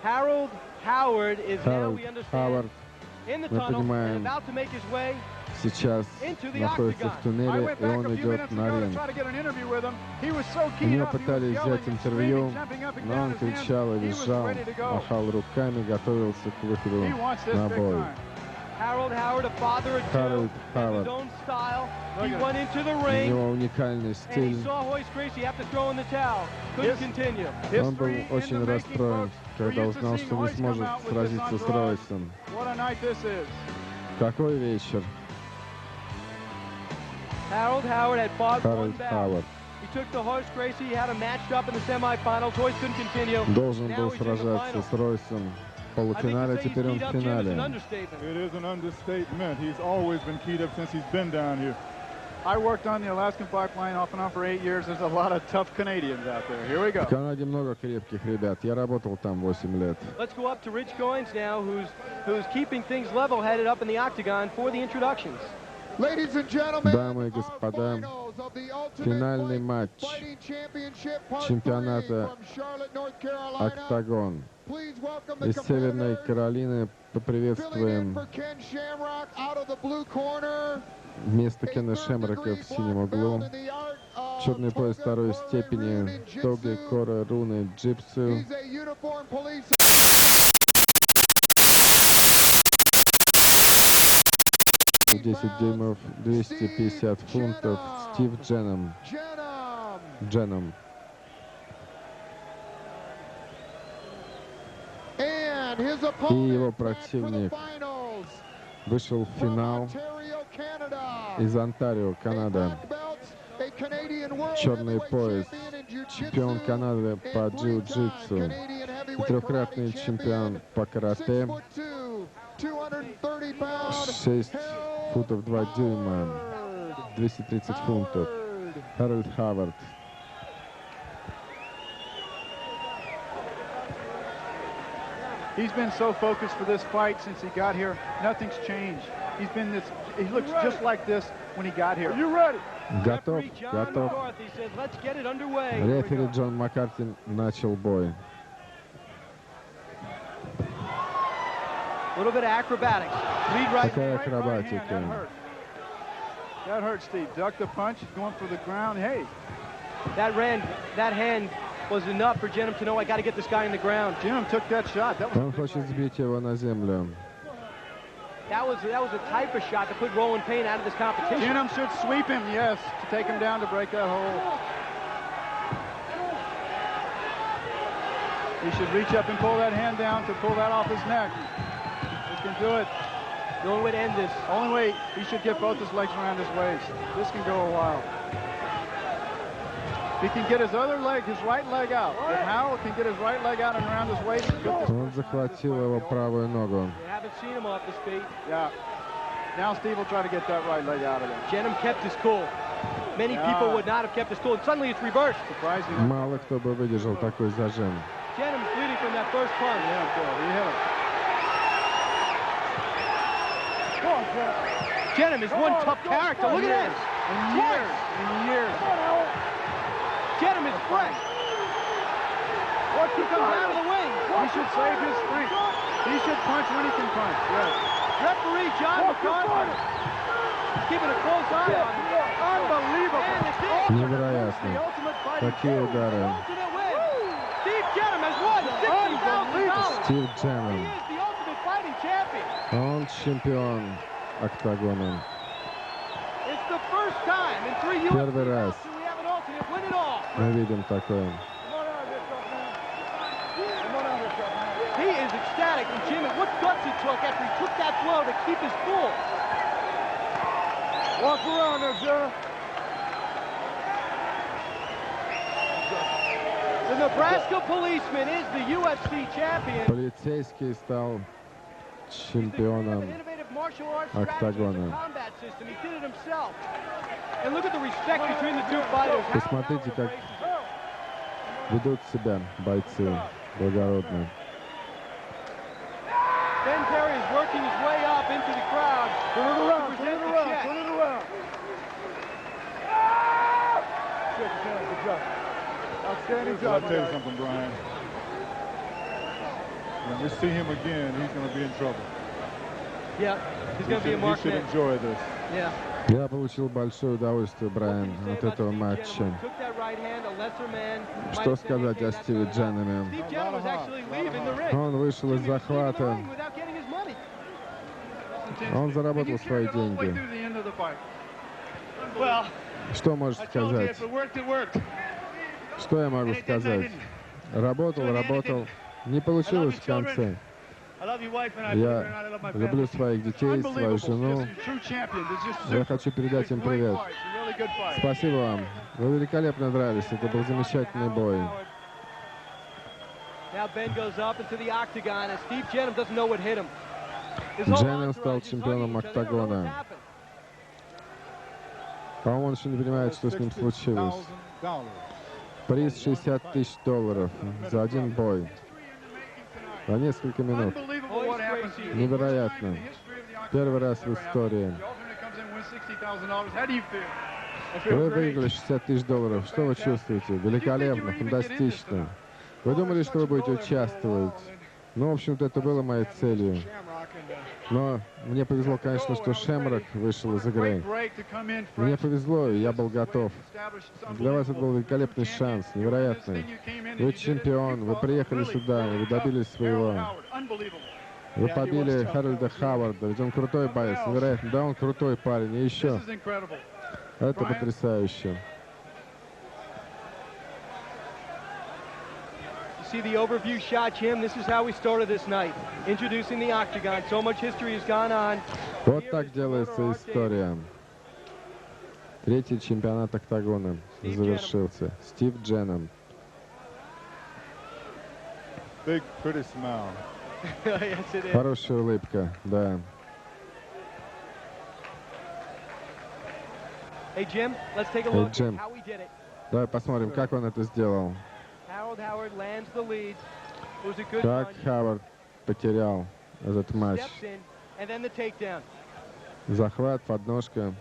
Harold Howard is now, Харальд we understand, Хавард in the мы tunnel and понимаем, about to make his way. сейчас Into the находится в octagon. I туннеле, went и back он a few идет minutes на ago to ринг. try to get an interview with him. He was so У keyed него up. He was пытались yelling взять and интервью, screaming, jumping up and но down он his hands. кричал и He was визжал, ready to go. махал руками, готовился к выходу He wants this на big бой. time. Harold Howard, a father of two, Харальд has Хавард. his own style. He Look at went into the У ring, него уникальный and he стиль. saw Hoist Gracie have to throw in the towel. Couldn't continue. Он был очень расстроен, когда узнал, что не сможет сразиться с Ройсом. What a night this is. Какой вечер, Harold Howard had fought one Харальд bout. Хавард. He took the Hoist Gracie, he had him matched up in the semifinals. Hoist couldn't continue. Должен Now был he's in the сражаться final. с Ройсом в I think полуфинале, to say he's теперь он beat в up Jim is an финале. understatement. It is an understatement. He's always been keyed up since he's been down here. I worked on the Alaskan pipeline off and on for 8 years. There's a lot of tough Canadians out there. Here we go. В Канаде много крепких ребят. Я работал там 8 лет. Let's go up to Rich Goins now, who's keeping things level-headed up in the octagon for the introductions. Ladies and gentlemen, Дамы и господа, финальный матч чемпионата «Октагон». Из Северной Каролины поприветствуем вместо Кена Шемрака в синем углу. Черный пояс второй степени Тоги Кора Руны Джипсу. 10 дюймов, 250 фунтов, Стив Дженнам. И его противник вышел в финал из Онтарио, Канада. Черный пояс, чемпион Канады по джиу-джитсу и трехкратный чемпион по карате. 6 футов 2 дюйма, 230 фунтов. Харальд Хавард. He's been so focused for this fight since he got here. Nothing's changed. He's been this. He looks just like this when he got here. You ready? Готов, Referee John готов. McCarthy says, let's get it underway. Рефери Джон Маккарти начал бой. A little bit of acrobatics. Lead right. Такая акробатика. That hurt, Steve. Duck the punch, going for the ground. Hey. That hand was enough for Jenham to know I got to get this guy in the ground. Jenham took that shot. That was Он хочет сбить его на землю. That was a type of shot to put Roland Payne out of this competition. Jenham should sweep him, yes, to take him down to break that hole. He should reach up and pull that hand down to pull that off his neck. He can do it. The only way to end this. Only way, he should get both his legs around his waist. This can go a while. He can get his other leg, his right leg out. If Howell can get his right leg out and around his waist, Он захватил его правую ногу. You haven't seen him off his feet. Yeah. Now Steve will try to get that right leg out of there. Jenham kept his cool. Many people would not have kept his cool, and suddenly it's reversed. Surprising. Мало кто бы выдержал такой зажим. Jenham's bleeding from that first punch. Yeah, good. He hit him. Go on, Jenham is one tough character. Look at this. In years. Jenham is fresh. Watch, he comes out of the wing. He should save his strength. He should punch when he can punch. Yes. Referee John McCarthy keeping a close eye on him. Unbelievable. Невероятно. Такие удары. Steve Jenham has won $60,000. Стив Дженнам. He is the ultimate fighting champion. Он чемпион октагона. It's the first time in 3 UFC Первый раз we have an alternate win it all. мы видим такое. He is ecstatic, and Jimmy, what guts it took after he took that blow to keep his cool. Walk around there, sir. The Nebraska policeman is the UFC champion. Полицейский стал чемпионом октагона. He did it himself. And look at the respect between the two fighters. Посмотрите, как ведут себя бойцы благородно. Ben Terry is working his way up into the crowd. Turn it around, to turn it present the around, check. turn it around. Good job. Outstanding job. I'll tell you something, Brian. When we see him again, he's going to be in trouble. Yeah, he's going to be a marked He should man. enjoy this. Yeah. Я получил большое удовольствие, Брайан, от этого матча. Что сказать о Стиве Дженнаме? Он вышел из захвата. Он заработал свои деньги. Что можешь сказать? Что я могу сказать? Работал. Не получилось в конце. Я люблю своих детей, свою жену. Я хочу передать им привет. Спасибо вам. Вы великолепно дрались. Это был замечательный бой. Дженнам стал чемпионом октагона. По-моему, он еще не понимает, что с ним случилось. Приз $60 000 за один бой. За несколько минут. Невероятно. Первый раз в истории. Вы выиграли $60 000. Что вы чувствуете? Великолепно, фантастично. Вы думали, что вы будете участвовать? Ну, в общем-то, это было моей целью. Но мне повезло, конечно, что Shamrock вышел из игры. Мне повезло, и я был готов. Для вас это был великолепный шанс, невероятный. Вы чемпион, вы приехали сюда, вы добились своего. Вы побили Харальда Хаварда, ведь он крутой боец, невероятно. Да, он крутой парень, и еще. Это потрясающе. See the overview shot, Jim. This is how we started this night. Introducing the octagon. So much history has gone on. Вот так делается история. Третий чемпионат октагона завершился. Стив Дженнам. Big, pretty smile. Yes, it is. Хорошая улыбка, да. Hey, Jim, let's take a Hey, look Jim. at how we did it. Давай посмотрим, как он это сделал. Howard lands the lead. It was a good Как punch. Хавард потерял этот матч. Steps in, and then the takedown. Захват, подножка.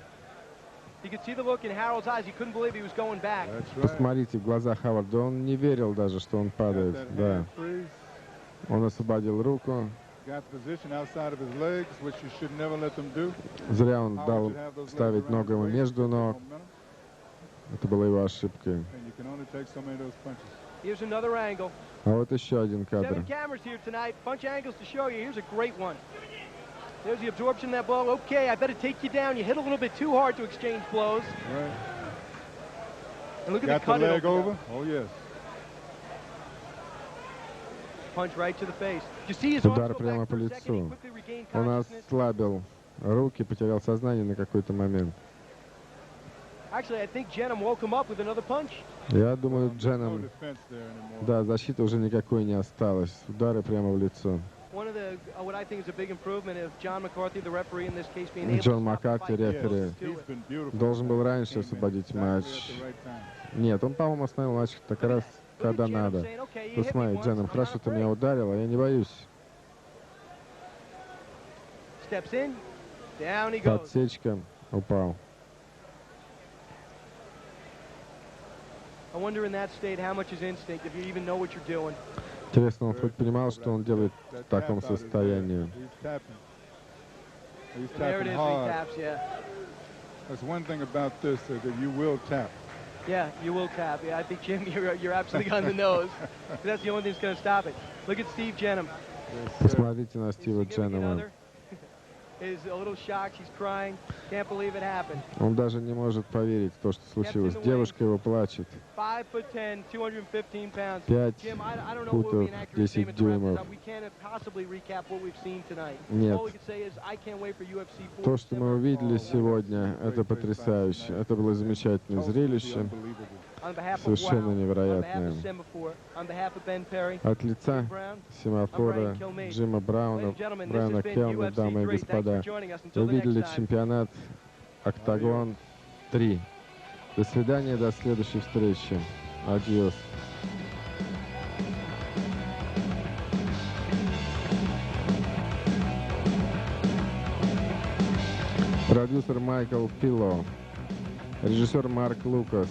You could see the look in Harold's eyes. He couldn't believe he was going back. Посмотрите в глаза Хаварда. Он не верил даже, что он падает. Да. Он освободил руку. Зря он дал ставить ногу ему между ног. Это была его ошибкой. Here's another angle. А вот еще один кадр. 7 cameras here tonight. Bunch of angles to show you. Here's a great one. There's the absorption of that blow. Okay, I better take you down. You hit a little bit too hard to exchange blows. Right. And look at Got the cut the leg it over. Oh yes. Punch right to the face. You see his Удар прямо по лицу. Он ослабил руки, потерял сознание на какой-то момент. Actually, I think Jenham woke him up with another punch. Я думаю, Дженом, да, защиты уже никакой не осталось. Удары прямо в лицо. One of the what I think is a big improvement of John McCarthy, the referee in this case, being able Джон to Маккарти, рефери, должен был раньше освободить матч. Нет, он, по-моему, остановил матч так раз, когда надо. Посмотри, Дженом, хорошо, ты меня ударил, а я не боюсь. Steps in, down he goes. Подсечка, упал. I wonder in that state how much is instinct, if you even know what you're doing. Интересно, он хоть понимал, что он делает в таком состоянии? There it is, he taps, yeah. That's one thing about this, that you will tap. Yeah, you will tap. Yeah, I think, Jim, you're absolutely on the nose. That's the only thing that's going to stop it. Look at Steve Jenham. Посмотрите на Стива Дженема. Is a little shocked, she's crying. Can't believe it happened. Он даже не может поверить в то, что случилось. Девушка его плачет. 5'10", 215 pounds. 5 Jim, I don't know what would футов, be an accurate 10 statement to wrap this дюймов. up. We can't possibly recap what we've seen tonight. Нет. All we can say is I can't wait for UFC 4. То, что мы увидели сегодня, это потрясающе. Это было замечательное зрелище. Совершенно невероятное. От лица Семафора, Джима Брауна, Брайана Келна, дамы и господа, вы видели чемпионат Октагон 3. До свидания, до следующей встречи. Адьос. Продюсер Майкл Пило. Режиссер Марк Лукас.